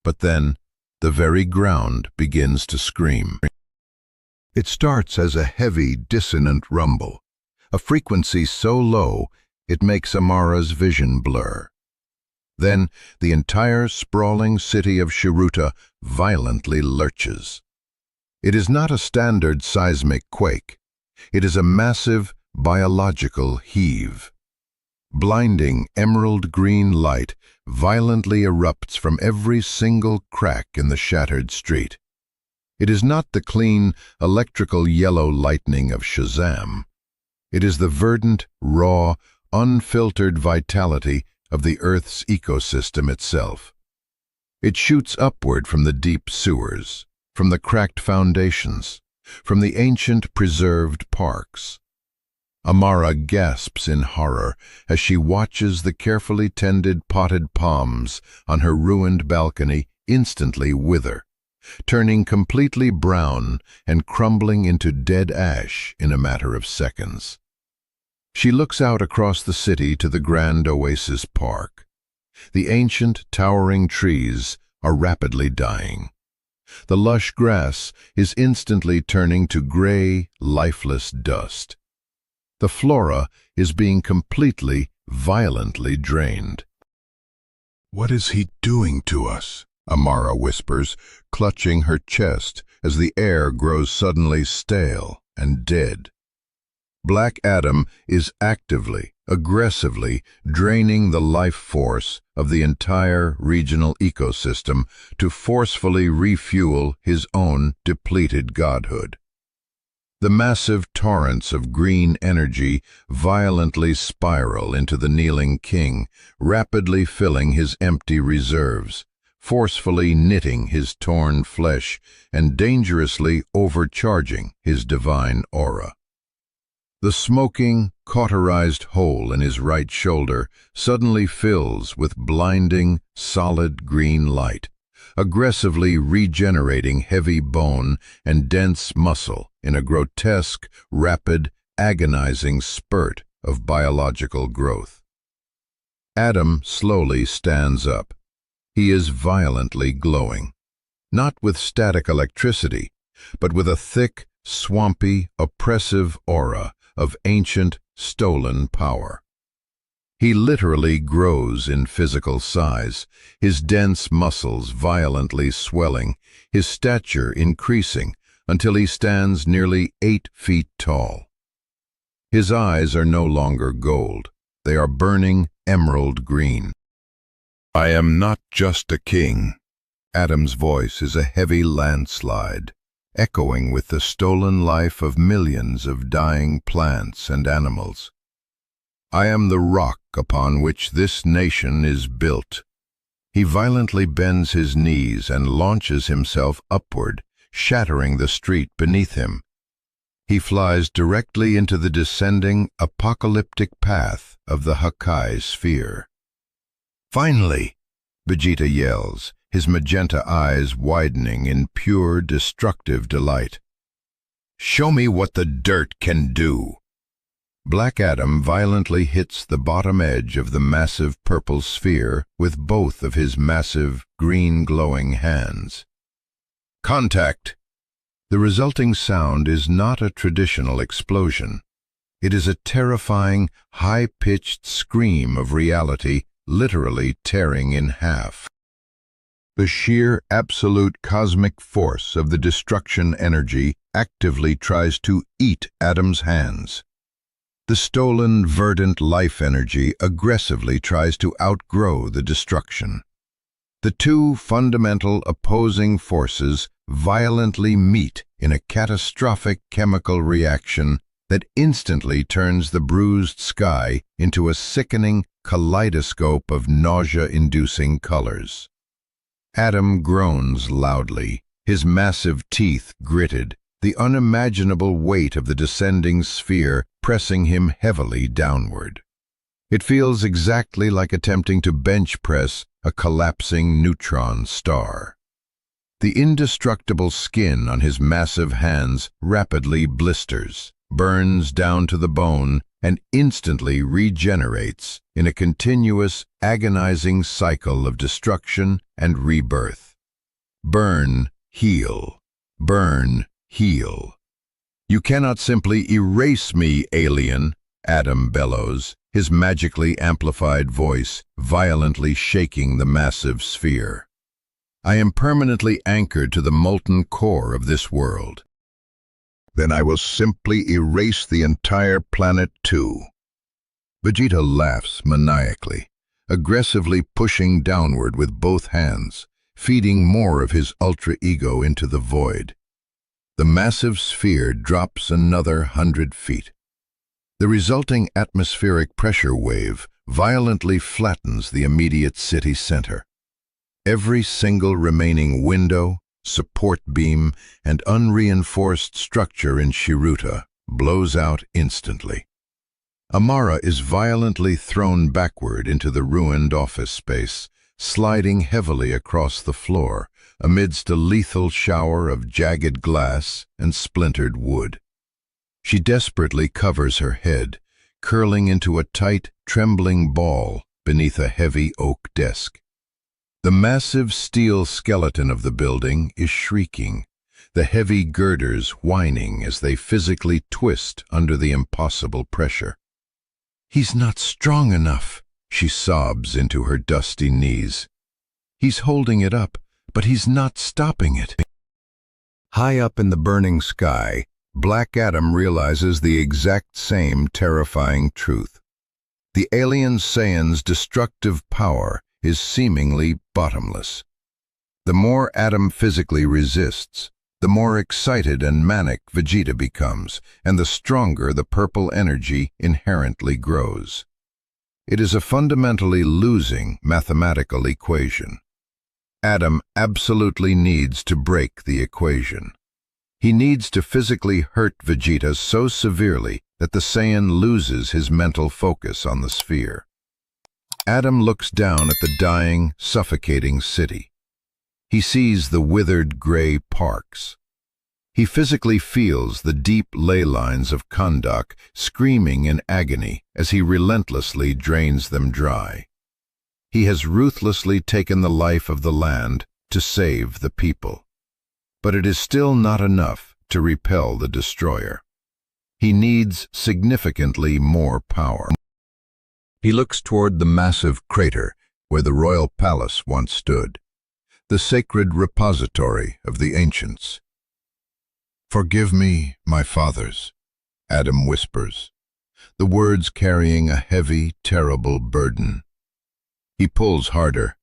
But then, the very ground begins to scream. It starts as a heavy, dissonant rumble, a frequency so low it makes Amara's vision blur. Then the entire sprawling city of Shiruta violently lurches. It is not a standard seismic quake. It is a massive biological heave. Blinding emerald green light violently erupts from every single crack in the shattered street. It is not the clean, electrical yellow lightning of Shazam. It is the verdant, raw, unfiltered vitality of the Earth's ecosystem itself. It shoots upward from the deep sewers, from the cracked foundations, from the ancient preserved parks. Amara gasps in horror as she watches the carefully tended potted palms on her ruined balcony instantly wither, turning completely brown and crumbling into dead ash in a matter of seconds. She looks out across the city to the grand oasis park. The ancient, towering trees are rapidly dying. The lush grass is instantly turning to gray, lifeless dust. The flora is being completely, violently drained. "What is he doing to us?" Amara whispers, clutching her chest as the air grows suddenly stale and dead. Black Adam is actively, aggressively draining the life force of the entire regional ecosystem to forcefully refuel his own depleted godhood. The massive torrents of green energy violently spiral into the kneeling king, rapidly filling his empty reserves, forcefully knitting his torn flesh and dangerously overcharging his divine aura. The smoking, cauterized hole in his right shoulder suddenly fills with blinding, solid green light, aggressively regenerating heavy bone and dense muscle in a grotesque, rapid, agonizing spurt of biological growth. Adam slowly stands up. He is violently glowing, not with static electricity, but with a thick, swampy, oppressive aura of ancient, stolen power. He literally grows in physical size, his dense muscles violently swelling, his stature increasing until he stands nearly 8 feet tall. His eyes are no longer gold. They are burning emerald green. "I am not just a king." Adam's voice is a heavy landslide, echoing with the stolen life of millions of dying plants and animals. "I am the rock upon which this nation is built." He violently bends his knees and launches himself upward, shattering the street beneath him. He flies directly into the descending, apocalyptic path of the Hakai sphere. "Finally!" Vegeta yells, his magenta eyes widening in pure, destructive delight. "Show me what the dirt can do!" Black Adam violently hits the bottom edge of the massive purple sphere with both of his massive, green glowing hands. "Contact!" The resulting sound is not a traditional explosion. It is a terrifying, high-pitched scream of reality literally tearing in half. The sheer, absolute cosmic force of the destruction energy actively tries to eat Adam's hands. The stolen, verdant life energy aggressively tries to outgrow the destruction. The two fundamental opposing forces violently meet in a catastrophic chemical reaction that instantly turns the bruised sky into a sickening kaleidoscope of nausea-inducing colors. Adam groans loudly, his massive teeth gritted, the unimaginable weight of the descending sphere pressing him heavily downward. It feels exactly like attempting to bench press a collapsing neutron star. The indestructible skin on his massive hands rapidly blisters, burns down to the bone, and instantly regenerates in a continuous, agonizing cycle of destruction and rebirth. Burn, heal. Burn, heal. "You cannot simply erase me, alien," Adam bellows, his magically amplified voice violently shaking the massive sphere. "I am permanently anchored to the molten core of this world." "Then I will simply erase the entire planet too." Vegeta laughs maniacally, aggressively pushing downward with both hands, feeding more of his ultra-ego into the void. The massive sphere drops another 100 feet. The resulting atmospheric pressure wave violently flattens the immediate city center. Every single remaining window, support beam, and unreinforced structure in Shiruta blows out instantly. Amara is violently thrown backward into the ruined office space, sliding heavily across the floor amidst a lethal shower of jagged glass and splintered wood. She desperately covers her head, curling into a tight, trembling ball beneath a heavy oak desk. The massive steel skeleton of the building is shrieking, the heavy girders whining as they physically twist under the impossible pressure. "He's not strong enough," she sobs into her dusty knees. "He's holding it up, but he's not stopping it." High up in the burning sky, Black Adam realizes the exact same terrifying truth. The alien Saiyan's destructive power is seemingly bottomless. The more Adam physically resists, the more excited and manic Vegeta becomes, and the stronger the purple energy inherently grows. It is a fundamentally losing mathematical equation. Adam absolutely needs to break the equation. He needs to physically hurt Vegeta so severely that the Saiyan loses his mental focus on the sphere. Adam looks down at the dying, suffocating city. He sees the withered gray parks. He physically feels the deep ley lines of Kahndaq screaming in agony as he relentlessly drains them dry. He has ruthlessly taken the life of the land to save the people. But it is still not enough to repel the destroyer. He needs significantly more power. He looks toward the massive crater where the royal palace once stood, the sacred repository of the ancients. "Forgive me, my fathers," Adam whispers, the words carrying a heavy, terrible burden. He pulls harder.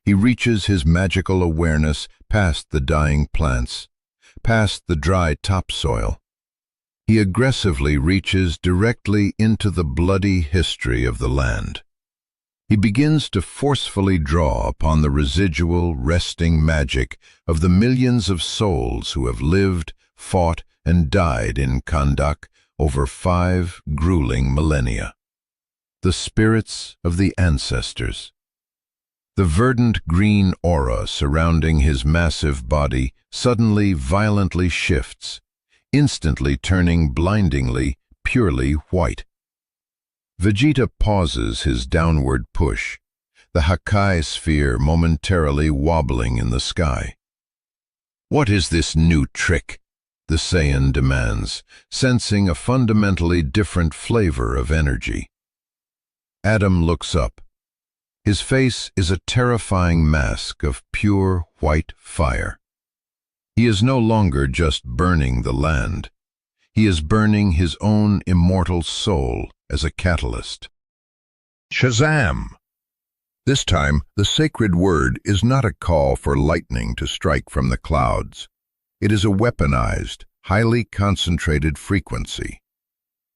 He reaches his magical awareness past the dying plants, past the dry topsoil. He aggressively reaches directly into the bloody history of the land. He begins to forcefully draw upon the residual, resting magic of the millions of souls who have lived, fought, and died in Kahndaq over 5 grueling millennia. The spirits of the ancestors. The verdant green aura surrounding his massive body suddenly violently shifts, instantly turning blindingly, purely white. Vegeta pauses his downward push, the Hakai sphere momentarily wobbling in the sky. "What is this new trick?" the Saiyan demands, sensing a fundamentally different flavor of energy. Adam looks up. His face is a terrifying mask of pure white fire. He is no longer just burning the land. He is burning his own immortal soul as a catalyst. Shazam! This time, the sacred word is not a call for lightning to strike from the clouds. It is a weaponized, highly concentrated frequency.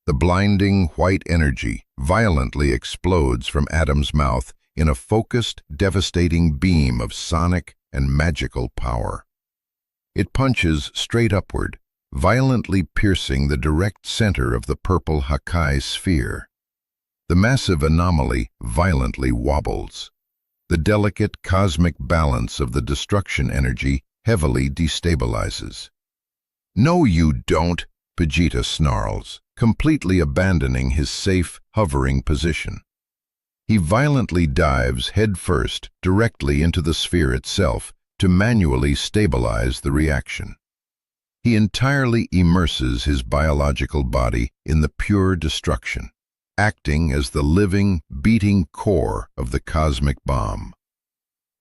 The blinding white energy violently explodes from Adam's mouth in a focused, devastating beam of sonic and magical power. It punches straight upward, violently piercing the direct center of the purple Hakai sphere. The massive anomaly violently wobbles. The delicate cosmic balance of the destruction energy heavily destabilizes. "No, you don't," Vegeta snarls, completely abandoning his safe, hovering position. He violently dives headfirst directly into the sphere itself to manually stabilize the reaction. He entirely immerses his biological body in the pure destruction, acting as the living, beating core of the cosmic bomb.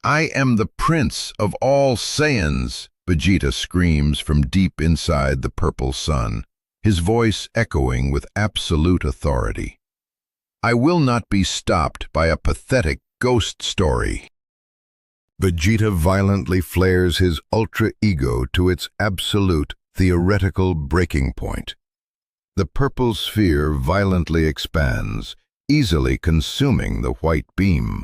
"I am the prince of all Saiyans," Vegeta screams from deep inside the purple sun, his voice echoing with absolute authority. "I will not be stopped by a pathetic ghost story." Vegeta violently flares his ultra-ego to its absolute, theoretical breaking point. The purple sphere violently expands, easily consuming the white beam.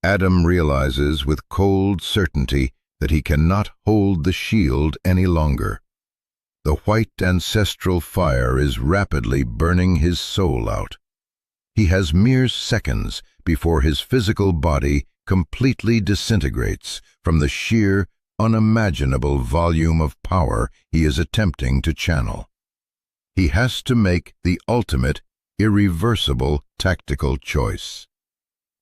Adam realizes with cold certainty that he cannot hold the shield any longer. The white ancestral fire is rapidly burning his soul out. He has mere seconds before his physical body completely disintegrates from the sheer, unimaginable volume of power he is attempting to channel. He has to make the ultimate, irreversible tactical choice.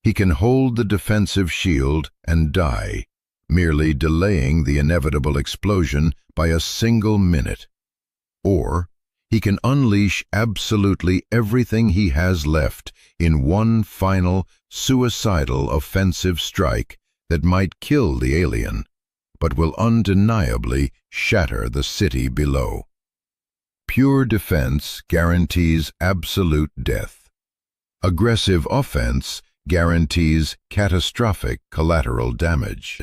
He can hold the defensive shield and die, merely delaying the inevitable explosion by a single minute. Or he can unleash absolutely everything he has left in one final, suicidal offensive strike that might kill the alien, but will undeniably shatter the city below. Pure defense guarantees absolute death. Aggressive offense guarantees catastrophic collateral damage.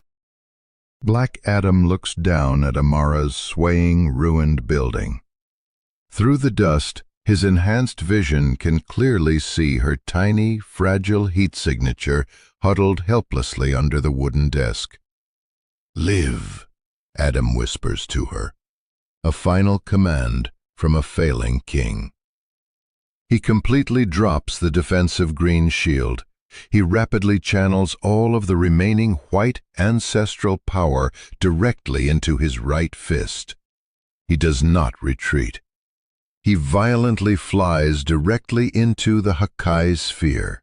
Black Adam looks down at Amara's swaying, ruined building. Through the dust, his enhanced vision can clearly see her tiny, fragile heat signature huddled helplessly under the wooden desk. "Live," Adam whispers to her, a final command from a failing king. He completely drops the defensive green shield. He rapidly channels all of the remaining white ancestral power directly into his right fist. He does not retreat. He violently flies directly into the Hakai sphere.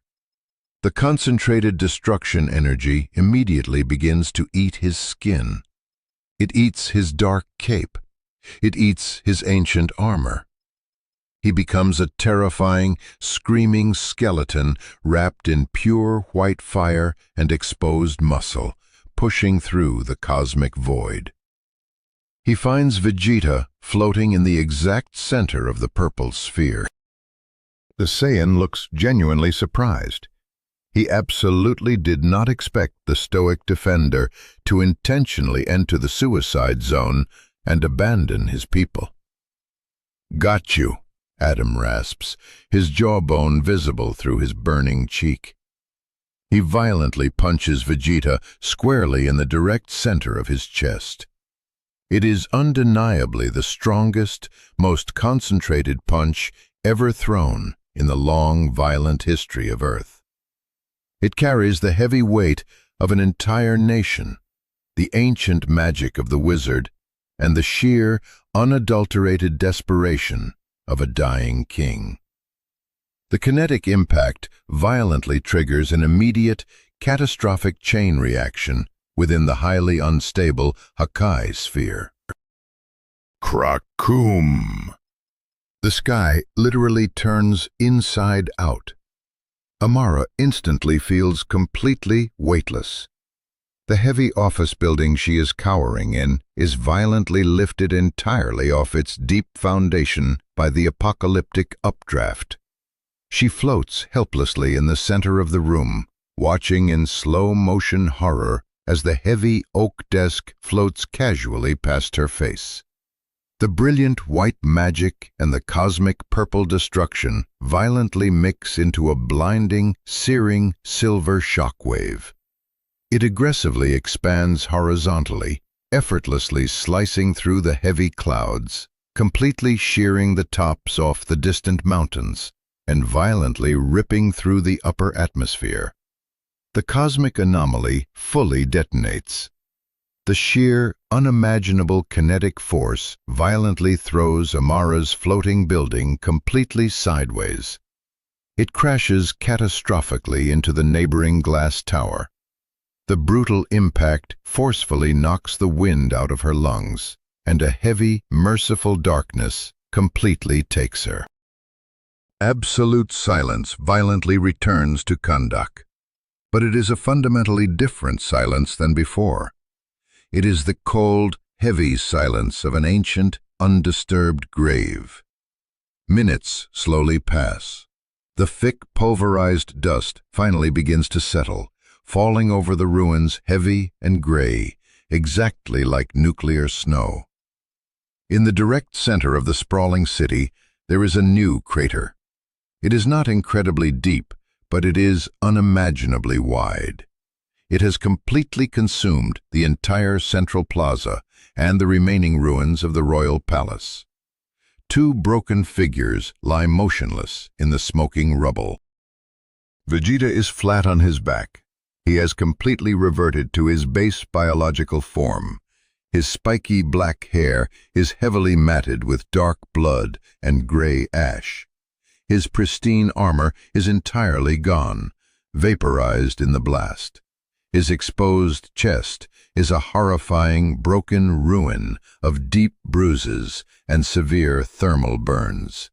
The concentrated destruction energy immediately begins to eat his skin. It eats his dark cape. It eats his ancient armor. He becomes a terrifying, screaming skeleton wrapped in pure white fire and exposed muscle, pushing through the cosmic void. He finds Vegeta floating in the exact center of the purple sphere. The Saiyan looks genuinely surprised. He absolutely did not expect the stoic defender to intentionally enter the suicide zone and abandon his people. "Got you," Adam rasps, his jawbone visible through his burning cheek. He violently punches Vegeta squarely in the direct center of his chest. It is undeniably the strongest, most concentrated punch ever thrown in the long, violent history of Earth. It carries the heavy weight of an entire nation, the ancient magic of the wizard, and the sheer, unadulterated desperation of a dying king. The kinetic impact violently triggers an immediate, catastrophic chain reaction within the highly unstable Hakai sphere. Krakum! The sky literally turns inside out. Amara instantly feels completely weightless. The heavy office building she is cowering in is violently lifted entirely off its deep foundation by the apocalyptic updraft. She floats helplessly in the center of the room, watching in slow-motion horror as the heavy oak desk floats casually past her face. The brilliant white magic and the cosmic purple destruction violently mix into a blinding, searing silver shockwave. It aggressively expands horizontally, effortlessly slicing through the heavy clouds, completely shearing the tops off the distant mountains, and violently ripping through the upper atmosphere. The cosmic anomaly fully detonates. The sheer, unimaginable kinetic force violently throws Amara's floating building completely sideways. It crashes catastrophically into the neighboring glass tower. The brutal impact forcefully knocks the wind out of her lungs, and a heavy, merciful darkness completely takes her. Absolute silence violently returns to Kahndaq. But it is a fundamentally different silence than before. It is the cold, heavy silence of an ancient, undisturbed grave. Minutes slowly pass. The thick, pulverized dust finally begins to settle, falling over the ruins heavy and gray, exactly like nuclear snow. In the direct center of the sprawling city, there is a new crater. It is not incredibly deep, but it is unimaginably wide. It has completely consumed the entire central plaza and the remaining ruins of the royal palace. Two broken figures lie motionless in the smoking rubble. Vegeta is flat on his back. He has completely reverted to his base biological form. His spiky black hair is heavily matted with dark blood and gray ash. His pristine armor is entirely gone, vaporized in the blast. His exposed chest is a horrifying broken ruin of deep bruises and severe thermal burns.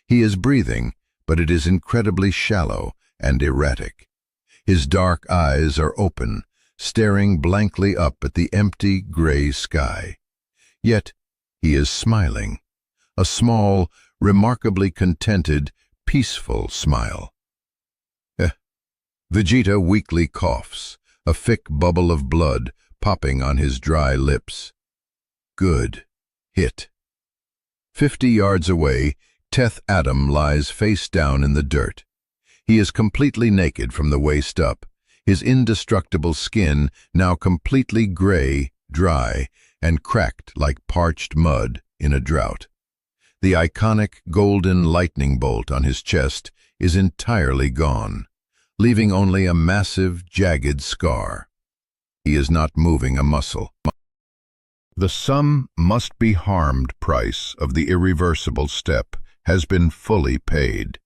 He is breathing, but it is incredibly shallow and erratic. His dark eyes are open, staring blankly up at the empty gray sky. Yet he is smiling, a small, remarkably contented, peaceful smile. Vegeta weakly coughs, a thick bubble of blood popping on his dry lips. Good. Hit. 50 yards away, Teth Adam lies face down in the dirt. He is completely naked from the waist up, his indestructible skin now completely gray, dry, and cracked like parched mud in a drought. The iconic golden lightning bolt on his chest is entirely gone, leaving only a massive, jagged scar. He is not moving a muscle. The sum must be harmed price of the irreversible step has been fully paid.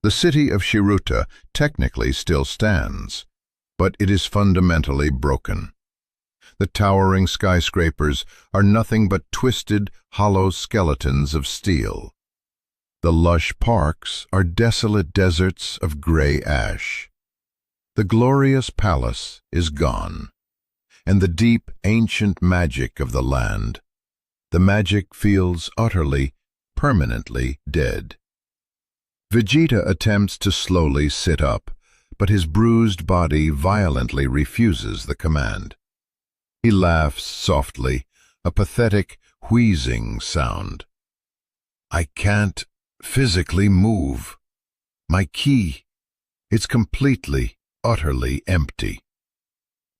The city of Shiruta technically still stands, but it is fundamentally broken. The towering skyscrapers are nothing but twisted, hollow skeletons of steel. The lush parks are desolate deserts of gray ash. The glorious palace is gone, and the deep, ancient magic of the land. The magic feels utterly, permanently dead. Vegeta attempts to slowly sit up, but his bruised body violently refuses the command. He laughs softly, a pathetic, wheezing sound. I can't physically move. My ki, it's completely, utterly empty.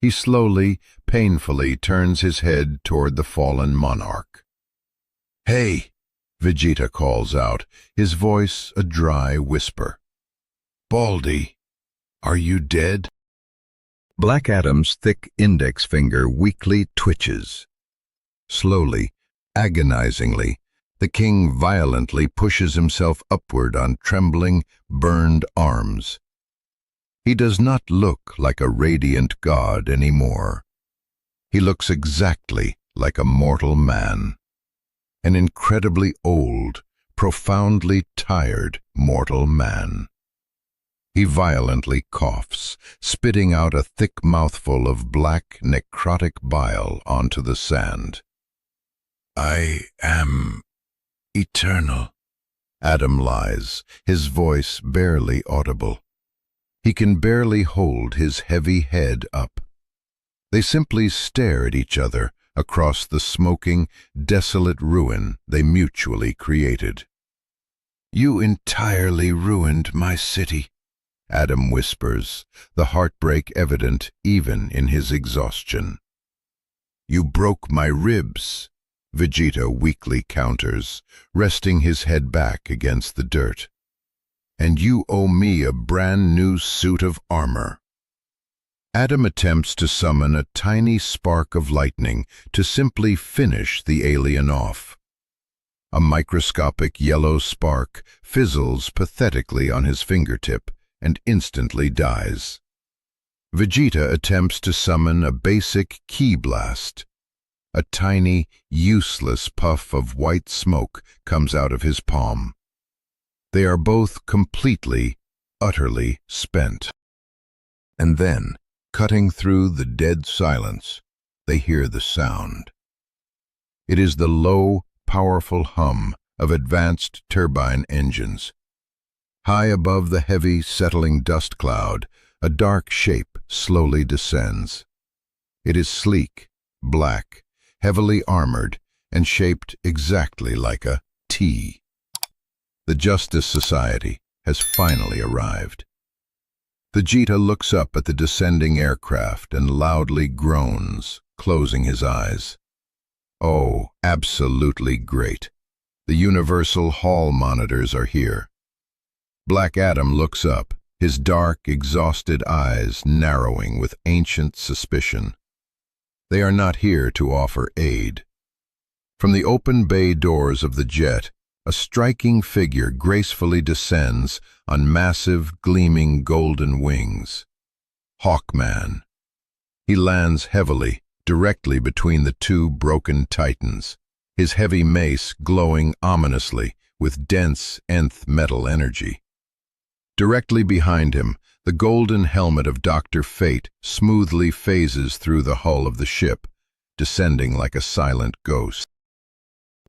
He slowly, painfully turns his head toward the fallen monarch. Hey! Vegeta calls out, his voice a dry whisper. Baldy, are you dead? Black Adam's thick index finger weakly twitches. Slowly, agonizingly, the king violently pushes himself upward on trembling, burned arms. He does not look like a radiant god anymore. He looks exactly like a mortal man. An incredibly old, profoundly tired mortal man. He violently coughs, spitting out a thick mouthful of black, necrotic bile onto the sand. I am eternal, Adam lies, his voice barely audible. He can barely hold his heavy head up. They simply stare at each other across the smoking, desolate ruin they mutually created. You entirely ruined my city, Adam whispers, the heartbreak evident even in his exhaustion. You broke my ribs, Vegeta weakly counters, resting his head back against the dirt. And you owe me a brand new suit of armor. Adam attempts to summon a tiny spark of lightning to simply finish the alien off. A microscopic yellow spark fizzles pathetically on his fingertip and instantly dies. Vegeta attempts to summon a basic ki blast. A tiny, useless puff of white smoke comes out of his palm. They are both completely, utterly spent. And then, cutting through the dead silence, they hear the sound. It is the low, powerful hum of advanced turbine engines. High above the heavy, settling dust cloud, a dark shape slowly descends. It is sleek, black, heavily armored, and shaped exactly like a T. The Justice Society has finally arrived. Vegeta looks up at the descending aircraft and loudly groans, closing his eyes. Oh, absolutely great. The Universal Hall monitors are here. Black Adam looks up, his dark, exhausted eyes narrowing with ancient suspicion. They are not here to offer aid. From the open bay doors of the jet, a striking figure gracefully descends on massive, gleaming golden wings. Hawkman. He lands heavily, directly between the two broken titans, his heavy mace glowing ominously with dense nth metal energy. Directly behind him, the golden helmet of Dr. Fate smoothly phases through the hull of the ship, descending like a silent ghost.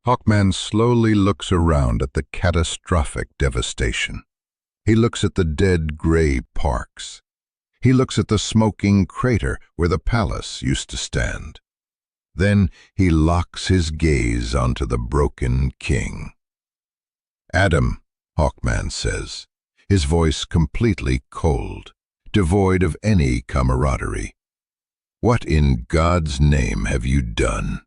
Hawkman slowly looks around at the catastrophic devastation. He looks at the dead gray parks. He looks at the smoking crater where the palace used to stand. Then he locks his gaze onto the broken king. "Adam," Hawkman says, his voice completely cold, devoid of any camaraderie. "What in God's name have you done?"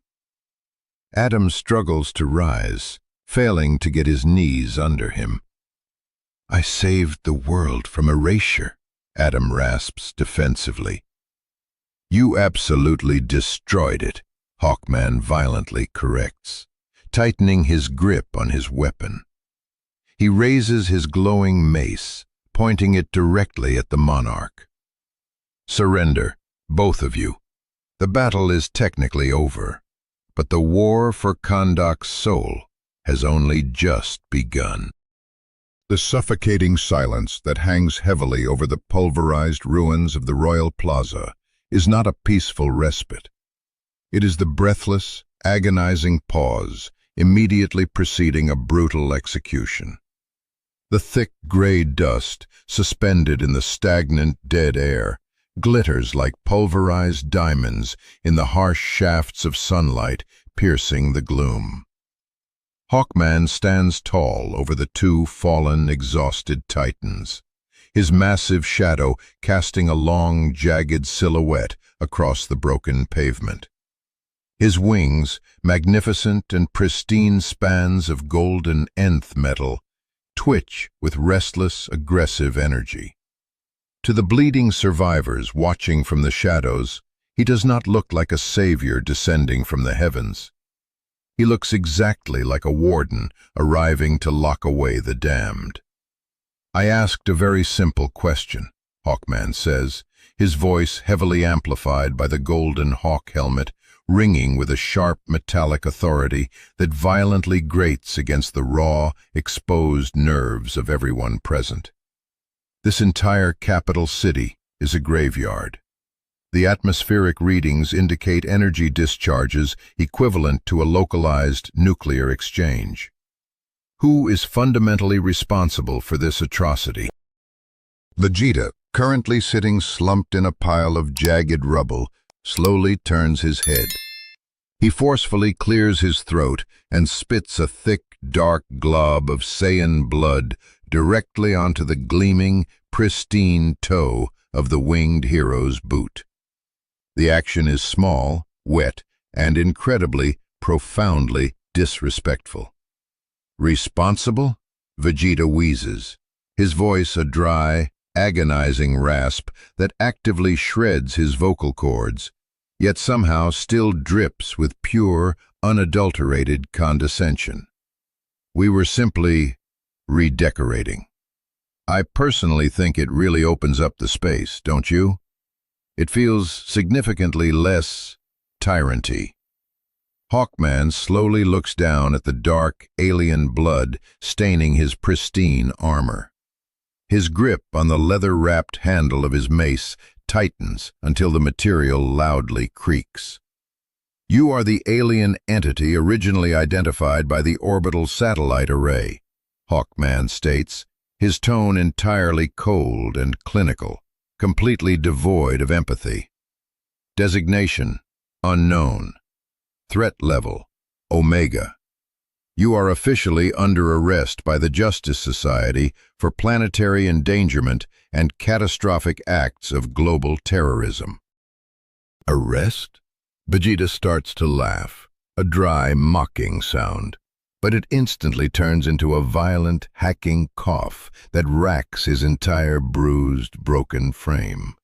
Adam struggles to rise, failing to get his knees under him. "I saved the world from erasure," Adam rasps defensively. "You absolutely destroyed it," Hawkman violently corrects, tightening his grip on his weapon. He raises his glowing mace, pointing it directly at the monarch. "Surrender, both of you. The battle is technically over, but the war for Kahndaq's soul has only just begun." The suffocating silence that hangs heavily over the pulverized ruins of the Royal Plaza is not a peaceful respite. It is the breathless, agonizing pause immediately preceding a brutal execution. The thick gray dust, suspended in the stagnant dead air, glitters like pulverized diamonds in the harsh shafts of sunlight piercing the gloom. Hawkman stands tall over the two fallen, exhausted titans, his massive shadow casting a long, jagged silhouette across the broken pavement. His wings, magnificent and pristine spans of golden nth metal, twitch with restless, aggressive energy. To the bleeding survivors watching from the shadows, he does not look like a savior descending from the heavens. He looks exactly like a warden arriving to lock away the damned. "I asked a very simple question," Hawkman says, his voice heavily amplified by the golden hawk helmet, ringing with a sharp metallic authority that violently grates against the raw, exposed nerves of everyone present. "This entire capital city is a graveyard. The atmospheric readings indicate energy discharges equivalent to a localized nuclear exchange. Who is fundamentally responsible for this atrocity?" Vegeta, currently sitting slumped in a pile of jagged rubble, slowly turns his head. He forcefully clears his throat and spits a thick, dark glob of Saiyan blood directly onto the gleaming, pristine toe of the winged hero's boot. The action is small, wet, and incredibly, profoundly disrespectful. "Responsible?" Vegeta wheezes, his voice a dry, agonizing rasp that actively shreds his vocal cords, yet somehow still drips with pure, unadulterated condescension. "We were simply redecorating. I personally think it really opens up the space, don't you? It feels significantly less tyranny." Hawkman slowly looks down at the dark, alien blood staining his pristine armor. His grip on the leather-wrapped handle of his mace tightens until the material loudly creaks. "You are the alien entity originally identified by the orbital satellite array," Hawkman states, his tone entirely cold and clinical, completely devoid of empathy. "Designation: unknown. Threat level: Omega. You are officially under arrest by the Justice Society for planetary endangerment and catastrophic acts of global terrorism. Arrest? Vegeta starts to laugh, a dry, mocking sound, but it instantly turns into a violent, hacking cough that racks his entire bruised, broken frame.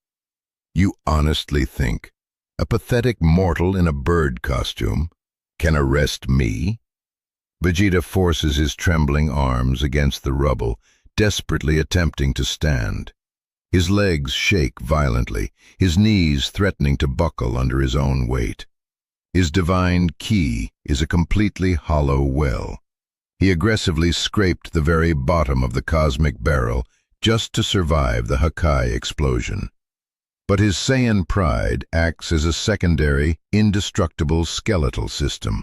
You honestly think a pathetic mortal in a bird costume can arrest me? Vegeta forces his trembling arms against the rubble, desperately attempting to stand. His legs shake violently, his knees threatening to buckle under his own weight. His divine ki is a completely hollow well. He aggressively scraped the very bottom of the cosmic barrel just to survive the Hakai explosion. But his Saiyan pride acts as a secondary, indestructible skeletal system,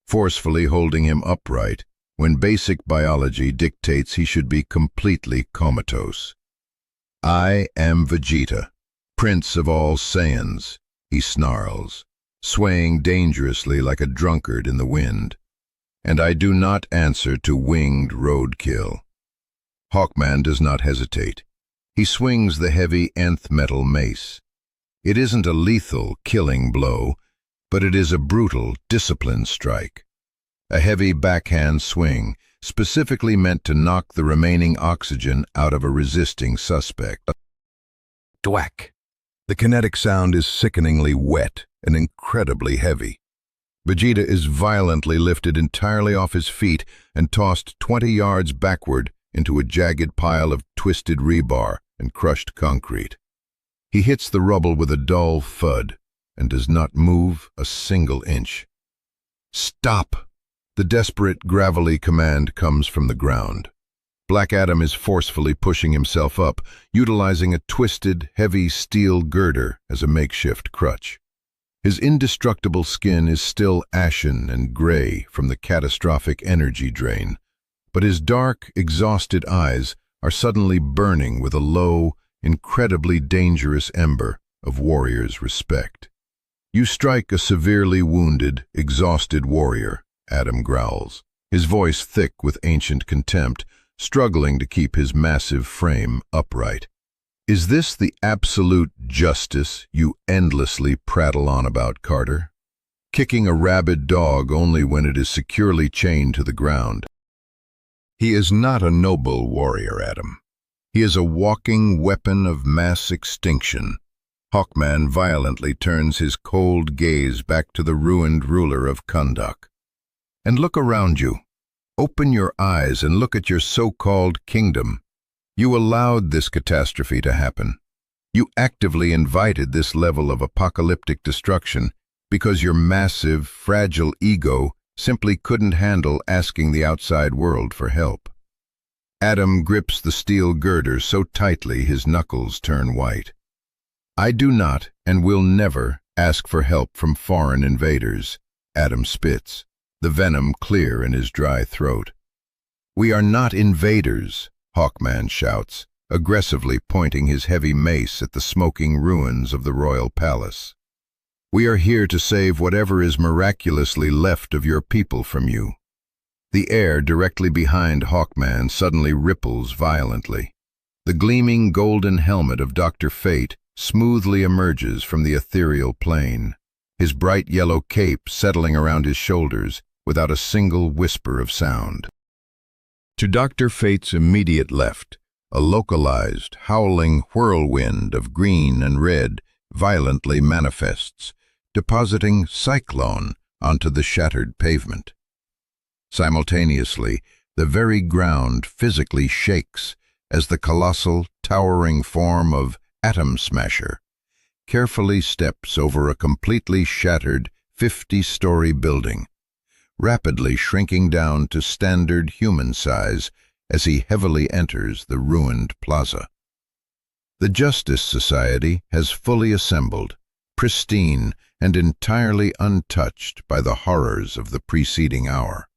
forcefully holding him upright when basic biology dictates he should be completely comatose. I am Vegeta, Prince of all Saiyans, he snarls, swaying dangerously like a drunkard in the wind. And I do not answer to winged roadkill. Hawkman does not hesitate. He swings the heavy nth metal mace. It isn't a lethal, killing blow, but it is a brutal, disciplined strike. A heavy backhand swing, specifically meant to knock the remaining oxygen out of a resisting suspect. Dwack! The kinetic sound is sickeningly wet and incredibly heavy. Vegeta is violently lifted entirely off his feet and tossed 20 yards backward into a jagged pile of twisted rebar and crushed concrete. He hits the rubble with a dull thud and does not move a single inch. Stop! The desperate, gravelly command comes from the ground. Black Adam is forcefully pushing himself up, utilizing a twisted, heavy steel girder as a makeshift crutch. His indestructible skin is still ashen and gray from the catastrophic energy drain, but his dark, exhausted eyes are suddenly burning with a low, incredibly dangerous ember of warrior's respect. You strike a severely wounded, exhausted warrior, Adam growls, his voice thick with ancient contempt, struggling to keep his massive frame upright. Is this the absolute justice you endlessly prattle on about, Carter? Kicking a rabid dog only when it is securely chained to the ground. He is not a noble warrior, Adam. He is a walking weapon of mass extinction. Hawkman violently turns his cold gaze back to the ruined ruler of Kahndaq. And look around you. Open your eyes and look at your so-called kingdom. You allowed this catastrophe to happen. You actively invited this level of apocalyptic destruction because your massive, fragile ego simply couldn't handle asking the outside world for help. Adam grips the steel girder so tightly his knuckles turn white. I do not and will never ask for help from foreign invaders, Adam spits, the venom clear in his dry throat. We are not invaders, Hawkman shouts, aggressively pointing his heavy mace at the smoking ruins of the royal palace. We are here to save whatever is miraculously left of your people from you. The air directly behind Hawkman suddenly ripples violently. The gleaming golden helmet of Dr. Fate smoothly emerges from the ethereal plane, his bright yellow cape settling around his shoulders without a single whisper of sound. To Dr. Fate's immediate left, a localized, howling whirlwind of green and red violently manifests, depositing cyclone onto the shattered pavement. Simultaneously, the very ground physically shakes as the colossal, towering form of Atom Smasher carefully steps over a completely shattered 50-story building, rapidly shrinking down to standard human size as he heavily enters the ruined plaza. The Justice Society has fully assembled, pristine and entirely untouched by the horrors of the preceding hour.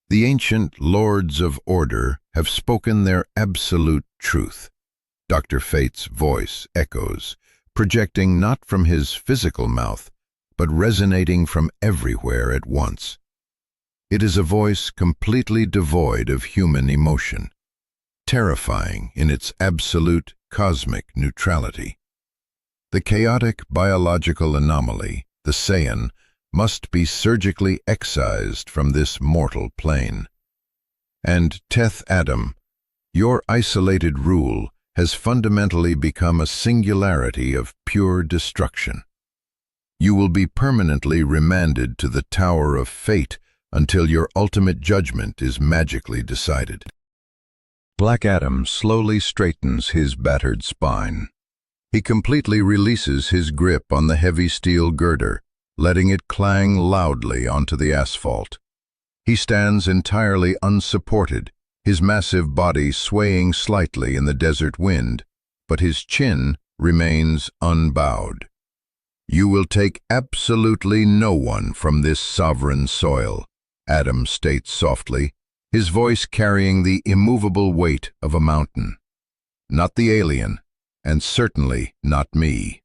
The ancient Lords of Order have spoken their absolute truth. Dr. Fate's voice echoes, projecting not from his physical mouth, but resonating from everywhere at once. It is a voice completely devoid of human emotion, terrifying in its absolute cosmic neutrality. The chaotic biological anomaly, the Saiyan, must be surgically excised from this mortal plane. And Teth Adam, your isolated rule has fundamentally become a singularity of pure destruction. You will be permanently remanded to the Tower of Fate until your ultimate judgment is magically decided. Black Adam slowly straightens his battered spine. He completely releases his grip on the heavy steel girder, letting it clang loudly onto the asphalt. He stands entirely unsupported, his massive body swaying slightly in the desert wind, but his chin remains unbowed. You will take absolutely no one from this sovereign soil, Adam states softly, his voice carrying the immovable weight of a mountain. Not the alien, and certainly not me.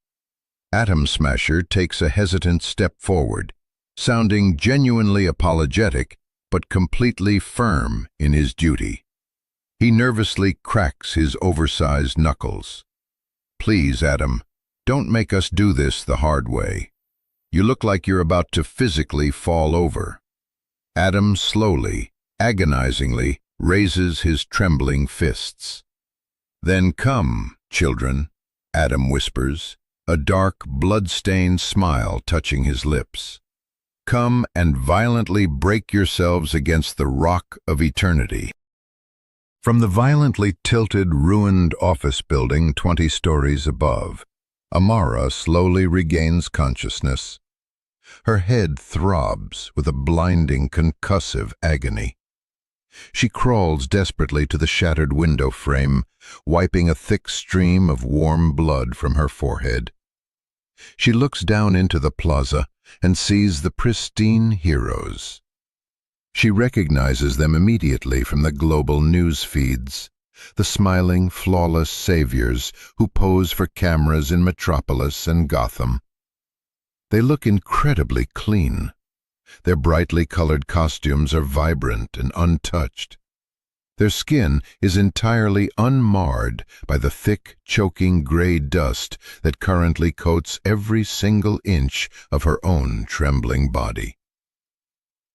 Atom Smasher takes a hesitant step forward, sounding genuinely apologetic, but completely firm in his duty. He nervously cracks his oversized knuckles. Please, Adam, don't make us do this the hard way. You look like you're about to physically fall over. Adam slowly, agonizingly, raises his trembling fists. Then come, children, Adam whispers, a dark, blood-stained smile touching his lips. Come and violently break yourselves against the rock of eternity. From the violently tilted, ruined office building 20 stories above, Amara slowly regains consciousness. Her head throbs with a blinding, concussive agony. She crawls desperately to the shattered window frame, wiping a thick stream of warm blood from her forehead. She looks down into the plaza and sees the pristine heroes. She recognizes them immediately from the global news feeds, the smiling, flawless saviors who pose for cameras in Metropolis and Gotham. They look incredibly clean. Their brightly colored costumes are vibrant and untouched. Their skin is entirely unmarred by the thick, choking gray dust that currently coats every single inch of her own trembling body.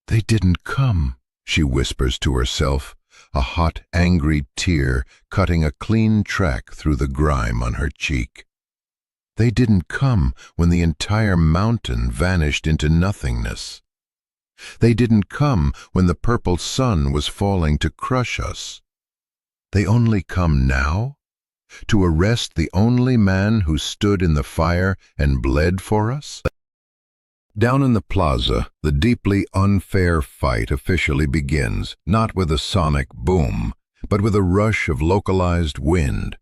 They didn't come, she whispers to herself, a hot, angry tear cutting a clean track through the grime on her cheek. They didn't come when the entire mountain vanished into nothingness. They didn't come when the purple sun was falling to crush us. They only come now, to arrest the only man who stood in the fire and bled for us? Down in the plaza, the deeply unfair fight officially begins, not with a sonic boom, but with a rush of localized wind.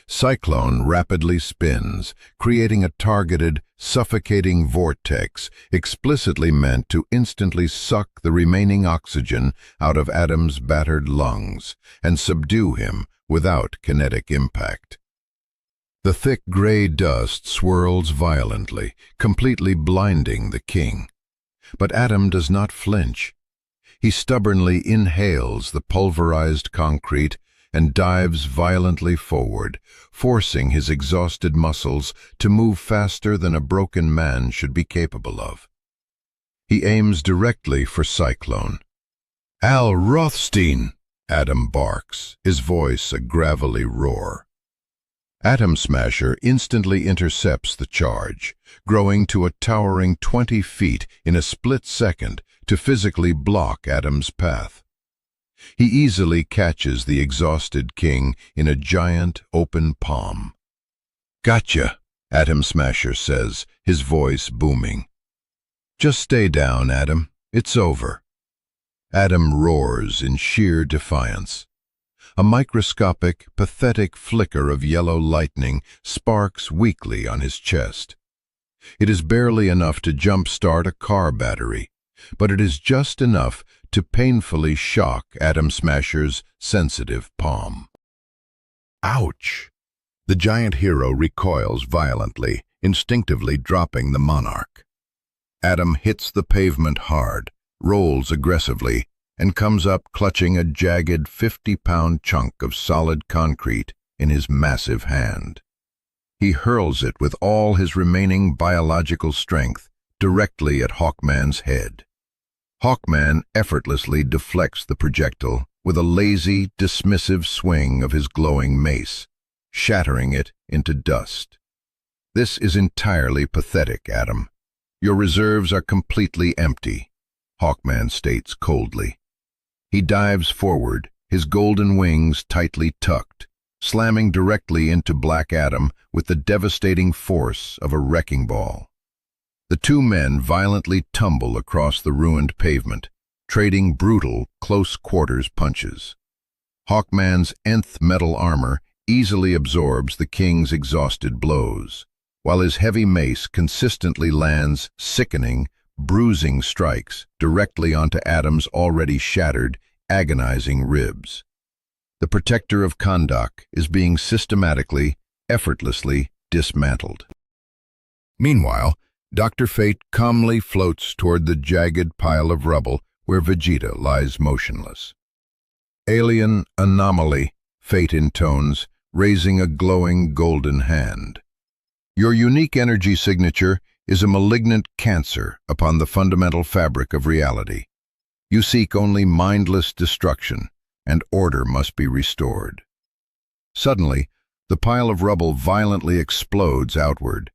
Cyclone rapidly spins, creating a targeted, suffocating vortex explicitly meant to instantly suck the remaining oxygen out of Adam's battered lungs and subdue him without kinetic impact. The thick gray dust swirls violently, completely blinding the king. But Adam does not flinch. He stubbornly inhales the pulverized concrete and dives violently forward, forcing his exhausted muscles to move faster than a broken man should be capable of. He aims directly for Cyclone. "Al Rothstein!" Adam barks, his voice a gravelly roar. Atom Smasher instantly intercepts the charge, growing to a towering 20 feet in a split second to physically block Adam's path. He easily catches the exhausted king in a giant open palm. "Gotcha," Atom Smasher says, his voice booming. "Just stay down, Adam. It's over." Adam roars in sheer defiance. A microscopic, pathetic flicker of yellow lightning sparks weakly on his chest. It is barely enough to jump-start a car battery, but it is just enough to painfully shock Atom Smasher's sensitive palm. Ouch! The giant hero recoils violently, instinctively dropping the monarch. Adam hits the pavement hard, rolls aggressively, and comes up clutching a jagged 50-pound chunk of solid concrete in his massive hand. He hurls it with all his remaining biological strength directly at Hawkman's head. Hawkman effortlessly deflects the projectile with a lazy, dismissive swing of his glowing mace, shattering it into dust. "This is entirely pathetic, Adam. Your reserves are completely empty," Hawkman states coldly. He dives forward, his golden wings tightly tucked, slamming directly into Black Adam with the devastating force of a wrecking ball. The two men violently tumble across the ruined pavement, trading brutal, close-quarters punches. Hawkman's nth metal armor easily absorbs the king's exhausted blows, while his heavy mace consistently lands sickening, bruising strikes directly onto Adam's already shattered, agonizing ribs. The protector of Kahndaq is being systematically, effortlessly dismantled. Meanwhile, Dr. Fate calmly floats toward the jagged pile of rubble where Vegeta lies motionless. "Alien anomaly," Fate intones, raising a glowing golden hand. "Your unique energy signature is a malignant cancer upon the fundamental fabric of reality. You seek only mindless destruction, and order must be restored." Suddenly, the pile of rubble violently explodes outward.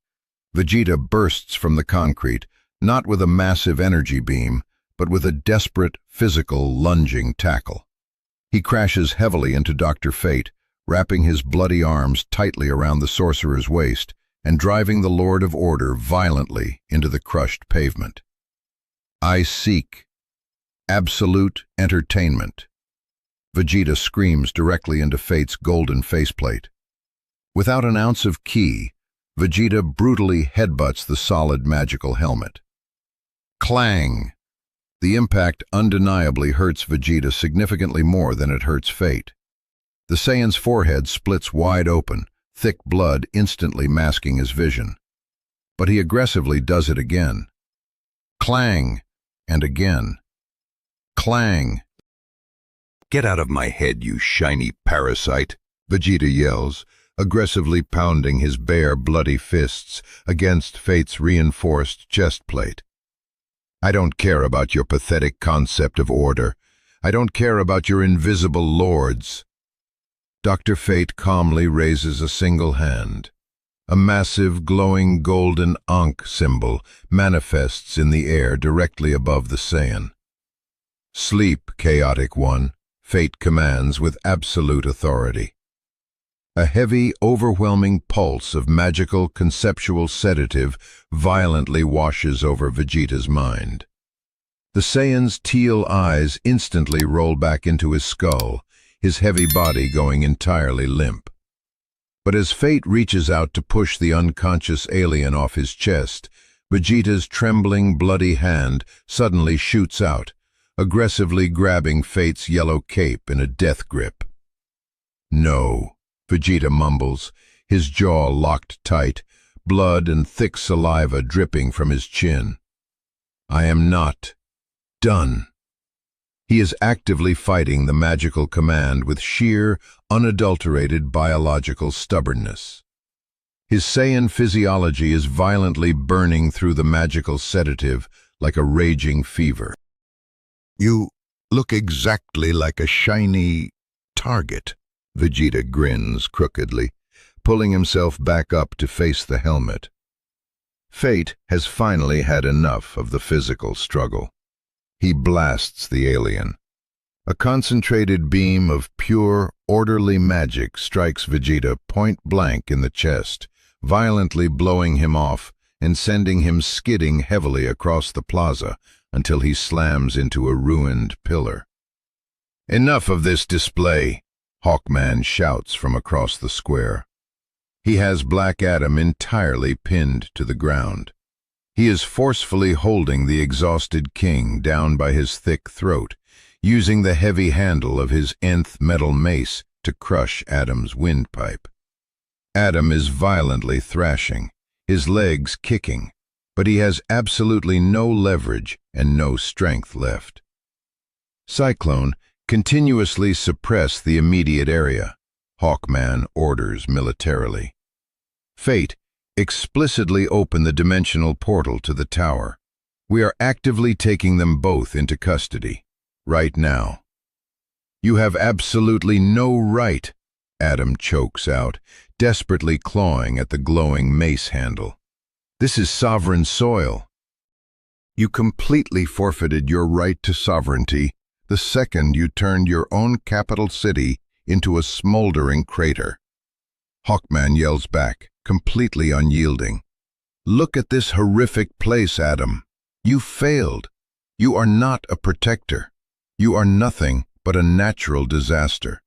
Vegeta bursts from the concrete, not with a massive energy beam, but with a desperate, physical, lunging tackle. He crashes heavily into Dr. Fate, wrapping his bloody arms tightly around the sorcerer's waist and driving the Lord of Order violently into the crushed pavement. "I seek absolute entertainment," Vegeta screams directly into Fate's golden faceplate. Without an ounce of ki, Vegeta brutally headbutts the solid magical helmet. Clang! The impact undeniably hurts Vegeta significantly more than it hurts Fate. The Saiyan's forehead splits wide open, thick blood instantly masking his vision. But he aggressively does it again. Clang! And again. Clang! "Get out of my head, you shiny parasite," Vegeta yells, aggressively pounding his bare, bloody fists against Fate's reinforced chest plate. "I don't care about your pathetic concept of order. I don't care about your invisible lords." Dr. Fate calmly raises a single hand. A massive, glowing golden Ankh symbol manifests in the air directly above the Saiyan. "Sleep, chaotic one," Fate commands with absolute authority. A heavy, overwhelming pulse of magical, conceptual sedative violently washes over Vegeta's mind. The Saiyan's teal eyes instantly roll back into his skull, his heavy body going entirely limp. But as Fate reaches out to push the unconscious alien off his chest, Vegeta's trembling, bloody hand suddenly shoots out, aggressively grabbing Fate's yellow cape in a death grip. "No," Vegeta mumbles, his jaw locked tight, blood and thick saliva dripping from his chin. "I am not done." He is actively fighting the magical command with sheer, unadulterated biological stubbornness. His Saiyan physiology is violently burning through the magical sedative like a raging fever. "You look exactly like a shiny target," Vegeta grins crookedly, pulling himself back up to face the helmet. Fate has finally had enough of the physical struggle. He blasts the alien. A concentrated beam of pure, orderly magic strikes Vegeta point-blank in the chest, violently blowing him off and sending him skidding heavily across the plaza until he slams into a ruined pillar. "Enough of this display," Hawkman shouts from across the square. He has Black Adam entirely pinned to the ground. He is forcefully holding the exhausted king down by his thick throat, using the heavy handle of his nth metal mace to crush Adam's windpipe. Adam is violently thrashing, his legs kicking, but he has absolutely no leverage and no strength left. Cyclone continuously suppress the immediate area. Hawkman orders militarily. Fate explicitly open the dimensional portal to the tower. We are actively taking them both into custody, right now. You have absolutely no right, Adam chokes out, desperately clawing at the glowing mace handle. This is sovereign soil. You completely forfeited your right to sovereignty the second you turned your own capital city into a smoldering crater. Hawkman yells back, completely unyielding. Look at this horrific place, Adam. You failed. You are not a protector. You are nothing but a natural disaster.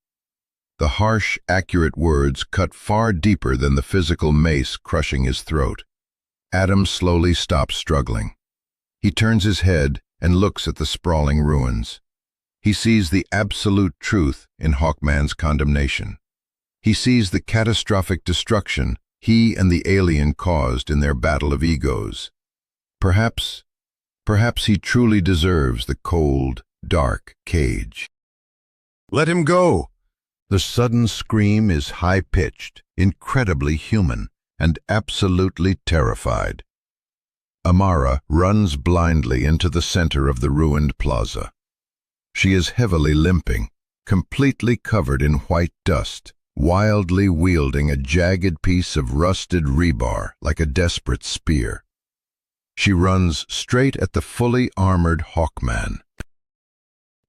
The harsh, accurate words cut far deeper than the physical mace crushing his throat. Adam slowly stops struggling. He turns his head and looks at the sprawling ruins. He sees the absolute truth in Hawkman's condemnation. He sees the catastrophic destruction he and the alien caused in their battle of egos. Perhaps he truly deserves the cold, dark cage. Let him go! The sudden scream is high-pitched, incredibly human, and absolutely terrified. Amara runs blindly into the center of the ruined plaza. She is heavily limping, completely covered in white dust, wildly wielding a jagged piece of rusted rebar like a desperate spear. She runs straight at the fully armored Hawkman.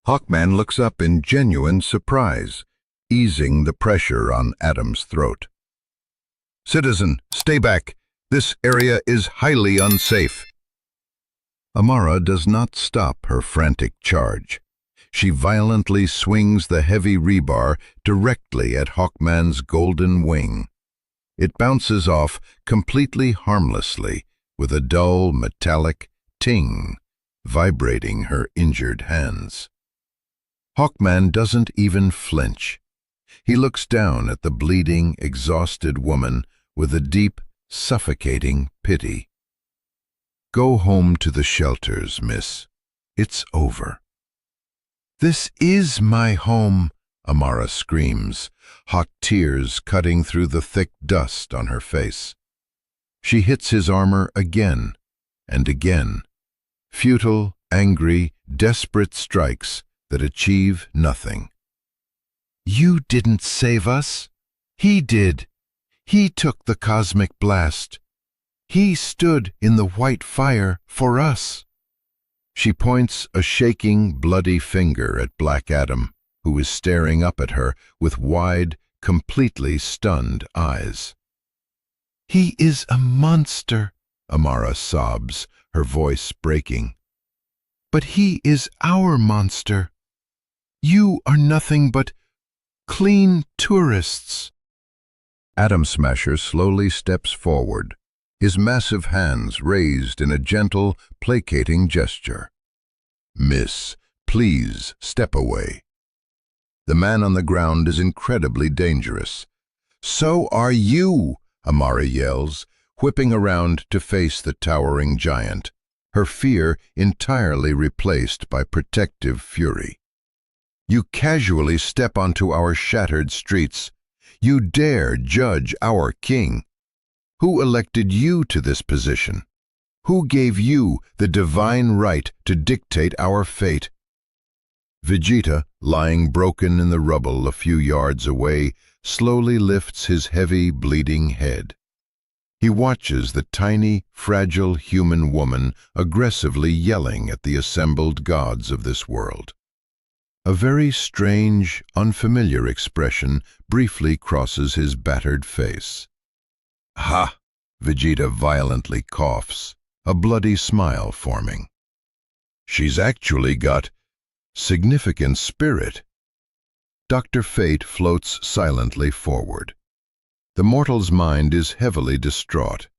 Hawkman looks up in genuine surprise, easing the pressure on Adam's throat. Citizen, stay back. This area is highly unsafe. Amara does not stop her frantic charge. She violently swings the heavy rebar directly at Hawkman's golden wing. It bounces off completely harmlessly, with a dull, metallic ting vibrating her injured hands. Hawkman doesn't even flinch. He looks down at the bleeding, exhausted woman with a deep, suffocating pity. Go home to the shelters, miss. It's over. This is my home, Amara screams, hot tears cutting through the thick dust on her face. She hits his armor again and again, futile, angry, desperate strikes that achieve nothing. You didn't save us. He did. He took the cosmic blast. He stood in the white fire for us. She points a shaking, bloody finger at Black Adam, who is staring up at her with wide, completely stunned eyes. He is a monster, Amara sobs, her voice breaking. But he is our monster. You are nothing but clean tourists. Atom Smasher slowly steps forward, his massive hands raised in a gentle, placating gesture. Miss, please step away. The man on the ground is incredibly dangerous. So are you, Amara yells, whipping around to face the towering giant, her fear entirely replaced by protective fury. You casually step onto our shattered streets. You dare judge our king. Who elected you to this position? Who gave you the divine right to dictate our fate? Vegeta, lying broken in the rubble a few yards away, slowly lifts his heavy, bleeding head. He watches the tiny, fragile human woman aggressively yelling at the assembled gods of this world. A very strange, unfamiliar expression briefly crosses his battered face. Ha! Vegeta violently coughs, a bloody smile forming. She's actually got significant spirit. Dr. Fate floats silently forward. The mortal's mind is heavily distraught.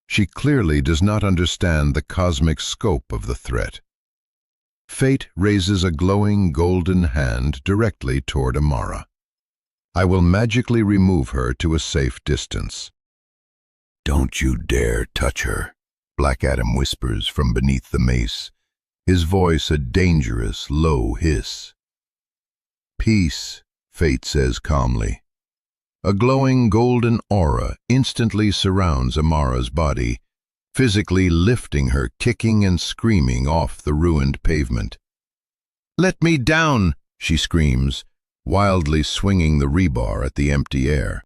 She clearly does not understand the cosmic scope of the threat. Fate raises a glowing golden hand directly toward Amara. I will magically remove her to a safe distance. Don't you dare touch her, Black Adam whispers from beneath the mace, his voice a dangerous, low hiss. "Peace," Fate says calmly. A glowing golden aura instantly surrounds Amara's body, physically lifting her, kicking and screaming off the ruined pavement. "Let me down!" she screams, wildly swinging the rebar at the empty air.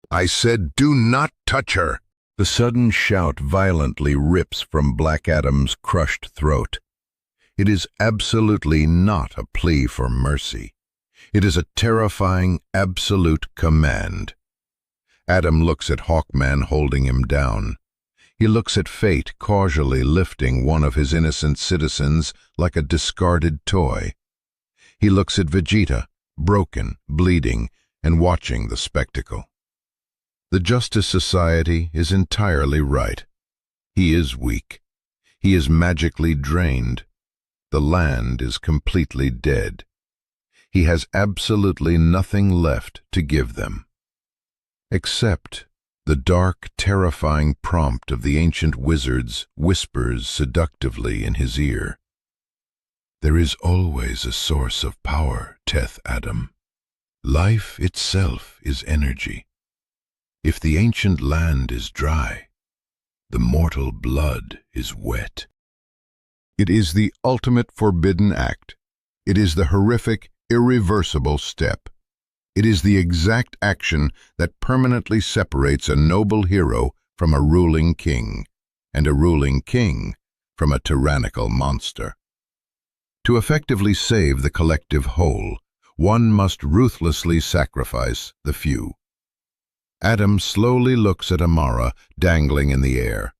"I said do not touch her!" The sudden shout violently rips from Black Adam's crushed throat. It is absolutely not a plea for mercy. It is a terrifying, absolute command. Adam looks at Hawkman holding him down. He looks at Fate casually lifting one of his innocent citizens like a discarded toy. He looks at Vegeta, broken, bleeding, and watching the spectacle. The Justice Society is entirely right. He is weak. He is magically drained. The land is completely dead. He has absolutely nothing left to give them. Except the dark, terrifying prompt of the ancient wizards whispers seductively in his ear. "There is always a source of power, Teth Adam. Life itself is energy. If the ancient land is dry, the mortal blood is wet." It is the ultimate forbidden act. It is the horrific, irreversible step. It is the exact action that permanently separates a noble hero from a ruling king, and a ruling king from a tyrannical monster. To effectively save the collective whole, one must ruthlessly sacrifice the few. Adam slowly looks at Amara dangling in the air.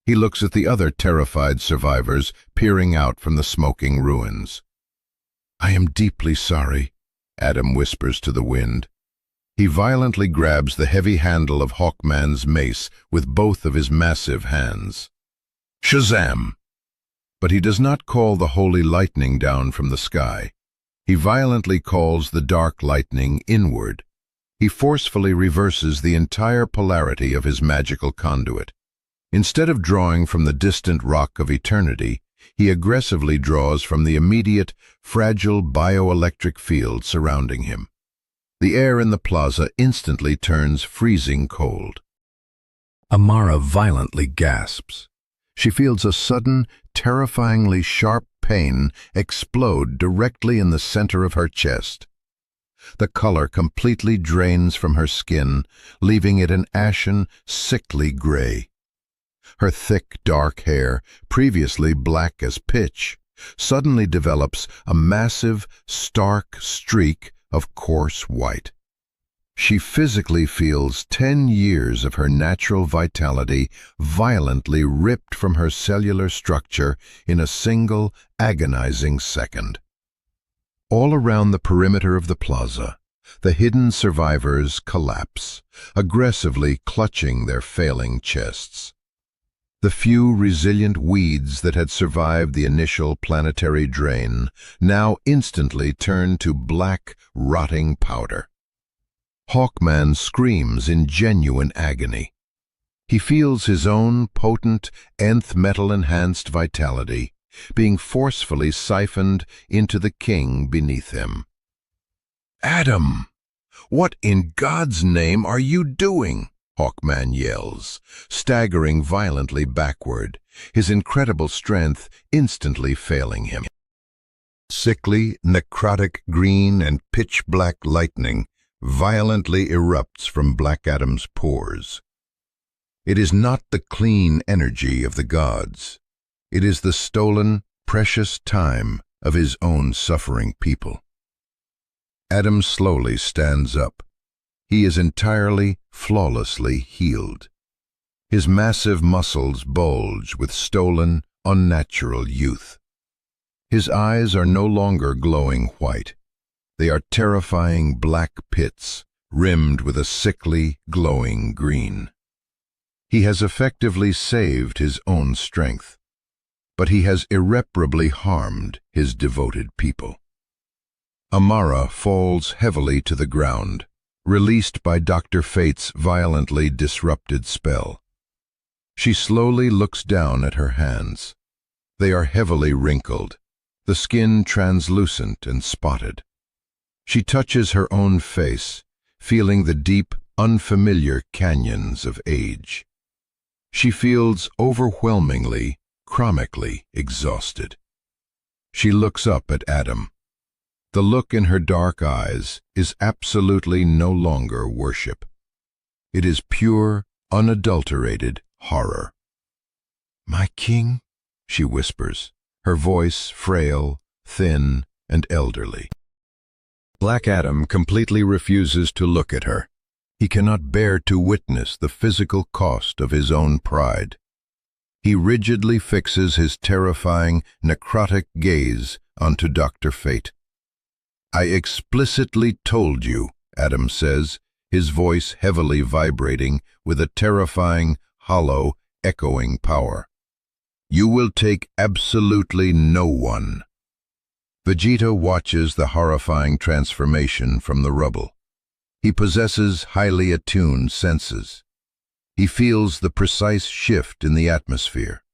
He looks at the other terrified survivors peering out from the smoking ruins. "I am deeply sorry," Adam whispers to the wind. He violently grabs the heavy handle of Hawkman's mace with both of his massive hands. Shazam! But he does not call the holy lightning down from the sky. He violently calls the dark lightning inward. He forcefully reverses the entire polarity of his magical conduit. Instead of drawing from the distant rock of eternity, he aggressively draws from the immediate, fragile bioelectric field surrounding him. The air in the plaza instantly turns freezing cold. Amara violently gasps. She feels a sudden, terrifyingly sharp pain explode directly in the center of her chest. The color completely drains from her skin, leaving it an ashen, sickly gray. Her thick, dark hair, previously black as pitch, suddenly develops a massive, stark streak of coarse white. She physically feels 10 years of her natural vitality violently ripped from her cellular structure in a single, agonizing second. All around the perimeter of the plaza, the hidden survivors collapse, aggressively clutching their failing chests. The few resilient weeds that had survived the initial planetary drain now instantly turn to black, rotting powder. Hawkman screams in genuine agony. He feels his own potent, nth metal-enhanced vitality being forcefully siphoned into the king beneath him. "Adam, what in God's name are you doing?" Hawkman yells, staggering violently backward, his incredible strength instantly failing him. Sickly, necrotic green and pitch-black lightning violently erupts from Black Adam's pores. It is not the clean energy of the gods. It is the stolen, precious time of his own suffering people. Adam slowly stands up. He is entirely, flawlessly healed. His massive muscles bulge with stolen, unnatural youth. His eyes are no longer glowing white. They are terrifying black pits, rimmed with a sickly, glowing green. He has effectively saved his own strength, but he has irreparably harmed his devoted people. Amara falls heavily to the ground, released by Dr. Fate's violently disrupted spell. She slowly looks down at her hands. They are heavily wrinkled, the skin translucent and spotted. She touches her own face, feeling the deep, unfamiliar canyons of age. She feels overwhelmingly, chromically exhausted. She looks up at Adam. The look in her dark eyes is absolutely no longer worship. It is pure, unadulterated horror. "My king," she whispers, her voice frail, thin, and elderly. Black Adam completely refuses to look at her. He cannot bear to witness the physical cost of his own pride. He rigidly fixes his terrifying, necrotic gaze onto Dr. Fate. "I explicitly told you," Adam says, his voice heavily vibrating with a terrifying, hollow, echoing power. "You will take absolutely no one." Vegeta watches the horrifying transformation from the rubble. He possesses highly attuned senses. He feels the precise shift in the atmosphere.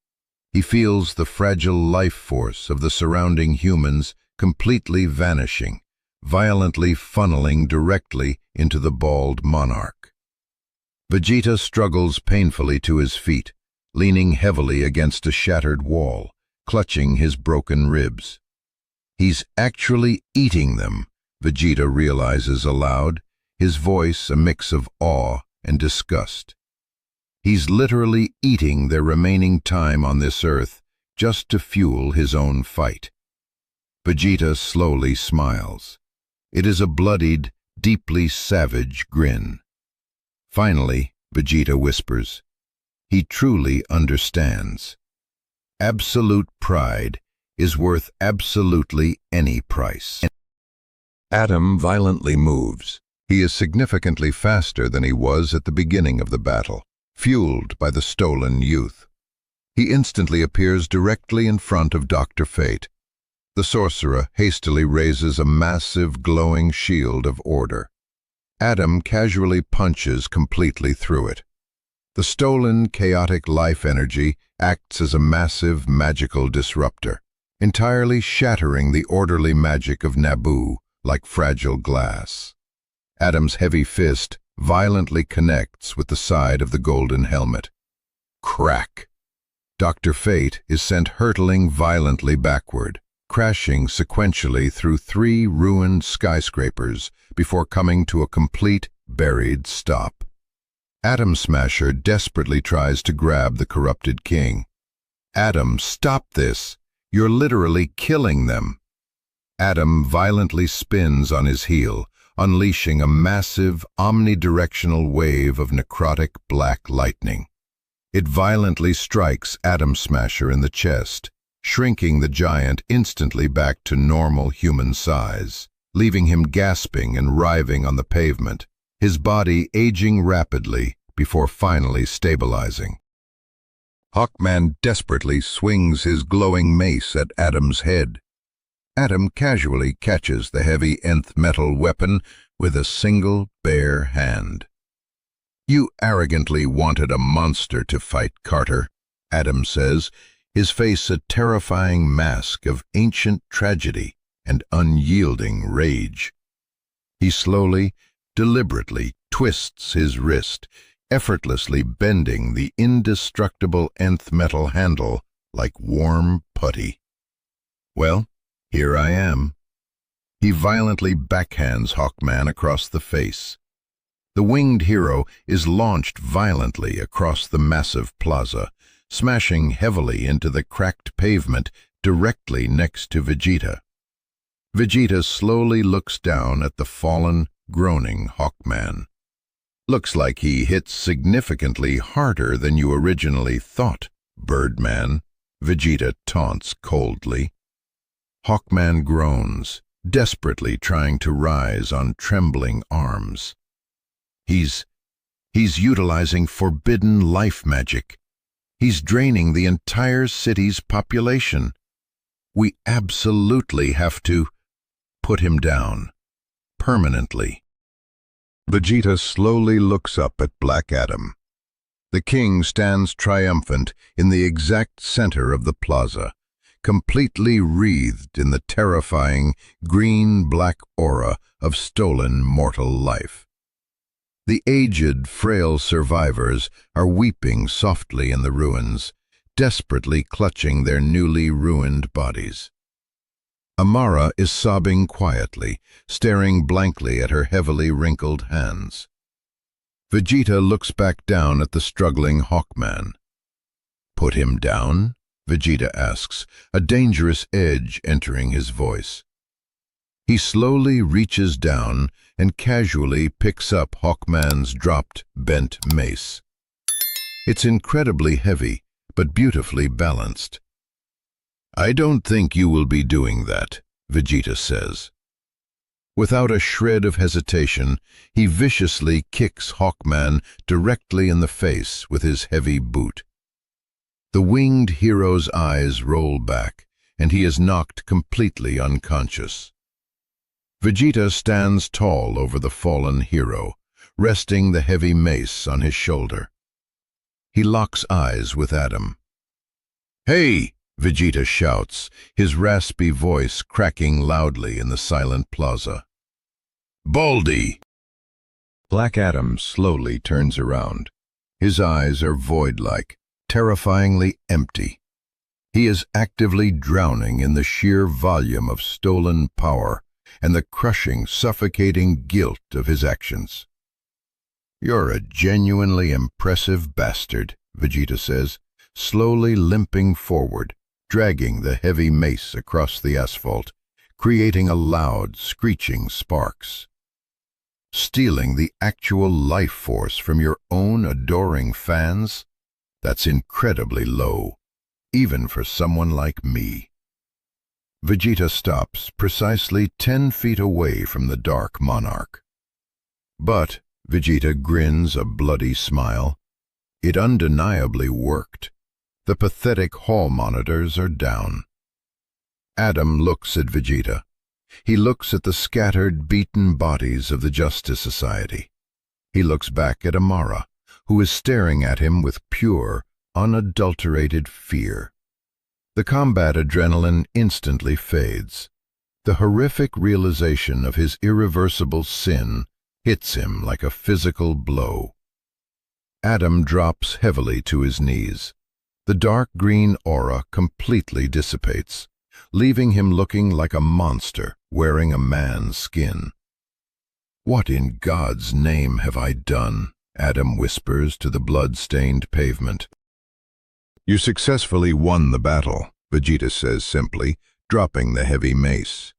He feels the fragile life force of the surrounding humans completely vanishing, violently funneling directly into the bald monarch. Vegeta struggles painfully to his feet, leaning heavily against a shattered wall, clutching his broken ribs. He's actually eating them, Vegeta realizes aloud, his voice a mix of awe and disgust. He's literally eating their remaining time on this earth just to fuel his own fight. Vegeta slowly smiles. It is a bloodied, deeply savage grin. Finally, Vegeta whispers, he truly understands. Absolute pride is worth absolutely any price. Adam violently moves. He is significantly faster than he was at the beginning of the battle, fueled by the stolen youth. He instantly appears directly in front of Dr. Fate. The sorcerer hastily raises a massive glowing shield of order. Adam casually punches completely through it. The stolen chaotic life energy acts as a massive magical disruptor, entirely shattering the orderly magic of Naboo like fragile glass. Adam's heavy fist violently connects with the side of the golden helmet. Crack! Dr. Fate is sent hurtling violently backward, crashing sequentially through 3 ruined skyscrapers before coming to a complete, buried stop. Atom Smasher desperately tries to grab the corrupted king. "Adam, stop this! You're literally killing them!" Adam violently spins on his heel, unleashing a massive, omnidirectional wave of necrotic black lightning. It violently strikes Atom Smasher in the chest, shrinking the giant instantly back to normal human size, leaving him gasping and writhing on the pavement, his body aging rapidly before finally stabilizing. Hawkman desperately swings his glowing mace at Adam's head. Adam casually catches the heavy nth metal weapon with a single bare hand. "You arrogantly wanted a monster to fight, Carter," Adam says, his face a terrifying mask of ancient tragedy and unyielding rage. He slowly, deliberately twists his wrist, effortlessly bending the indestructible nth metal handle like warm putty. "Well, here I am." He violently backhands Hawkman across the face. The winged hero is launched violently across the massive plaza, smashing heavily into the cracked pavement directly next to Vegeta. Vegeta slowly looks down at the fallen, groaning Hawkman. "Looks like he hits significantly harder than you originally thought, Birdman," Vegeta taunts coldly. Hawkman groans, desperately trying to rise on trembling arms. He's utilizing forbidden life magic. He's draining the entire city's population. We absolutely have to put him down. Permanently. Vegeta slowly looks up at Black Adam. The king stands triumphant in the exact center of the plaza, completely wreathed in the terrifying green-black aura of stolen mortal life. The aged, frail survivors are weeping softly in the ruins, desperately clutching their newly ruined bodies. Amara is sobbing quietly, staring blankly at her heavily wrinkled hands. Vegeta looks back down at the struggling Hawkman. "Put him down?" Vegeta asks, a dangerous edge entering his voice. He slowly reaches down and casually picks up Hawkman's dropped, bent mace. It's incredibly heavy, but beautifully balanced. "I don't think you will be doing that," Vegeta says. Without a shred of hesitation, he viciously kicks Hawkman directly in the face with his heavy boot. The winged hero's eyes roll back, and he is knocked completely unconscious. Vegeta stands tall over the fallen hero, resting the heavy mace on his shoulder. He locks eyes with Adam. "Hey!" Vegeta shouts, his raspy voice cracking loudly in the silent plaza. "Baldy!" Black Adam slowly turns around. His eyes are void-like, terrifyingly empty. He is actively drowning in the sheer volume of stolen power and the crushing, suffocating guilt of his actions. "You're a genuinely impressive bastard," Vegeta says, slowly limping forward, dragging the heavy mace across the asphalt, creating a loud, screeching sparks. "Stealing the actual life force from your own adoring fans? That's incredibly low, even for someone like me." Vegeta stops precisely 10 feet away from the Dark Monarch. But Vegeta grins a bloody smile. It undeniably worked. The pathetic hall monitors are down. Adam looks at Vegeta. He looks at the scattered, beaten bodies of the Justice Society. He looks back at Amara, who is staring at him with pure, unadulterated fear. The combat adrenaline instantly fades. The horrific realization of his irreversible sin hits him like a physical blow. Adam drops heavily to his knees. The dark green aura completely dissipates, leaving him looking like a monster wearing a man's skin. "What in God's name have I done?" Adam whispers to the blood-stained pavement. "You successfully won the battle," Vegeta says simply, dropping the heavy mace.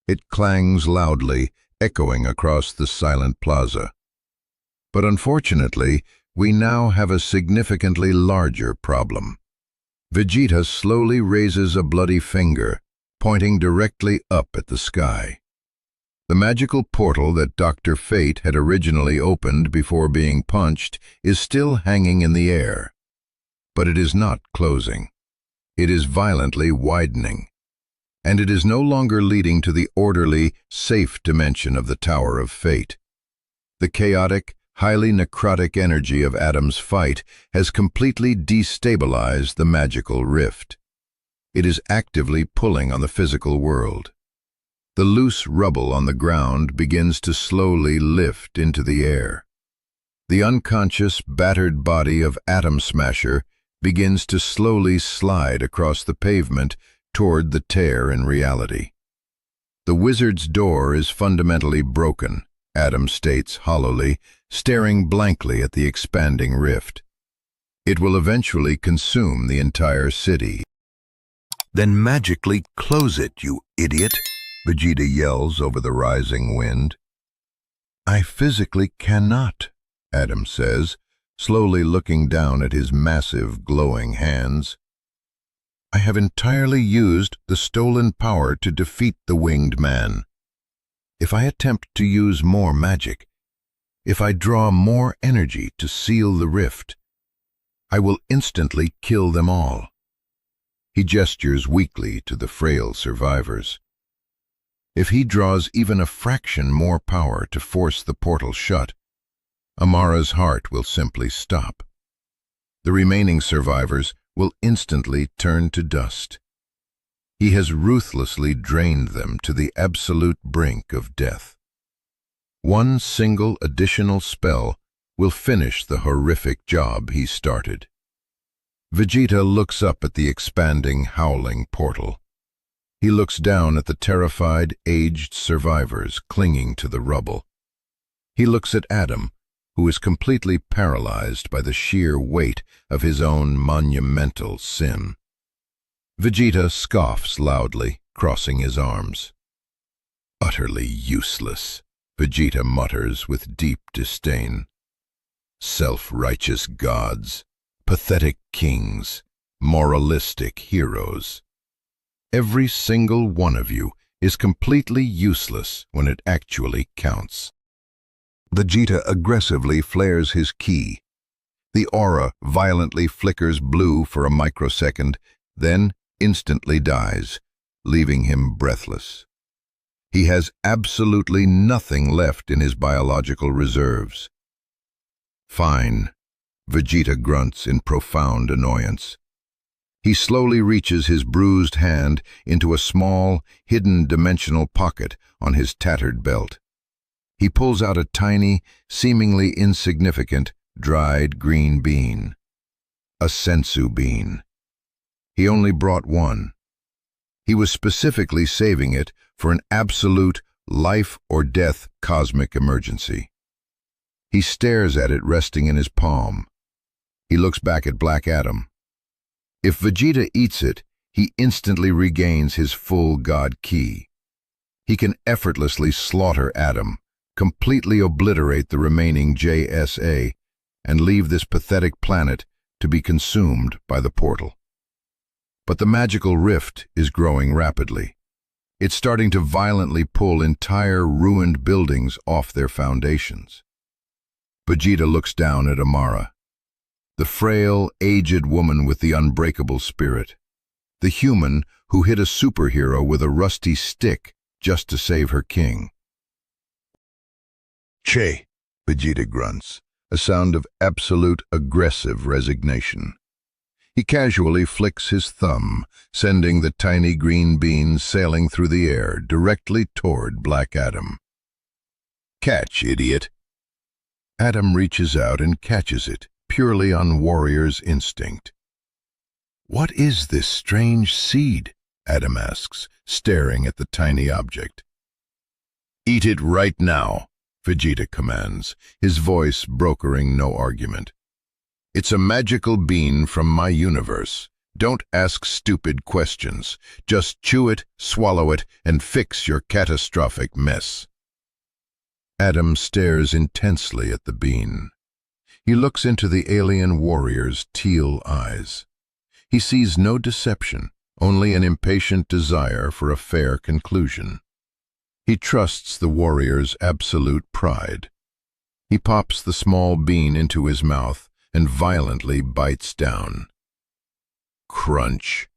It clangs loudly, echoing across the silent plaza. "But unfortunately, we now have a significantly larger problem." Vegeta slowly raises a bloody finger, pointing directly up at the sky. The magical portal that Dr. Fate had originally opened before being punched is still hanging in the air. But it is not closing. It is violently widening. And it is no longer leading to the orderly, safe dimension of the Tower of Fate. The chaotic, highly necrotic energy of Adam's fight has completely destabilized the magical rift. It is actively pulling on the physical world. The loose rubble on the ground begins to slowly lift into the air. The unconscious, battered body of Atom Smasher begins to slowly slide across the pavement toward the tear in reality. "The wizard's door is fundamentally broken," Adam states hollowly, staring blankly at the expanding rift. "It will eventually consume the entire city." "Then magically close it, you idiot," Vegeta yells over the rising wind. "I physically cannot," Adam says, slowly looking down at his massive, glowing hands. "I have entirely used the stolen power to defeat the winged man. If I attempt to use more magic, if I draw more energy to seal the rift, I will instantly kill them all." He gestures weakly to the frail survivors. If he draws even a fraction more power to force the portal shut, Amara's heart will simply stop. The remaining survivors will instantly turn to dust. He has ruthlessly drained them to the absolute brink of death. One single additional spell will finish the horrific job he started. Vegeta looks up at the expanding, howling portal. He looks down at the terrified, aged survivors clinging to the rubble. He looks at Adam, who is completely paralyzed by the sheer weight of his own monumental sin. Vegeta scoffs loudly, crossing his arms. "Utterly useless," Vegeta mutters with deep disdain. "Self-righteous gods, pathetic kings, moralistic heroes. Every single one of you is completely useless when it actually counts." Vegeta aggressively flares his ki. The aura violently flickers blue for a microsecond, then instantly dies, leaving him breathless. He has absolutely nothing left in his biological reserves. "Fine," Vegeta grunts in profound annoyance. He slowly reaches his bruised hand into a small, hidden dimensional pocket on his tattered belt. He pulls out a tiny, seemingly insignificant, dried green bean. A sensu bean. He only brought one. He was specifically saving it for an absolute, life-or-death cosmic emergency. He stares at it resting in his palm. He looks back at Black Adam. If Vegeta eats it, he instantly regains his full God Ki. He can effortlessly slaughter Adam, completely obliterate the remaining JSA, and leave this pathetic planet to be consumed by the portal. But the magical rift is growing rapidly. It's starting to violently pull entire ruined buildings off their foundations. Vegeta looks down at Amara, the frail, aged woman with the unbreakable spirit, the human who hit a superhero with a rusty stick just to save her king. "Che," Vegeta grunts, a sound of absolute aggressive resignation. He casually flicks his thumb, sending the tiny green bean sailing through the air directly toward Black Adam. "Catch, idiot." Adam reaches out and catches it, purely on warrior's instinct. "What is this strange seed?" Adam asks, staring at the tiny object. "Eat it right now," Vegeta commands, his voice brokering no argument. "It's a magical bean from my universe. Don't ask stupid questions. Just chew it, swallow it, and fix your catastrophic mess." Adam stares intensely at the bean. He looks into the alien warrior's teal eyes. He sees no deception, only an impatient desire for a fair conclusion. He trusts the warrior's absolute pride. He pops the small bean into his mouth and violently bites down. Crunch.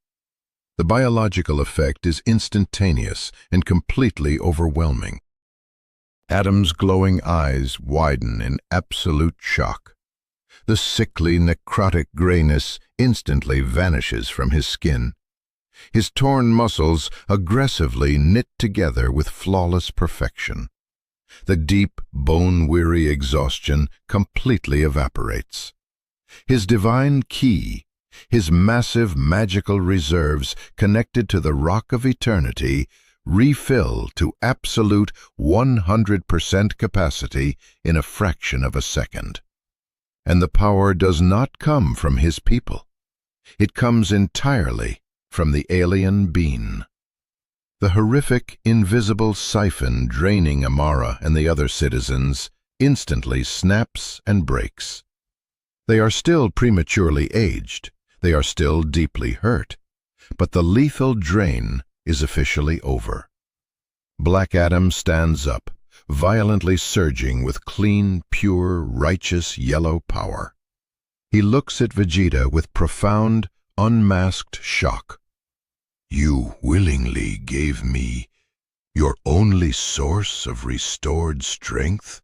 The biological effect is instantaneous and completely overwhelming. Adam's glowing eyes widen in absolute shock. The sickly, necrotic grayness instantly vanishes from his skin. His torn muscles aggressively knit together with flawless perfection. The deep, bone-weary exhaustion completely evaporates. His divine ki, his massive magical reserves connected to the rock of eternity, refill to absolute 100% capacity in a fraction of a second. And the power does not come from his people. It comes entirely from the alien bean. The horrific, invisible siphon draining Amara and the other citizens instantly snaps and breaks. They are still prematurely aged. They are still deeply hurt. But the lethal drain is officially over. Black Adam stands up, violently surging with clean, pure, righteous yellow power. He looks at Vegeta with profound, unmasked shock. "You willingly gave me your only source of restored strength?"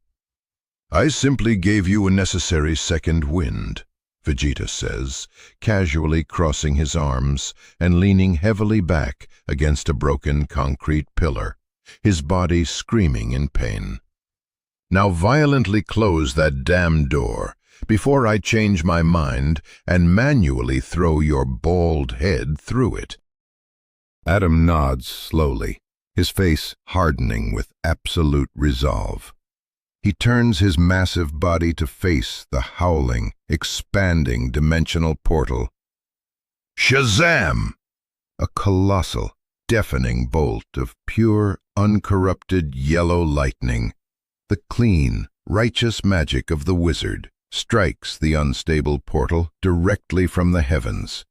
"I simply gave you a necessary second wind," Vegeta says, casually crossing his arms and leaning heavily back against a broken concrete pillar, his body screaming in pain. "Now violently close that damn door before I change my mind and manually throw your bald head through it." Adam nods slowly, his face hardening with absolute resolve. He turns his massive body to face the howling, expanding dimensional portal. Shazam! A colossal, deafening bolt of pure, uncorrupted yellow lightning, the clean, righteous magic of the wizard, strikes the unstable portal directly from the heavens.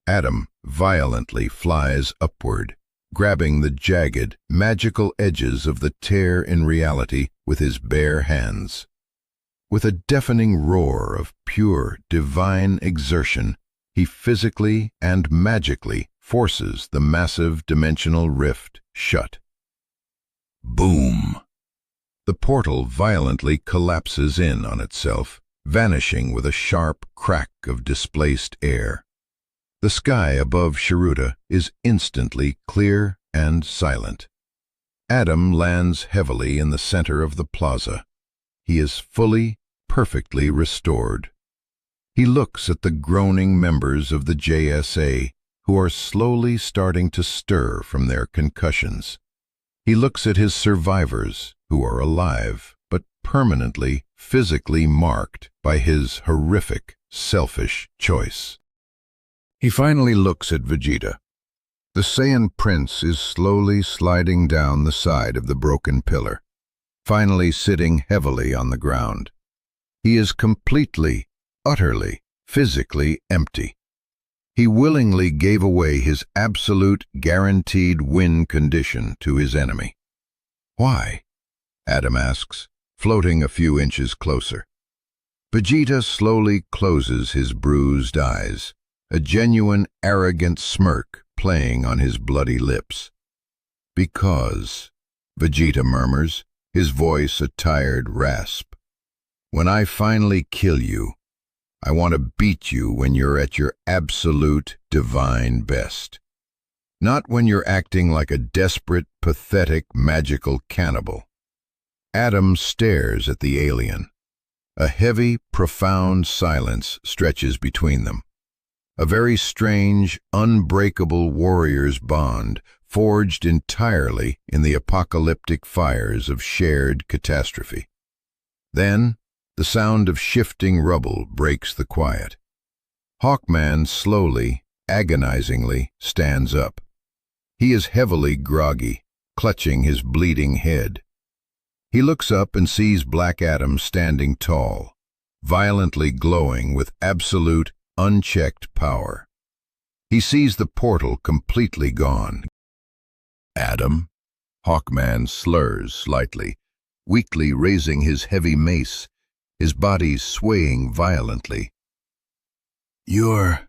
Adam violently flies upward, grabbing the jagged, magical edges of the tear in reality with his bare hands. With a deafening roar of pure, divine exertion, he physically and magically forces the massive dimensional rift shut. Boom! The portal violently collapses in on itself, vanishing with a sharp crack of displaced air. The sky above Shiruta is instantly clear and silent. Adam lands heavily in the center of the plaza. He is fully, perfectly restored. He looks at the groaning members of the JSA who are slowly starting to stir from their concussions. He looks at his survivors who are alive but permanently, physically marked by his horrific, selfish choice. He finally looks at Vegeta. The Saiyan prince is slowly sliding down the side of the broken pillar, finally sitting heavily on the ground. He is completely, utterly, physically empty. He willingly gave away his absolute, guaranteed win condition to his enemy. Why? Adam asks, floating a few inches closer. Vegeta slowly closes his bruised eyes, a genuine, arrogant smirk playing on his bloody lips. "Because," Vegeta murmurs, his voice a tired rasp, "when I finally kill you, I want to beat you when you're at your absolute, divine best. Not when you're acting like a desperate, pathetic, magical cannibal." Adam stares at the alien. A heavy, profound silence stretches between them. A very strange, unbreakable warrior's bond, forged entirely in the apocalyptic fires of shared catastrophe. Then, the sound of shifting rubble breaks the quiet. Hawkman slowly, agonizingly stands up. He is heavily groggy, clutching his bleeding head. He looks up and sees Black Adam standing tall, violently glowing with absolute, unchecked power. He sees the portal completely gone. "Adam?" Hawkman slurs slightly, weakly raising his heavy mace, his body swaying violently. You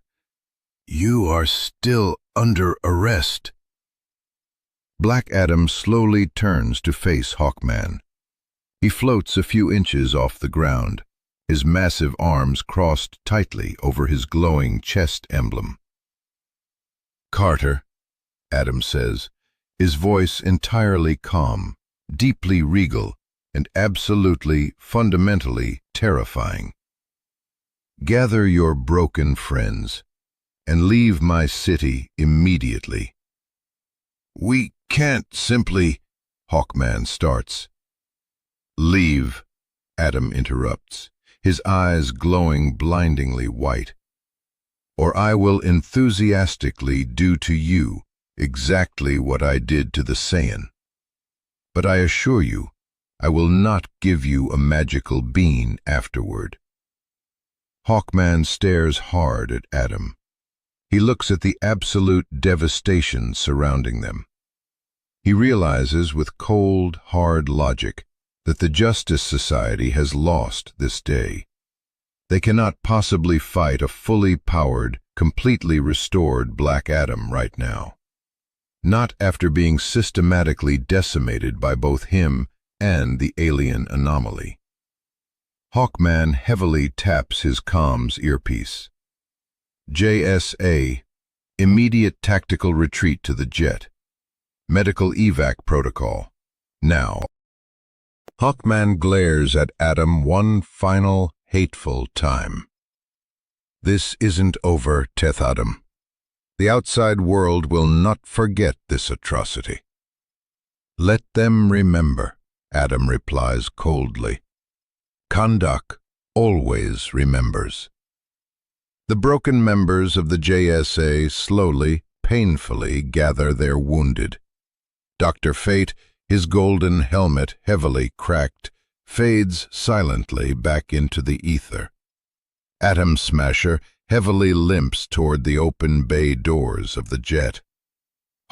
are still under arrest." Black Adam slowly turns to face Hawkman. He floats a few inches off the ground, his massive arms crossed tightly over his glowing chest emblem. "Carter," Adam says, his voice entirely calm, deeply regal, and absolutely, fundamentally terrifying. "Gather your broken friends and leave my city immediately." "We can't simply," Hawkman starts. "Leave," Adam interrupts, his eyes glowing blindingly white, "or I will enthusiastically do to you exactly what I did to the Saiyan. But I assure you, I will not give you a magical bean afterward." Hawkman stares hard at Adam. He looks at the absolute devastation surrounding them. He realizes with cold, hard logic that the Justice Society has lost this day. They cannot possibly fight a fully powered, completely restored Black Adam right now. Not after being systematically decimated by both him and the alien anomaly. Hawkman heavily taps his comms earpiece. JSA, immediate tactical retreat to the jet. Medical evac protocol. Now. Hawkman glares at Adam one final, hateful time. This isn't over, Teth Adam. The outside world will not forget this atrocity. Let them remember, Adam replies coldly. Kahndaq always remembers. The broken members of the JSA slowly, painfully gather their wounded. Dr. Fate, his golden helmet heavily cracked, fades silently back into the ether. Atom Smasher heavily limps toward the open bay doors of the jet.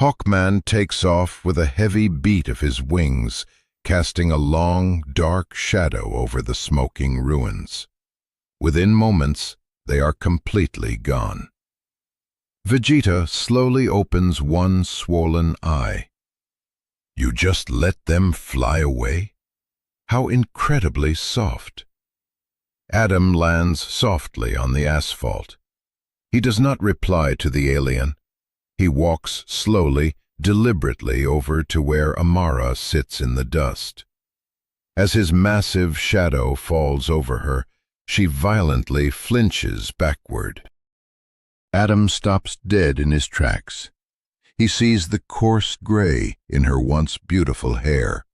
Hawkman takes off with a heavy beat of his wings, casting a long, dark shadow over the smoking ruins. Within moments, they are completely gone. Vegeta slowly opens one swollen eye. You just let them fly away? How incredibly soft. Adam lands softly on the asphalt. He does not reply to the alien. He walks slowly, deliberately over to where Amara sits in the dust. As his massive shadow falls over her, she violently flinches backward. Adam stops dead in his tracks. He sees the coarse gray in her once beautiful hair.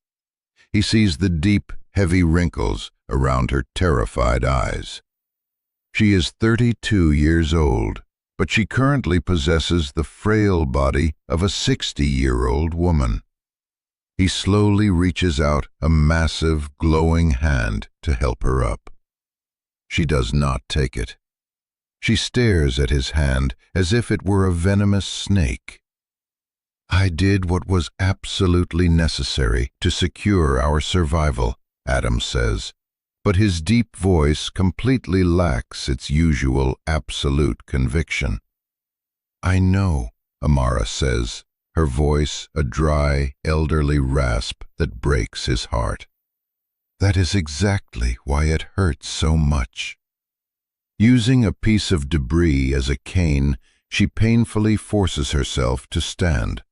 He sees the deep, heavy wrinkles around her terrified eyes. She is 32 years old, but she currently possesses the frail body of a 60-year-old woman. He slowly reaches out a massive, glowing hand to help her up. She does not take it. She stares at his hand as if it were a venomous snake. I did what was absolutely necessary to secure our survival, Adam says, but his deep voice completely lacks its usual absolute conviction. I know, Amara says, her voice a dry, elderly rasp that breaks his heart. That is exactly why it hurts so much. Using a piece of debris as a cane, she painfully forces herself to stand.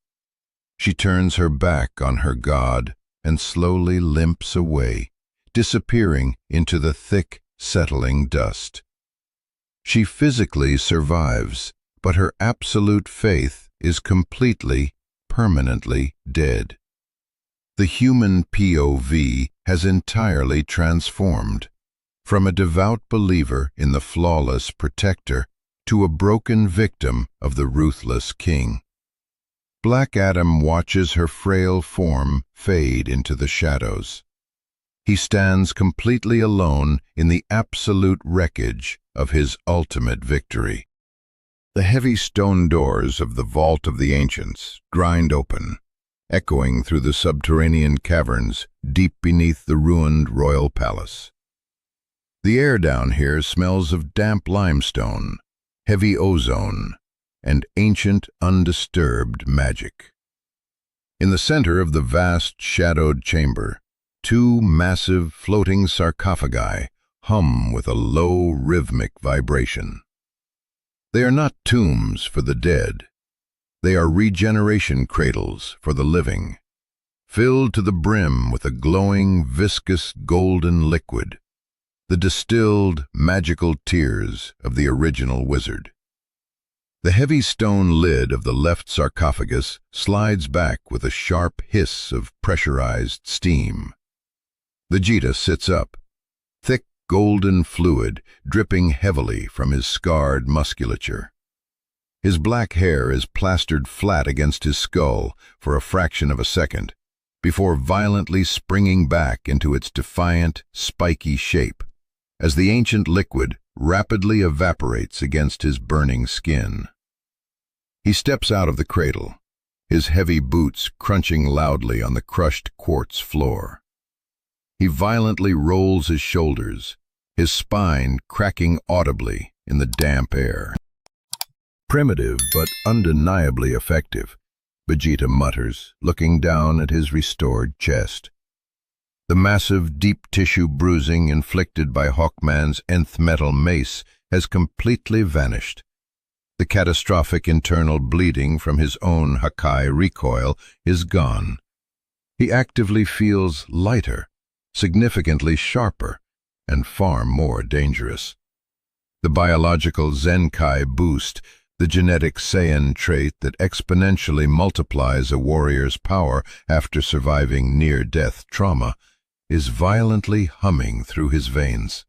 She turns her back on her god and slowly limps away, disappearing into the thick, settling dust. She physically survives, but her absolute faith is completely, permanently dead. The human POV has entirely transformed, from a devout believer in the flawless protector to a broken victim of the ruthless king. Black Adam watches her frail form fade into the shadows. He stands completely alone in the absolute wreckage of his ultimate victory. The heavy stone doors of the Vault of the Ancients grind open, echoing through the subterranean caverns deep beneath the ruined royal palace. The air down here smells of damp limestone, heavy ozone, and ancient, undisturbed magic. In the center of the vast, shadowed chamber, two massive, floating sarcophagi hum with a low, rhythmic vibration. They are not tombs for the dead. They are regeneration cradles for the living, filled to the brim with a glowing, viscous, golden liquid, the distilled, magical tears of the original wizard. The heavy stone lid of the left sarcophagus slides back with a sharp hiss of pressurized steam. Vegeta sits up, thick golden fluid dripping heavily from his scarred musculature. His black hair is plastered flat against his skull for a fraction of a second, before violently springing back into its defiant, spiky shape, as the ancient liquid rapidly evaporates against his burning skin. He steps out of the cradle, his heavy boots crunching loudly on the crushed quartz floor. He violently rolls his shoulders, his spine cracking audibly in the damp air. Primitive but undeniably effective, Vegeta mutters, looking down at his restored chest. The massive, deep-tissue bruising inflicted by Hawkman's nth metal mace has completely vanished. The catastrophic internal bleeding from his own Hakai recoil is gone. He actively feels lighter, significantly sharper, and far more dangerous. The biological Zenkai boost, the genetic Saiyan trait that exponentially multiplies a warrior's power after surviving near-death trauma, is violently humming through his veins.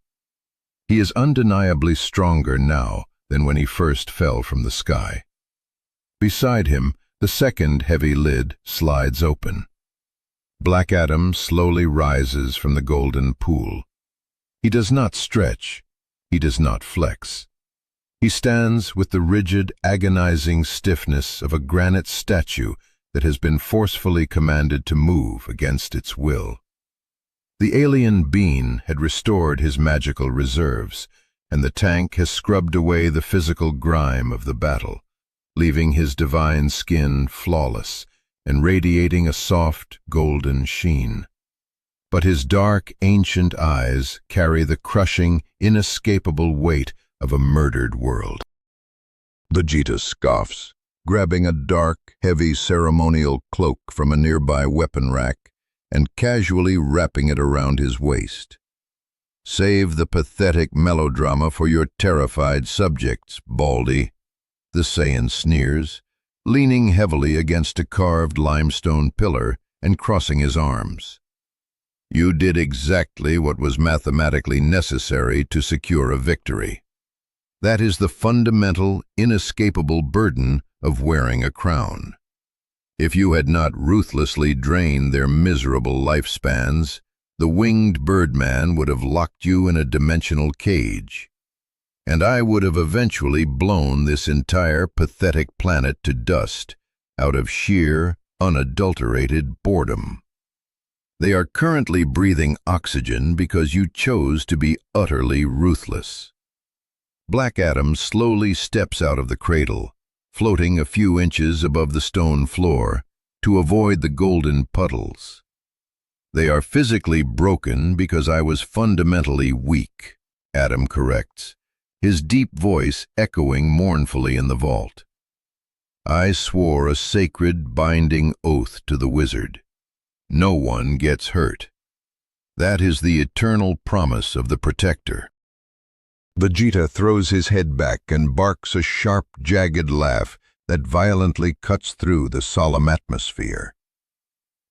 He is undeniably stronger now than when he first fell from the sky. Beside him, the second heavy lid slides open. Black Adam slowly rises from the golden pool. He does not stretch. He does not flex. He stands with the rigid, agonizing stiffness of a granite statue that has been forcefully commanded to move against its will. The alien being had restored his magical reserves, and the tank has scrubbed away the physical grime of the battle, leaving his divine skin flawless and radiating a soft, golden sheen. But his dark, ancient eyes carry the crushing, inescapable weight of a murdered world. Vegeta scoffs, grabbing a dark, heavy ceremonial cloak from a nearby weapon rack and casually wrapping it around his waist. "Save the pathetic melodrama for your terrified subjects, Baldy," the Saiyan sneers, leaning heavily against a carved limestone pillar and crossing his arms. "You did exactly what was mathematically necessary to secure a victory. That is the fundamental, inescapable burden of wearing a crown. If you had not ruthlessly drained their miserable lifespans, the winged birdman would have locked you in a dimensional cage, and I would have eventually blown this entire pathetic planet to dust out of sheer, unadulterated boredom. They are currently breathing oxygen because you chose to be utterly ruthless." Black Adam slowly steps out of the cradle, floating a few inches above the stone floor to avoid the golden puddles. "They are physically broken because I was fundamentally weak," Adam corrects, his deep voice echoing mournfully in the vault. "I swore a sacred, binding oath to the wizard. No one gets hurt. That is the eternal promise of the Protector." Vegeta throws his head back and barks a sharp, jagged laugh that violently cuts through the solemn atmosphere.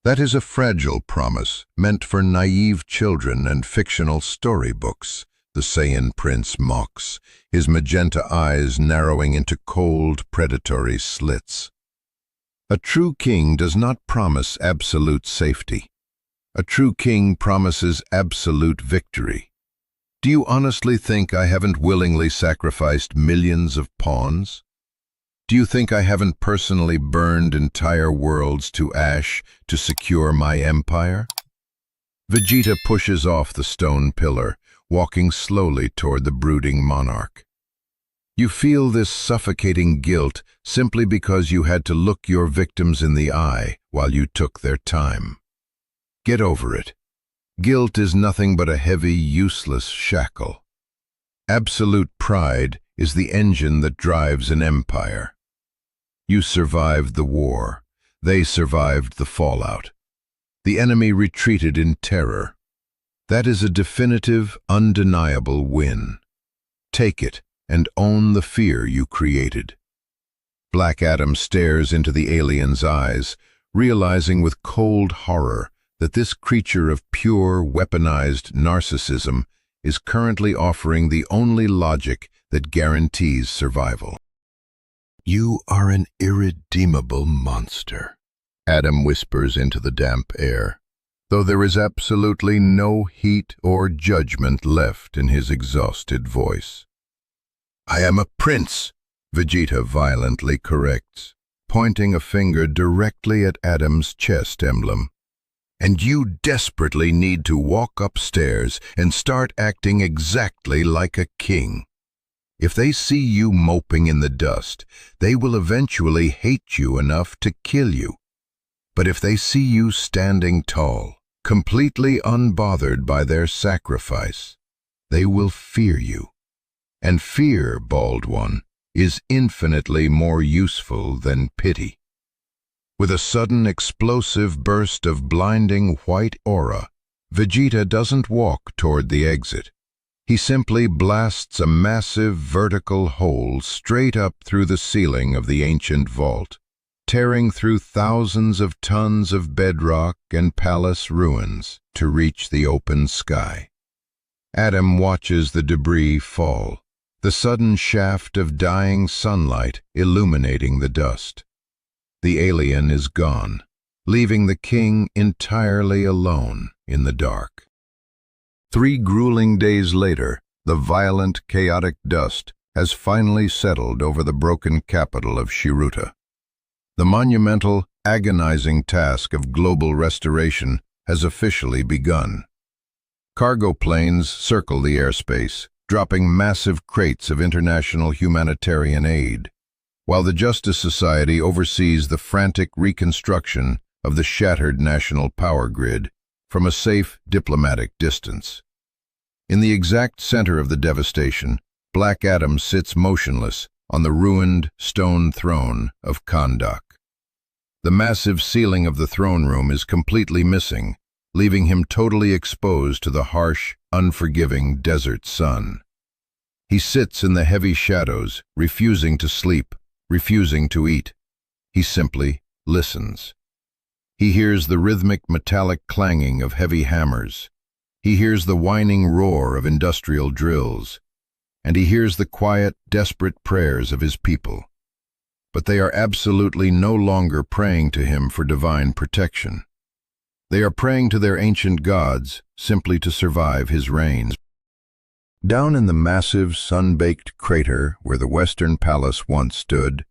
That is a fragile promise meant for naive children and fictional storybooks, the Saiyan prince mocks, his magenta eyes narrowing into cold, predatory slits. A true king does not promise absolute safety. A true king promises absolute victory. Do you honestly think I haven't willingly sacrificed millions of pawns? Do you think I haven't personally burned entire worlds to ash to secure my empire? Vegeta pushes off the stone pillar, walking slowly toward the brooding monarch. You feel this suffocating guilt simply because you had to look your victims in the eye while you took their time. Get over it. Guilt is nothing but a heavy, useless shackle. Absolute pride is the engine that drives an empire. You survived the war. They survived the fallout. The enemy retreated in terror. That is a definitive, undeniable win. Take it and own the fear you created. Black Adam stares into the alien's eyes, realizing with cold horror that this creature of pure, weaponized narcissism is currently offering the only logic that guarantees survival. "You are an irredeemable monster," Adam whispers into the damp air, though there is absolutely no heat or judgment left in his exhausted voice. "I am a prince," Vegeta violently corrects, pointing a finger directly at Adam's chest emblem. "And you desperately need to walk upstairs and start acting exactly like a king. If they see you moping in the dust, they will eventually hate you enough to kill you. But if they see you standing tall, completely unbothered by their sacrifice. They will fear you. And fear, Bald One, is infinitely more useful than pity. With a sudden explosive burst of blinding white aura, Vegeta doesn't walk toward the exit. He simply blasts a massive vertical hole straight up through the ceiling of the ancient vault, tearing through thousands of tons of bedrock and palace ruins to reach the open sky. Adam watches the debris fall, the sudden shaft of dying sunlight illuminating the dust. The alien is gone, leaving the king entirely alone in the dark. 3 grueling days later, the violent, chaotic dust has finally settled over the broken capital of Shiruta. The monumental, agonizing task of global restoration has officially begun. Cargo planes circle the airspace, dropping massive crates of international humanitarian aid, while the Justice Society oversees the frantic reconstruction of the shattered national power grid from a safe diplomatic distance. In the exact center of the devastation, Black Adam sits motionless on the ruined stone throne of Kahndaq. The massive ceiling of the throne room is completely missing, leaving him totally exposed to the harsh, unforgiving desert sun. He sits in the heavy shadows, refusing to sleep, refusing to eat. He simply listens. He hears the rhythmic metallic clanging of heavy hammers. He hears the whining roar of industrial drills. And he hears the quiet, desperate prayers of his people. But they are absolutely no longer praying to him for divine protection. They are praying to their ancient gods simply to survive his reign. Down in the massive, sun-baked crater where the Western Palace once stood,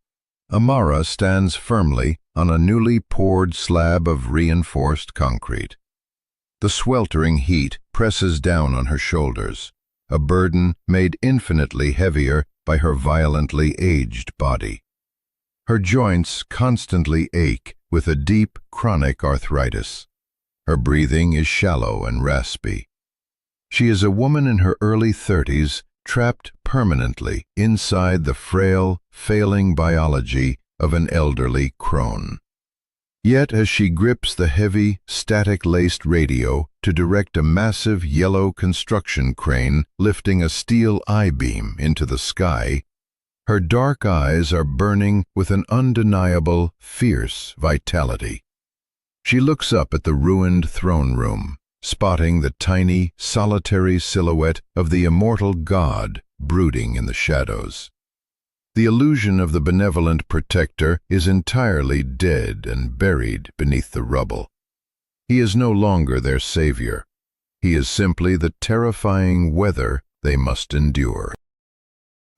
Amara stands firmly on a newly poured slab of reinforced concrete. The sweltering heat presses down on her shoulders, a burden made infinitely heavier by her violently aged body. Her joints constantly ache with a deep, chronic arthritis. Her breathing is shallow and raspy. She is a woman in her early 30s, trapped permanently inside the frail, failing biology of an elderly crone. Yet as she grips the heavy, static-laced radio to direct a massive yellow construction crane lifting a steel I-beam into the sky, her dark eyes are burning with an undeniable, fierce vitality. She looks up at the ruined throne room, spotting the tiny, solitary silhouette of the immortal god brooding in the shadows. The illusion of the benevolent protector is entirely dead and buried beneath the rubble. He is no longer their savior. He is simply the terrifying weather they must endure.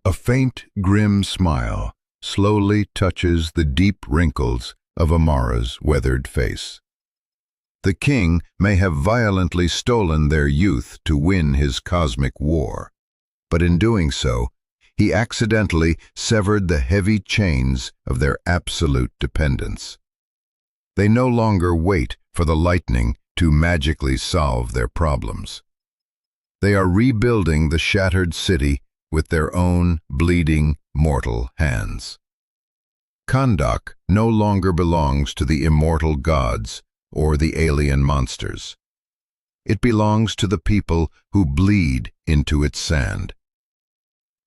A faint, grim smile slowly touches the deep wrinkles of Amara's weathered face. The king may have violently stolen their youth to win his cosmic war, but in doing so, he accidentally severed the heavy chains of their absolute dependence. They no longer wait for the lightning to magically solve their problems. They are rebuilding the shattered city with their own bleeding, mortal hands. Kahndaq no longer belongs to the immortal gods or the alien monsters. It belongs to the people who bleed into its sand.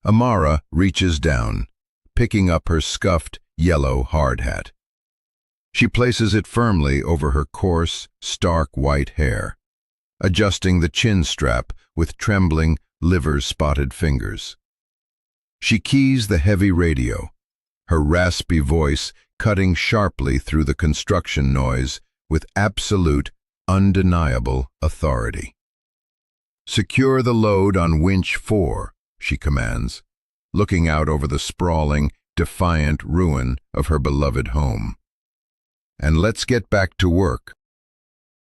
Amara reaches down, picking up her scuffed, yellow hard hat. She places it firmly over her coarse, stark white hair, adjusting the chin strap with trembling, liver-spotted fingers. She keys the heavy radio, her raspy voice cutting sharply through the construction noise with absolute, undeniable authority. "Secure the load on winch 4, she commands, looking out over the sprawling, defiant ruin of her beloved home. "And let's get back to work."